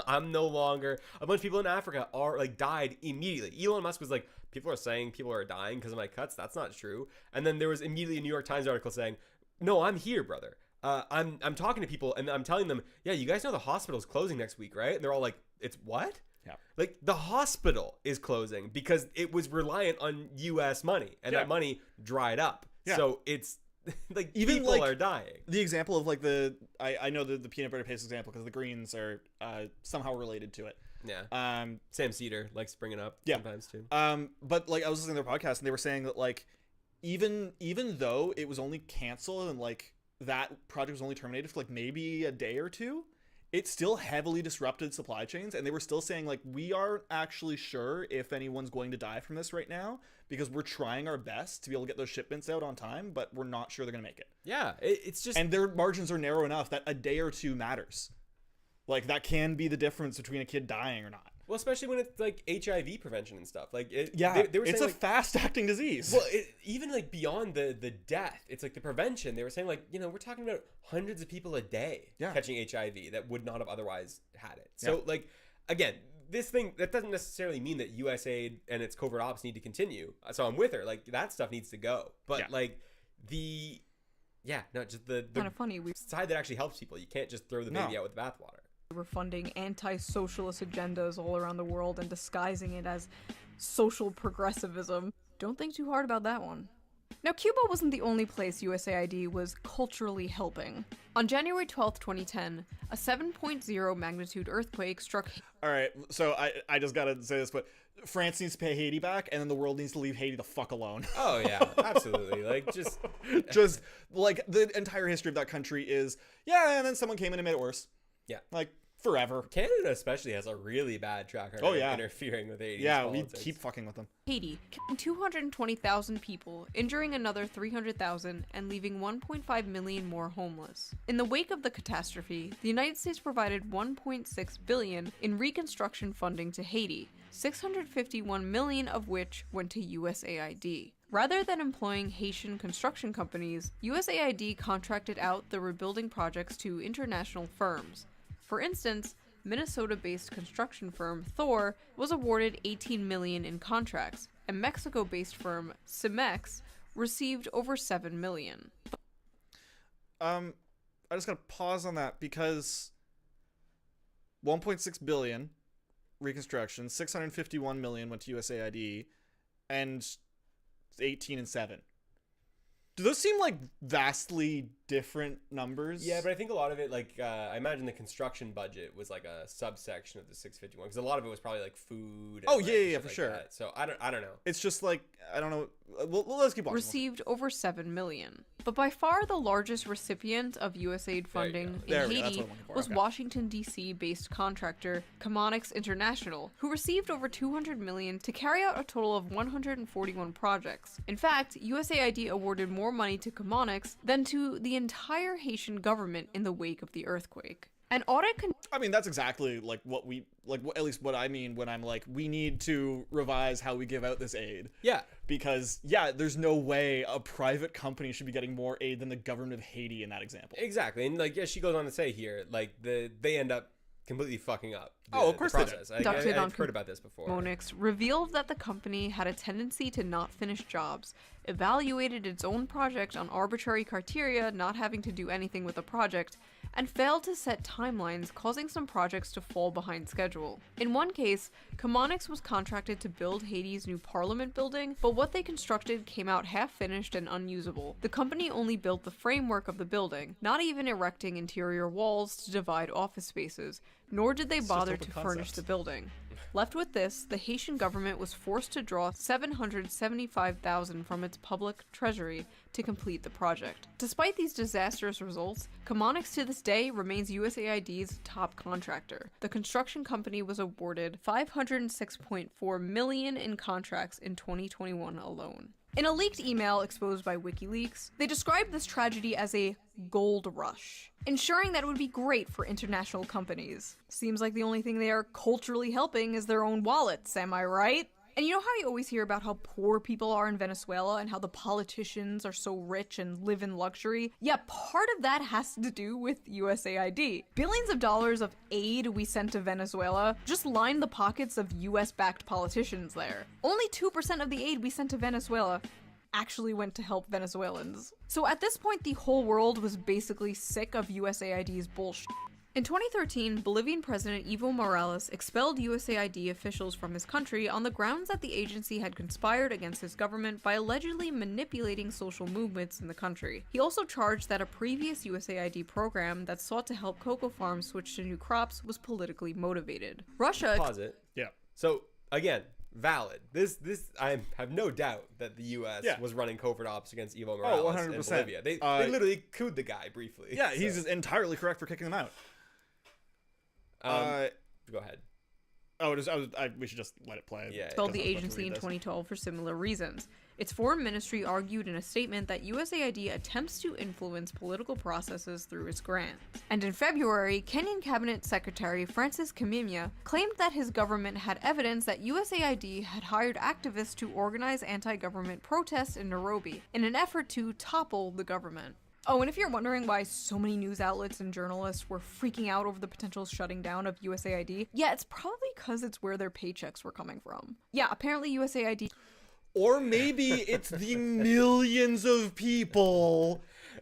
I'm no longer. A bunch of people in Africa are like died immediately. Elon Musk was like, people are saying people are dying because of my cuts. That's not true. And then there was immediately a New York Times article saying, no, I'm here, brother. I'm talking to people and I'm telling them, yeah, you guys know the hospital's closing next week, right? And they're all like, it's what? Yeah. Like, the hospital is closing because it was reliant on U.S. money and that money dried up. Yeah. So it's like Even, people like, are dying. The example of like I know the peanut butter paste example because the Greens are somehow related to it. Yeah. Sam Cedar likes to bring it up sometimes too. But like I was listening to their podcast and they were saying that like even though it was only canceled and like that project was only terminated for like maybe a day or two, it still heavily disrupted supply chains, and they were still saying like we aren't actually sure if anyone's going to die from this right now because we're trying our best to be able to get those shipments out on time, but we're not sure they're going to make it. Yeah, it's just, and their margins are narrow enough that a day or two matters. Like that can be the difference between a kid dying or not. Well, especially when it's like HIV prevention and stuff. Like, they were saying, it's a like, fast-acting disease. Well, even like beyond the death, it's like the prevention. They were saying like, we're talking about hundreds of people a day catching HIV that would not have otherwise had it. So like, again, this thing that doesn't necessarily mean that USAID and its covert ops need to continue. So I'm with her. Like that stuff needs to go. But like just the kind of funny. Side that actually helps people. You can't just throw the baby out with the bathwater. We're funding anti-socialist agendas all around the world and disguising it as social progressivism. Don't think too hard about that one. Now, Cuba wasn't the only place USAID was culturally helping. On January 12th, 2010, a 7.0 magnitude earthquake struck... All right, so I just gotta say this, but France needs to pay Haiti back, and then the world needs to leave Haiti the fuck alone. Oh, yeah, absolutely. Like, just, like, the entire history of that country is, and then someone came in and made it worse. Yeah. Like, forever. Canada especially has a really bad track record of interfering with Haiti's politics. We keep fucking with them. Haiti, killing 220,000 people, injuring another 300,000, and leaving 1.5 million more homeless. In the wake of the catastrophe, the United States provided $1.6 billion in reconstruction funding to Haiti, $651 million of which went to USAID. Rather than employing Haitian construction companies, USAID contracted out the rebuilding projects to international firms. For instance, Minnesota-based construction firm Thor was awarded $18 million in contracts, and Mexico-based firm Cemex received over $7 million. I just gotta pause on that because 1.6 billion reconstruction, 651 million went to USAID, and 18 and 7. Do those seem like vastly different numbers? Yeah, but I think a lot of it, like, I imagine the construction budget was like a subsection of the 651, because a lot of it was probably like food. And for sure. That. So I don't know. It's just like, I don't know. Well, let's keep watching. Received over $7 million. But by far the largest recipient of USAID funding in Haiti was Washington, D.C. based contractor Comonix International, who received over $200 million to carry out a total of 141 projects. In fact, USAID awarded more money to Comonix than to the entire Haitian government in the wake of the earthquake. An audit I mean, that's exactly like what we like. At least what I mean when I'm like, we need to revise how we give out this aid. Yeah, because there's no way a private company should be getting more aid than the government of Haiti in that example. Exactly, and like she goes on to say here, like they end up completely fucking up. Of course they do. I've heard about this before. Comonix revealed that the company had a tendency to not finish jobs, evaluated its own project on arbitrary criteria, not having to do anything with the project, and failed to set timelines, causing some projects to fall behind schedule. In one case, Comonix was contracted to build Haiti's new parliament building, but what they constructed came out half-finished and unusable. The company only built the framework of the building, not even erecting interior walls to divide office spaces, nor did they bother to furnish the building. Left with this, the Haitian government was forced to draw $775,000 from its public treasury to complete the project. Despite these disastrous results, Comonix to this day remains USAID's top contractor. The construction company was awarded $506.4 million in contracts in 2021 alone. In a leaked email exposed by WikiLeaks, they described this tragedy as a gold rush, ensuring that it would be great for international companies. Seems like the only thing they are culturally helping is their own wallets, am I right? And you know how you always hear about how poor people are in Venezuela and how the politicians are so rich and live in luxury? Yeah, part of that has to do with USAID. Billions of dollars of aid we sent to Venezuela just lined the pockets of US-backed politicians there. Only 2% of the aid we sent to Venezuela actually went to help Venezuelans. So at this point, the whole world was basically sick of USAID's bullshit. In 2013, Bolivian President Evo Morales expelled USAID officials from his country on the grounds that the agency had conspired against his government by allegedly manipulating social movements in the country. He also charged that a previous USAID program that sought to help cocoa farms switch to new crops was politically motivated. Russia... Pause it. Yeah. So, again, valid. This I have no doubt that the U.S. was running covert ops against Evo Morales 100%. in Bolivia. They literally cooed the guy briefly. Yeah, he's entirely correct for kicking them out. Go ahead. Oh, we should just let it play. Yeah. Expelled the agency in 2012 for similar reasons. Its foreign ministry argued in a statement that USAID attempts to influence political processes through its grant. And in February, Kenyan Cabinet Secretary Francis Kimimya claimed that his government had evidence that USAID had hired activists to organize anti-government protests in Nairobi in an effort to topple the government. Oh, and if you're wondering why so many news outlets and journalists were freaking out over the potential shutting down of USAID, yeah, it's probably because it's where their paychecks were coming from. Yeah, apparently USAID... Or maybe it's the millions of people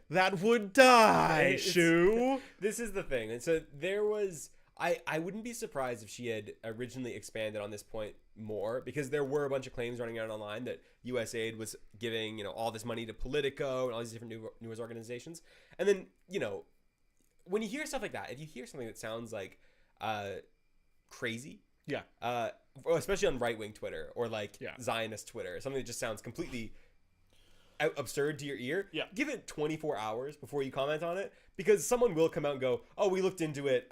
that would die, Shoe. This is the thing. And so there was... I wouldn't be surprised if she had originally expanded on this point more, because there were a bunch of claims running out online that USAID was giving, all this money to Politico and all these different news organizations. And then, when you hear stuff like that, if you hear something that sounds like crazy, especially on right-wing Twitter or Zionist Twitter, something that just sounds completely absurd to your ear, give it 24 hours before you comment on it, because someone will come out and go, oh, we looked into it,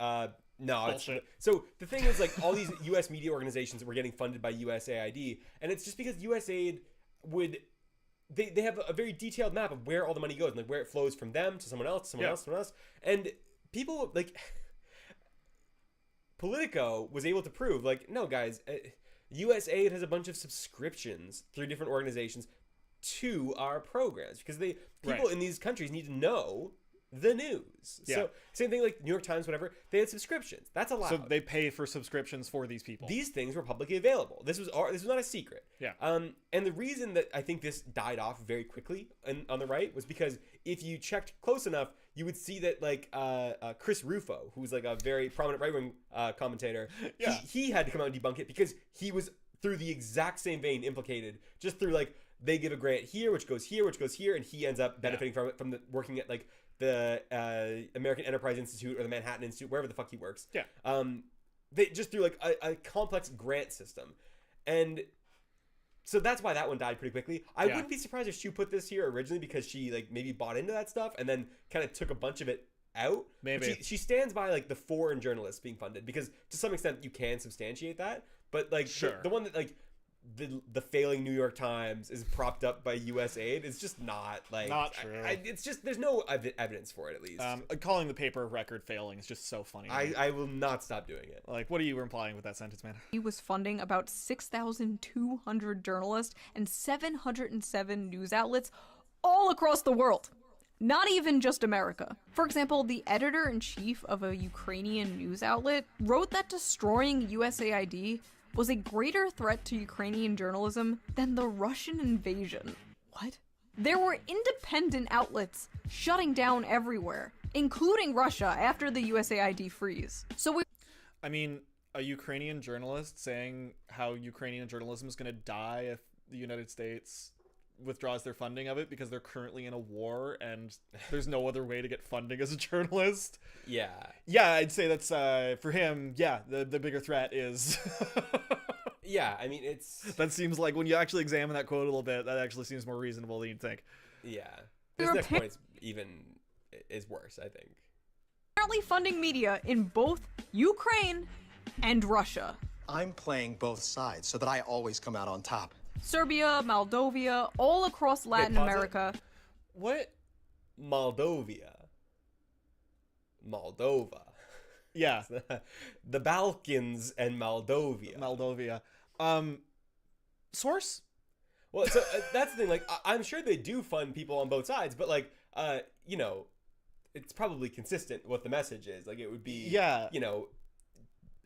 no, it's so the thing is, all these U.S. media organizations were getting funded by USAID, and it's just because USAID would they have a very detailed map of where all the money goes and where it flows from them to someone else, to someone else, someone else, and people Politico was able to prove no, guys, USAID has a bunch of subscriptions through different organizations to our programs, because people in these countries need to know the news. So same thing like New York Times, whatever, they had subscriptions. That's allowed. So they pay for subscriptions for these people. These things were publicly available. This was not a secret. Yeah. And the reason that I think this died off very quickly on the right was because if you checked close enough, you would see that Chris Rufo, who's a very prominent right-wing commentator, he had to come out and debunk it, because he was through the exact same vein implicated, just through they give a grant here, which goes here, and he ends up benefiting from it, from working at the American Enterprise Institute or the Manhattan Institute, wherever the fuck he works. Yeah. They just through a complex grant system. And so that's why that one died pretty quickly. I wouldn't be surprised if she put this here originally because she maybe bought into that stuff and then kind of took a bunch of it out. Maybe. She stands by the foreign journalists being funded, because to some extent you can substantiate that. But sure. the one that the failing New York Times is propped up by USAID is just not not true. It's just there's no evidence for it, at least. Calling the paper record failing is just so funny. I will not stop doing it. What are you implying with that sentence, man? He was funding about 6,200 journalists and 707 news outlets all across the world. Not even just America. For example, the editor-in-chief of a Ukrainian news outlet wrote that destroying USAID was a greater threat to Ukrainian journalism than the Russian invasion. What? There were independent outlets shutting down everywhere, including Russia after the USAID freeze. A Ukrainian journalist saying how Ukrainian journalism is going to die if the United States withdraws their funding of it because they're currently in a war and there's no other way to get funding as a journalist. Yeah, I'd say that's for him. The bigger threat is it's that seems like, when you actually examine that quote a little bit, that actually seems more reasonable than you'd think. This next point is worse, I think. Apparently funding media in both Ukraine and Russia. I'm playing both sides so that I always come out on top. Serbia, Moldova, all across Latin America. What? Moldova. Yeah. The Balkans and Moldova. Source? Well, so that's the thing. I'm sure they do fund people on both sides, but it's probably consistent what the message is. It would be,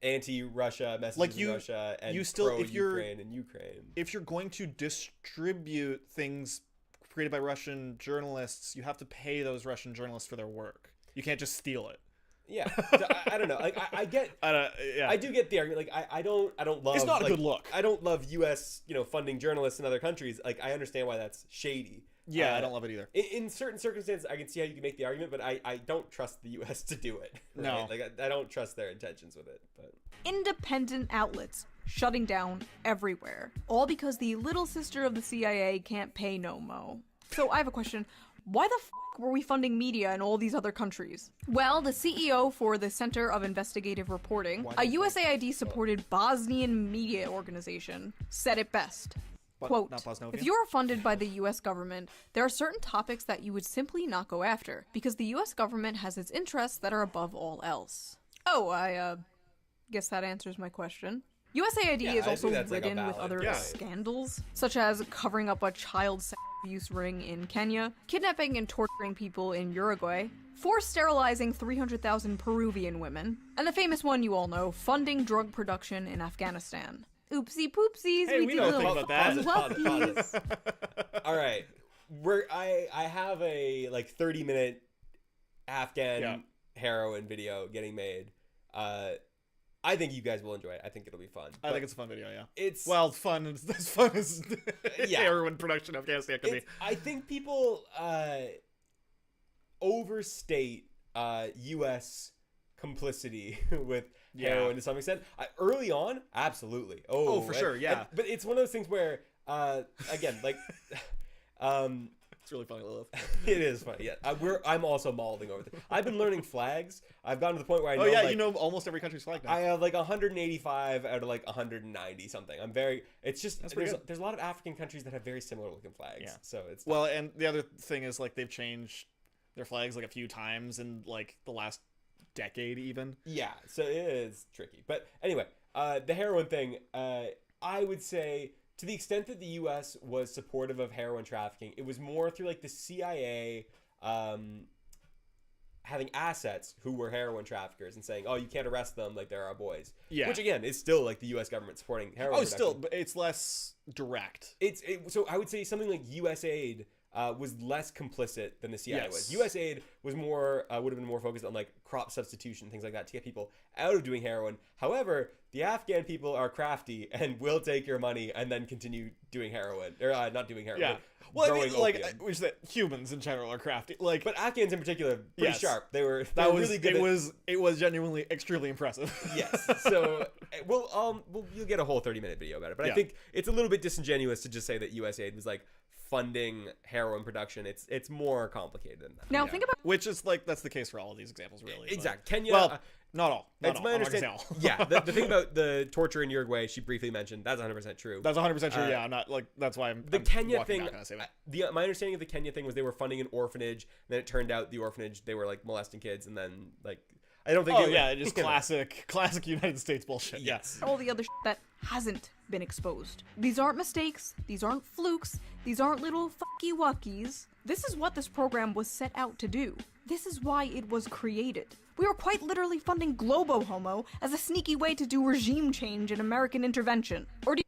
anti-Russia messages in Russia and you still, pro-Ukraine in Ukraine. If you're going to distribute things created by Russian journalists, you have to pay those Russian journalists for their work. You can't just steal it. Yeah, so I don't know. Like I get, I do get the argument. Like I don't love. It's not a like, good look. I don't love U.S. funding journalists in other countries. Like I understand why that's shady. Yeah, I don't love it either. In certain circumstances, I can see how you can make the argument, but I don't trust the U.S. to do it. Right? No, like I don't trust their intentions with it. But independent outlets shutting down everywhere, all because the little sister of the CIA can't pay no mo. So I have a question. Why the f*** were we funding media in all these other countries? Well, the CEO for the Center of Investigative Reporting, a USAID-supported Bosnian media organization, said it best. Quote, if you are funded by the US government, there are certain topics that you would simply not go after, because the US government has its interests that are above all else. Oh, I guess that answers my question. USAID is also ridden with other scandals, such as covering up a child sex abuse ring in Kenya, kidnapping and torturing people in Uruguay, forced sterilizing 300,000 Peruvian women, and the famous one you all know, funding drug production in Afghanistan. Oopsie poopsies, hey, we know things about that. All right, I have a 30-minute Afghan heroin video getting made. I think you guys will enjoy it. I think it'll be fun. I think it's a fun video, yeah. It's fun as fun as heroin production in Afghanistan can be. I think people overstate U.S. complicity with heroin to some extent. Early on, absolutely. Oh, for sure, yeah. But it's one of those things where, again, like... It's really funny, Lilith. It is funny, yeah. I'm also mauling over this. I've been learning flags. I've gotten to the point where I know... Oh, yeah, you know almost every country's flag now. I have 185 out of 190 something. I'm very... It's just... There's a lot of African countries that have very similar looking flags. Yeah. So it's... Well, and the other thing is, they've changed their flags, a few times in, the last decade, even. Yeah, so it is tricky. But anyway, the heroin thing, I would say... To the extent that the U.S. was supportive of heroin trafficking, it was more through the CIA having assets who were heroin traffickers and saying, "Oh, you can't arrest them, they're our boys." Yeah. Which again is still the U.S. government supporting heroin. Oh, still, but it's less direct. So I would say something like USAID was less complicit than the CIA was. USAID was more would have been more focused on crop substitution, things like that, to get people out of doing heroin. However, the Afghan people are crafty and will take your money and then continue doing heroin, or not doing heroin. Yeah. Well, I mean, which that humans in general are crafty. But Afghans in particular, pretty sharp. They were really good. It was genuinely extremely impressive. Yes. So you'll get a whole 30-minute video about it. But I think it's a little bit disingenuous to just say that USAID was funding heroin production. It's more complicated than that. Now think about which is that's the case for all of these examples, really. Exactly. Kenya. Well, not all. It's my understanding. Yeah, the thing about the torture in Uruguay, she briefly mentioned, that's 100% true. That's 100% true. Yeah, I'm not that's why I'm. The Kenya thing. My understanding of the Kenya thing was they were funding an orphanage. And then it turned out the orphanage they were molesting kids, and then I don't think. Oh yeah, just classic United States bullshit. Yes. all the other that hasn't been exposed. These aren't mistakes. These aren't flukes. These aren't little fucky wuckies. This is what this program was set out to do. This is why it was created. We were quite literally funding Globo Homo as a sneaky way to do regime change and American intervention. Or do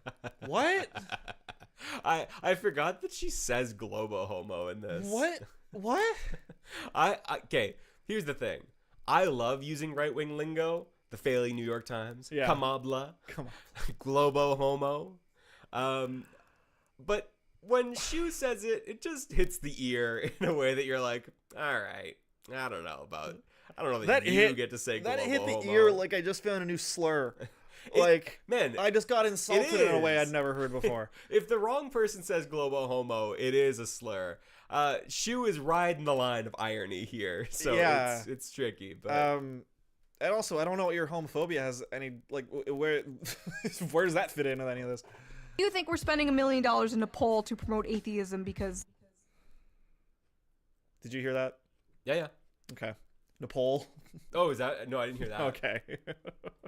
you... What? I forgot that she says Globo Homo in this. What? Okay, here's the thing. I love using right-wing lingo. The failing New York Times. Yeah. Kamabla. Globo Homo. But when Shue says it, it just hits the ear in a way that you're like, all right, I don't know that you get to say Globo Homo. That hit the homo. ear like I just found a new slur. Man, I just got insulted in a way I'd never heard before. If the wrong person says Globo Homo, it is a slur. Shue is riding the line of irony here, so it's tricky. But and also, I don't know what your homophobia has any where does that fit into any of this? Do you think we're spending $1 million in Nepal to promote atheism because... Did you hear that? Yeah. Okay. Nepal. Oh, is that... No, I didn't hear that. Okay.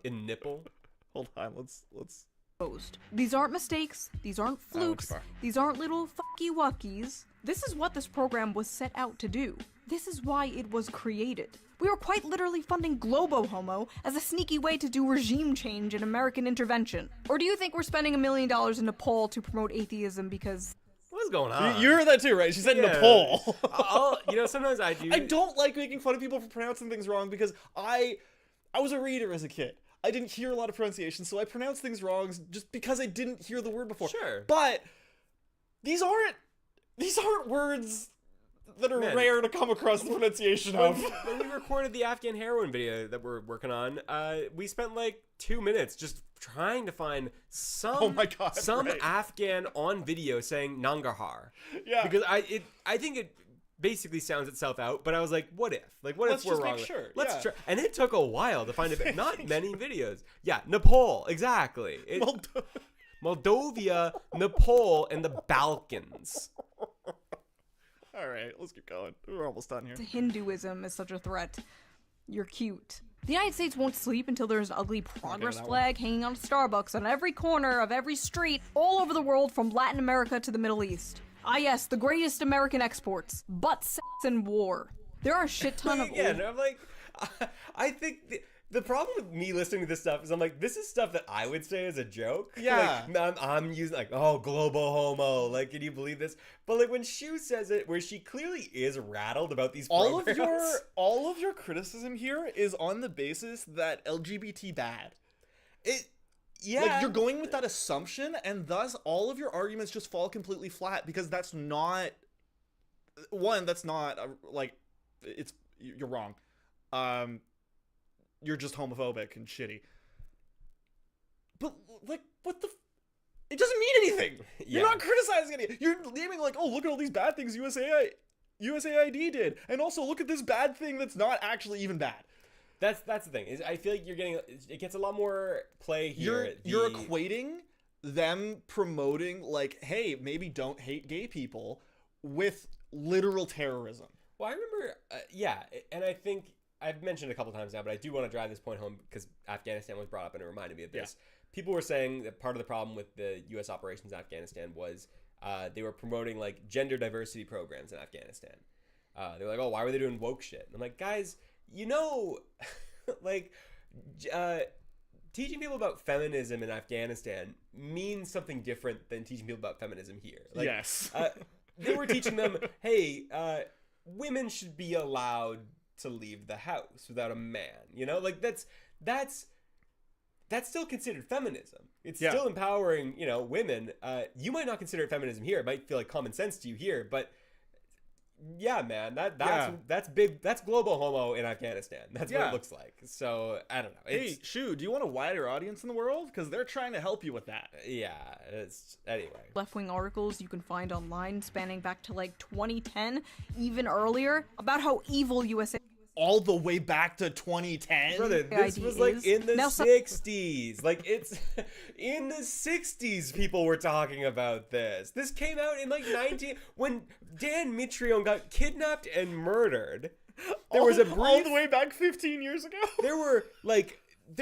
In nipple? Hold on, let's... These aren't mistakes. These aren't flukes. These aren't little fucky wuckies. This is what this program was set out to do. This is why it was created. We were quite literally funding Globo Homo as a sneaky way to do regime change and American intervention. Or do you think we're spending $1 million in Nepal to promote atheism because... What was going on? You heard that too, right? She said Yeah. Nepal. Sometimes I do. I don't like making fun of people for pronouncing things wrong because I was a reader as a kid. I didn't hear a lot of pronunciation, so I pronounced things wrong just because I didn't hear the word before. Sure. But these aren't words that are rare to come across the pronunciation of. When we recorded the Afghan heroin video that we're working on, we spent like 2 minutes just trying to find some Afghan on video saying Nangarhar. Yeah. Because I think it basically sounds itself out, but I was like, what if? Like, what Let's if we're just wrong? make sure. Let's try. And it took a while to find it. Not many videos. Yeah, Nepal, exactly. Moldova, Nepal, and the Balkans. All right, let's keep going. We're almost done here. Hinduism is such a threat. You're cute. The United States won't sleep until there's an ugly progress flag hanging on Starbucks on every corner of every street all over the world from Latin America to the Middle East. Ah yes, the greatest American exports. Butt, sex, and war. There are a shit ton of I'm like, I think the problem with me listening to this stuff is I'm like, this is stuff that I would say as a joke. Yeah. Like, I'm using like, oh, global homo. Like, can you believe this? But like when Shue says it, where she clearly is rattled about these programs. all of your criticism here is on the basis that LGBT bad. Yeah. Like, you're going with that assumption, and thus all of your arguments just fall completely flat because that's not... One, that's not, you're wrong. You're just homophobic and shitty. But, like, what the... It doesn't mean anything! Yeah. You're not criticizing any... You're naming, like, oh, look at all these bad things USAID did, and also look at this bad thing that's not actually even bad. That's the thing. Is I feel like it gets a lot more play here. You're equating them promoting like, hey, maybe don't hate gay people with literal terrorism. Well, I remember, and I think I've mentioned it a couple times now, but I do want to drive this point home because Afghanistan was brought up and it reminded me of this. Yeah. People were saying that part of the problem with the U.S. operations in Afghanistan was they were promoting like gender diversity programs in Afghanistan. They were like, oh, why were they doing woke shit? And I'm like, guys, like, teaching people about feminism in Afghanistan means something different than teaching people about feminism here. Like, yes. They were teaching them, hey, women should be allowed to leave the house without a man. Like that's still considered feminism. It's still empowering, women. You might not consider it feminism here. It might feel like common sense to you here, but yeah, man, that's big. That's global homo in Afghanistan. That's what it looks like. So I don't know. Hey, Shue, do you want a wider audience in the world? Because they're trying to help you with that. Yeah. Anyway. Left-wing articles you can find online spanning back to like 2010, even earlier, about how evil USA. All the way back to 2010? Brother, this was like in the 60s. Like it's in the 60s people were talking about this. This came out in like when Dan Mitrione got kidnapped and murdered. There was all the way back 15 years ago. There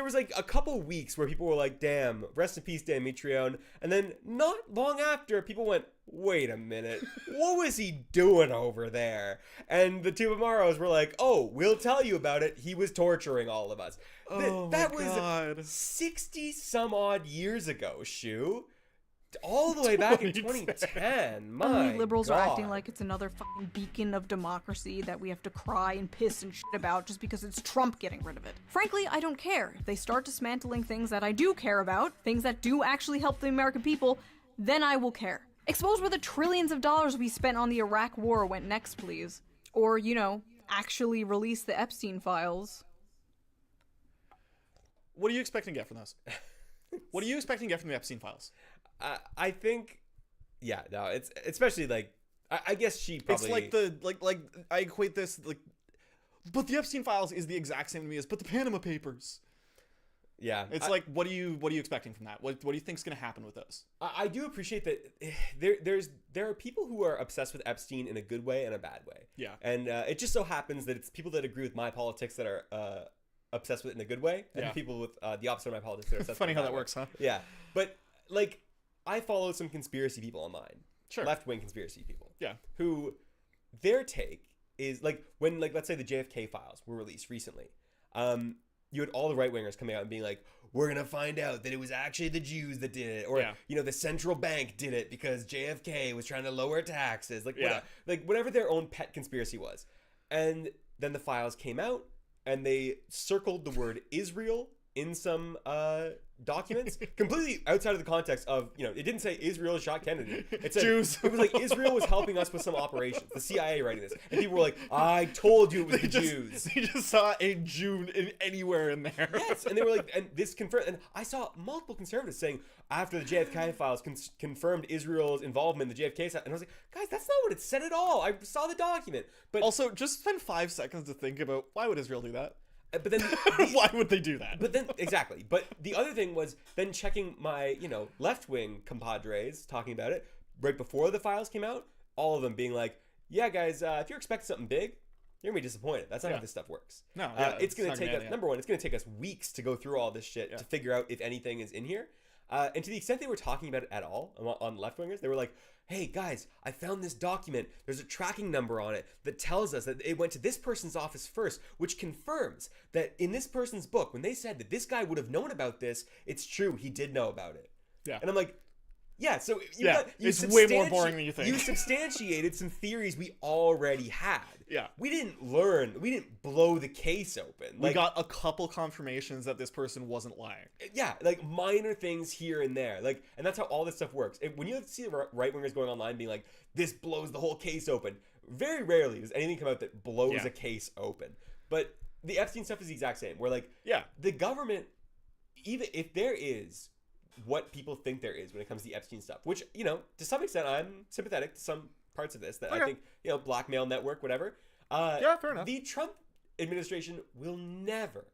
was like a couple weeks where people were like, damn, rest in peace, Dan Mitrione. And then not long after, people went, wait a minute, what was he doing over there? And the Tupamaros were like, oh, we'll tell you about it. He was torturing all of us. That was 60 some odd years ago, Shue. All the way back in 2010. My liberals God. are acting like it's another fucking beacon of democracy that we have to cry and piss and shit about just because it's Trump getting rid of it. Frankly, I don't care. If they start dismantling things that I do care about, things that do actually help the American people, then I will care. Expose where the trillions of dollars we spent on the Iraq war went next, please. Or, actually release the Epstein files. What are you expecting to get from those? What are you expecting to get from the Epstein files? I think, it's especially like, I guess she probably. It's like I equate this but the Epstein files is the exact same to me as but the Panama Papers. Yeah, it's like what are you expecting from that? What do you think's gonna happen with those? I do appreciate that there are people who are obsessed with Epstein in a good way and a bad way. Yeah, and it just so happens that it's people that agree with my politics that are obsessed with it in a good way, and people with the opposite of my politics that are obsessed. Funny with how that works, huh? Yeah, but like I follow some conspiracy people online, left-wing conspiracy people, who their take is like when let's say the JFK files were released recently. you had all the right wingers coming out and being like, we're gonna find out that it was actually the Jews that did it, or the central bank did it because JFK was trying to lower taxes, whatever their own pet conspiracy was. And then the files came out, and they circled the word Israel in some documents, completely outside of the context of, it didn't say Israel shot Kennedy. It said Jews. It was like Israel was helping us with some operations. The CIA writing this, and people were like, "I told you it was the Jews." They just saw a Jew anywhere in there. Yes, and they were like, and this confirmed. And I saw multiple conservatives saying after the JFK files confirmed Israel's involvement in the JFK side, and I was like, guys, that's not what it said at all. I saw the document, but also just spend 5 seconds to think about why would Israel do that. But then, why would they do that? But then, exactly. But the other thing was then checking my, left-wing compadres talking about it right before the files came out. All of them being like, "Yeah, guys, if you're expecting something big, you're gonna be disappointed. That's not how this stuff works. No, it's gonna take us. Number one, it's gonna take us weeks to go through all this shit to figure out if anything is in here. And to the extent they were talking about it at all on left-wingers, they were like, "Hey guys, I found this document. There's a tracking number on it that tells us that it went to this person's office first, which confirms that in this person's book, when they said that this guy would have known about this, it's true, he did know about it." Yeah. And I'm like, yeah, so it's way more boring than you think. You substantiated some theories we already had. Yeah. We didn't blow the case open. We got a couple confirmations that this person wasn't lying. Yeah, like minor things here and there. And that's how all this stuff works. When you see the right-wingers going online being like, this blows the whole case open, very rarely does anything come out that blows a case open. But the Epstein stuff is the exact same. Where the government, even if there is what people think there is when it comes to the Epstein stuff, which, to some extent I'm sympathetic to some parts of this that I think, blackmail network, whatever. Fair enough. The Trump administration will never,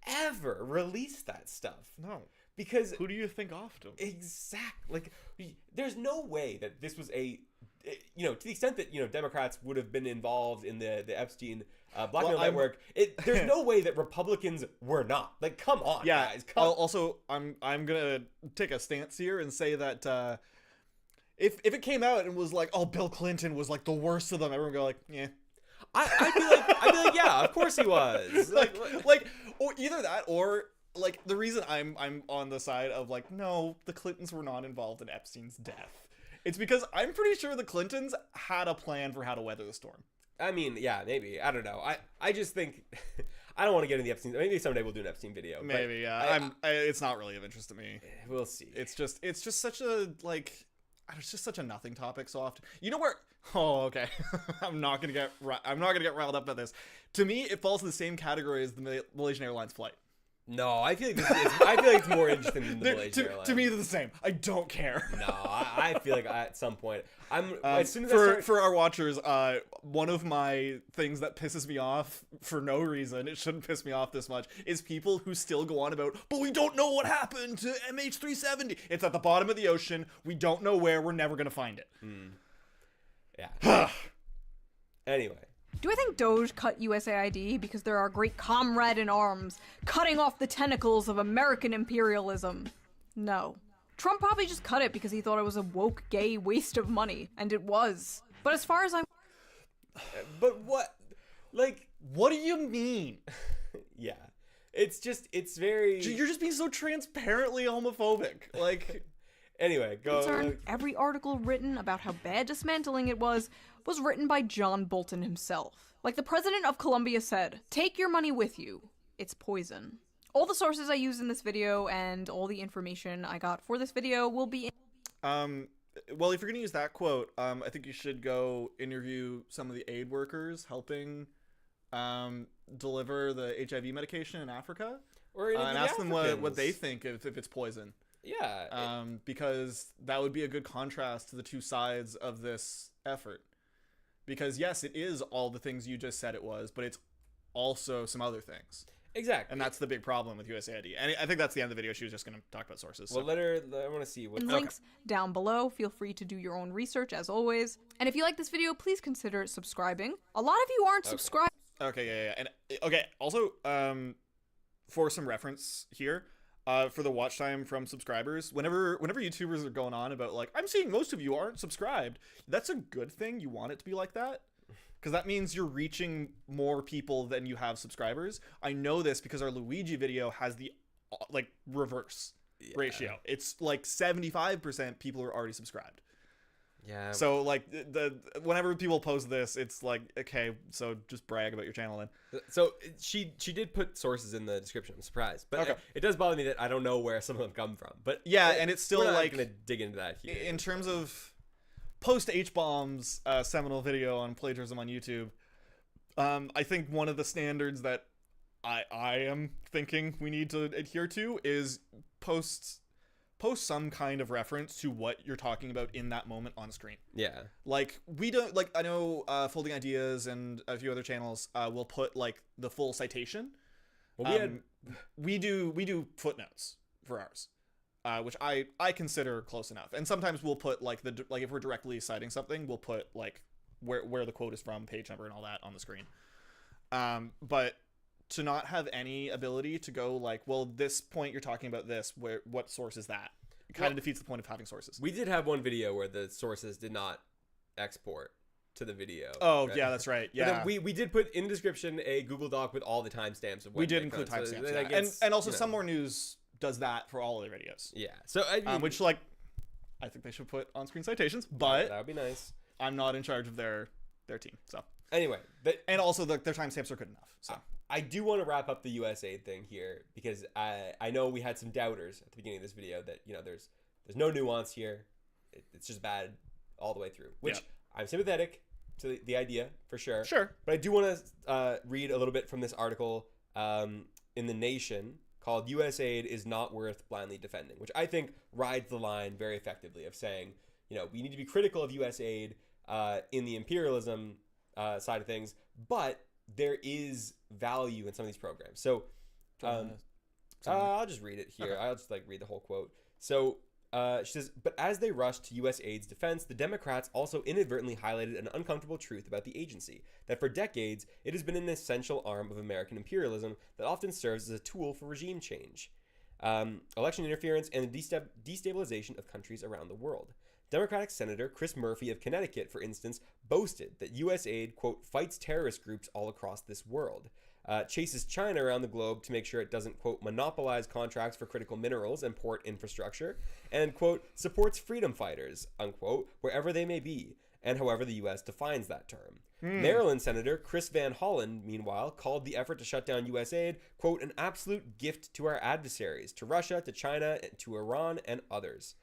ever release that stuff. No. Because who do you think offed him? Exactly. There's no way that this was to the extent that, Democrats would have been involved in the Epstein blackmail network, there's no way that Republicans were not. Come on, guys. Also, I'm gonna take a stance here and say that if it came out and was like, oh, Bill Clinton was like the worst of them, everyone would go like, yeah. I'd be like, yeah, of course he was. Or either that, or the reason I'm on the side of no, the Clintons were not involved in Epstein's death. It's because I'm pretty sure the Clintons had a plan for how to weather the storm. I mean, yeah, maybe. I don't know. I just think I don't want to get into the Epstein. Maybe someday we'll do an Epstein video. Maybe, yeah. It's not really of interest to me. We'll see. It's just such a it's just such a nothing topic so often. You know where? Oh, okay. I'm not gonna get riled up by this. To me, it falls in the same category as the Malaysian Airlines flight. No, I feel like it's more interesting than the Malaysian Airlines. To me, they're the same. I don't care. No, I feel like at some point as soon as for our watchers, one of my things that pisses me off for no reason, it shouldn't piss me off this much, is people who still go on about, but we don't know what happened to MH370. It's at the bottom of the ocean. We don't know where. We're never gonna find it. Yeah. Anyway. Do I think DOGE cut USAID because they're our great comrade in arms, cutting off the tentacles of American imperialism? No. Trump probably just cut it because he thought it was a woke, gay waste of money, and it was. But as far as I'm... But what? What do you mean? Yeah. It's very... You're just being so transparently homophobic. Anyway, go. Every article written about how bad dismantling it was written by John Bolton himself. Like the president of Colombia said, take your money with you. It's poison. All the sources I used in this video and all the information I got for this video will be in... Well, if you're gonna use that quote, I think you should go interview some of the aid workers helping deliver the HIV medication in Africa. Or and ask them what they think if it's poison. Yeah. Because that would be a good contrast to the two sides of this effort. Because yes, it is all the things you just said it was, but it's also some other things. Exactly. And that's the big problem with USAID. And I think that's the end of the video. She was just going to talk about sources. Well, I want to see what... Links down below. Feel free to do your own research, as always. And if you like this video, please consider subscribing. A lot of you aren't subscribed. Okay, yeah. And okay, also, for some reference here, for the watch time from subscribers, whenever YouTubers are going on about I'm seeing most of you aren't subscribed, that's a good thing. You want it to be like that. because that means you're reaching more people than you have subscribers. I know this because our Luigi video has the like reverse ratio. It's like 75% people are already subscribed. Yeah. So like the whenever people post this, it's like, okay, so just brag about your channel then. So she did put sources in the description. I'm surprised, but Okay. it does bother me that I don't know where some of them come from. But Yeah, and it's still we're not like gonna dig into that here. in terms of post H-Bomb's seminal video on plagiarism on YouTube. I think one of the standards that I am thinking we need to adhere to is post some kind of reference to what you're talking about in that moment on screen. Yeah. Like we don't like I know Folding Ideas and a few other channels will put like the full citation. Well, we do footnotes for ours, which I consider close enough. And sometimes we'll put like if we're directly citing something, we'll put like where the quote is from, page number, and all that on the screen. But to not have any ability to go like, well, this point you're talking about this, what source is that? It kind of defeats the point of having sources. we did have one video where the sources did not export to the video. Oh, right? yeah, that's right. But Yeah. then we did put in the description a Google Doc with all the timestamps of when We did they include come. So, timestamps. like, Yeah. it's, And also you know, Some More News does that for all of their videos. Yeah. So I mean, Which like I think they should put on-screen citations, but that would be nice. I'm not in charge of their team. So Anyway, and also their timestamps are good enough. So I do want to wrap up the USAID thing here because I know we had some doubters at the beginning of this video that, you know, there's no nuance here. It's just bad all the way through, which Yeah. I'm sympathetic to the idea for sure. Sure. But I do want to read a little bit from this article in The Nation called USAID is Not Worth Blindly Defending, which I think rides the line very effectively of saying, you know, we need to be critical of USAID in the imperialism side of things, but there is value in some of these programs. So I'll just read it here. Okay. I'll just like read the whole quote. So she says, but as they rushed to USAID's defense, the Democrats also inadvertently highlighted an uncomfortable truth about the agency, that for decades, it has been an essential arm of American imperialism that often serves as a tool for regime change, election interference, and the destabilization of countries around the world. Democratic Senator Chris Murphy of Connecticut, for instance, boasted that USAID, quote, fights terrorist groups all across this world, chases China around the globe to make sure it doesn't, quote, monopolize contracts for critical minerals and port infrastructure, and, quote, supports freedom fighters, unquote, wherever they may be, and however the U.S. defines that term. Maryland Senator Chris Van Hollen, meanwhile, called the effort to shut down USAID, quote, an absolute gift to our adversaries, to Russia, to China, to Iran, and others.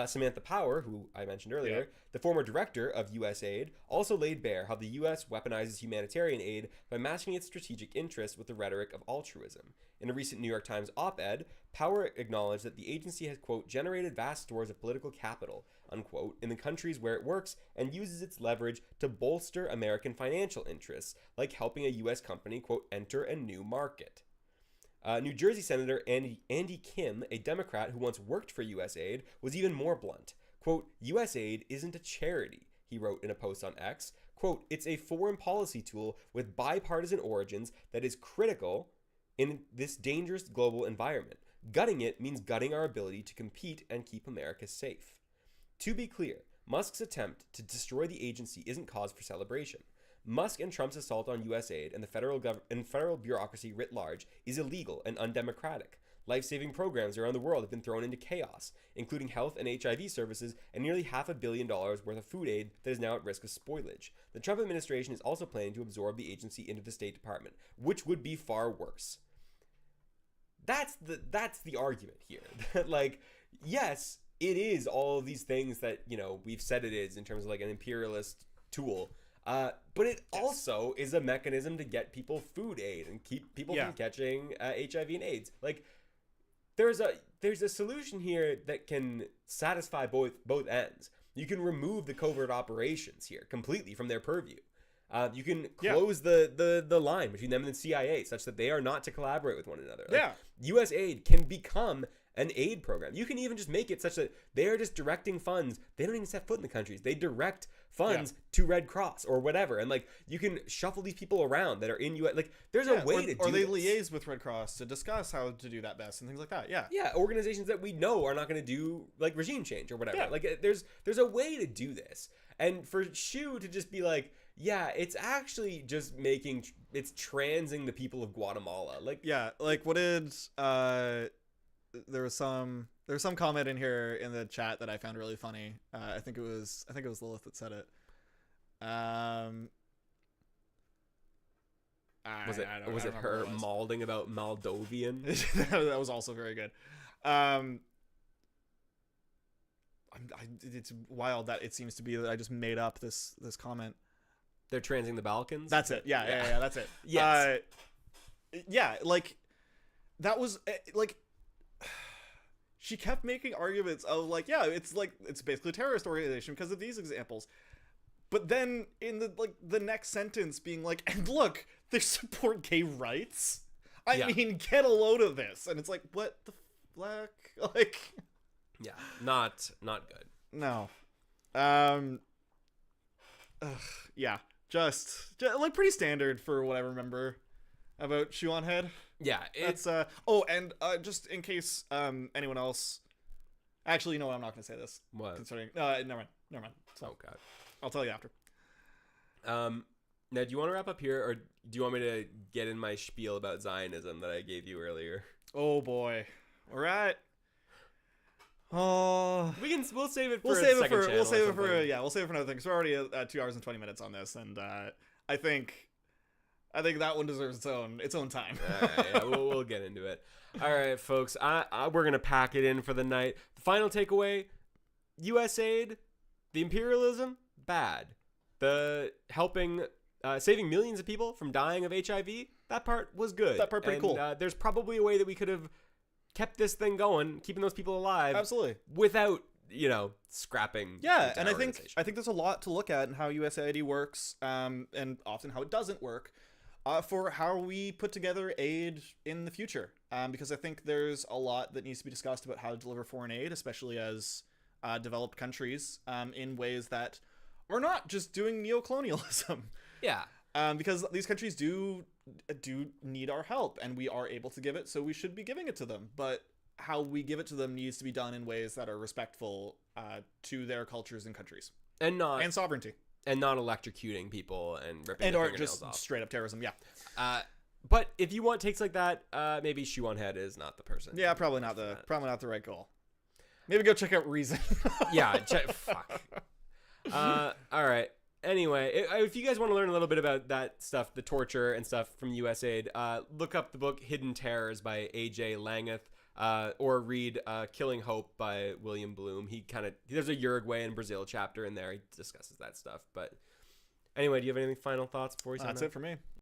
Samantha Power, who I mentioned earlier, the former director of USAID, also laid bare how the U.S. weaponizes humanitarian aid by masking its strategic interests with the rhetoric of altruism. In a recent New York Times op-ed, Power acknowledged that the agency has, quote, generated vast stores of political capital, unquote, in the countries where it works and uses its leverage to bolster American financial interests, like helping a U.S. company, quote, enter a new market. New Jersey Senator Andy Kim, a Democrat who once worked for USAID, was even more blunt. Quote, USAID isn't a charity, he wrote in a post on X. Quote, it's a foreign policy tool with bipartisan origins that is critical in this dangerous global environment. Gutting it means gutting our ability to compete and keep America safe. To be clear, Musk's attempt to destroy the agency isn't cause for celebration. Musk and Trump's assault on USAID and the federal bureaucracy writ large is illegal and undemocratic. Life-saving programs around the world have been thrown into chaos, including health and HIV services and nearly $500 million worth of food aid that is now at risk of spoilage. The Trump administration is also planning to absorb the agency into the State Department, which would be far worse. That's the argument here. That, like, yes, it is all of these things that, you know, we've said it is in terms of like an imperialist tool. But it also is a mechanism to get people food aid and keep people from catching HIV and AIDS. Like, there's a solution here that can satisfy both ends. You can remove the covert operations here completely from their purview. You can close the line between them and the CIA such that they are not to collaborate with one another. Like, USAID can become an aid program. You can even just make it such that they are just directing funds. They don't even set foot in the countries. They direct funds to Red Cross or whatever. And like, you can shuffle these people around that are in US. Like, there's a way to do Or they this. liaise with Red Cross to discuss how to do that best and things like that. Yeah. Yeah, organizations that we know are not going to do like regime change or whatever. Like, there's a way to do this. And for Shoe to just be like, Yeah, it's actually just it's transing the people of Guatemala. Like, yeah, like what did there was some comment in here in the chat that I found really funny. I think it was Lilith that said it. Was it her malding about Moldovan? That was also very good. It's wild that it seems to be that I just made up this comment. They're transing the Balkans? That's it. Yeah, that's it. Yes. Yeah, like, that was, like, she kept making arguments of, like, yeah, it's basically a terrorist organization because of these examples. But then in the next sentence being like, and look, they support gay rights? I mean, get a load of this. And it's like, what the fuck? Like... Yeah, not good. No. Yeah, just like pretty standard for what I remember about ShoeOnHead. Yeah, it's just in case anyone else. Actually, you know what? I'm not gonna say this. What? Concerning never mind. So, oh god, I'll tell you after. Now, do you want to wrap up here, or do you want me to get in my spiel about Zionism that I gave you earlier? Oh boy. All right. Oh, we'll save it for we'll save it for another thing, because we're already at 2 hours and 20 minutes on this, and I think that one deserves its own time. Yeah, we'll get into it. All right, folks, we're gonna pack it in for the night. The final takeaway: USAID, the imperialism, bad. The helping, saving millions of people from dying of HIV, that part was good. That part pretty cool. There's probably a way that we could have kept this thing going, keeping those people alive. Absolutely. Without, scrapping. Yeah, and I think there's a lot to look at in how USAID works, and often how it doesn't work, for how we put together aid in the future. Because I think there's a lot that needs to be discussed about how to deliver foreign aid, especially as developed countries, in ways that are not just doing neocolonialism. Yeah. Because these countries do need our help, and we are able to give it, so we should be giving it to them. But how we give it to them needs to be done in ways that are respectful to their cultures and countries, and sovereignty, and not electrocuting people and ripping and their or fingernails just off. straight up terrorism. Yeah. But if you want takes like that, maybe ShoeOnHead is not the person. Yeah, probably not the right goal. Maybe go check out Reason. Yeah. Fuck. All right. Anyway, if you guys want to learn a little bit about that stuff, the torture and stuff from USAID, look up the book Hidden Terrors by A.J. Langeth, or read Killing Hope by William Bloom. There's a Uruguay and Brazil chapter in there. He discusses that stuff. But anyway, do you have any final thoughts before we sign That's off? it for me.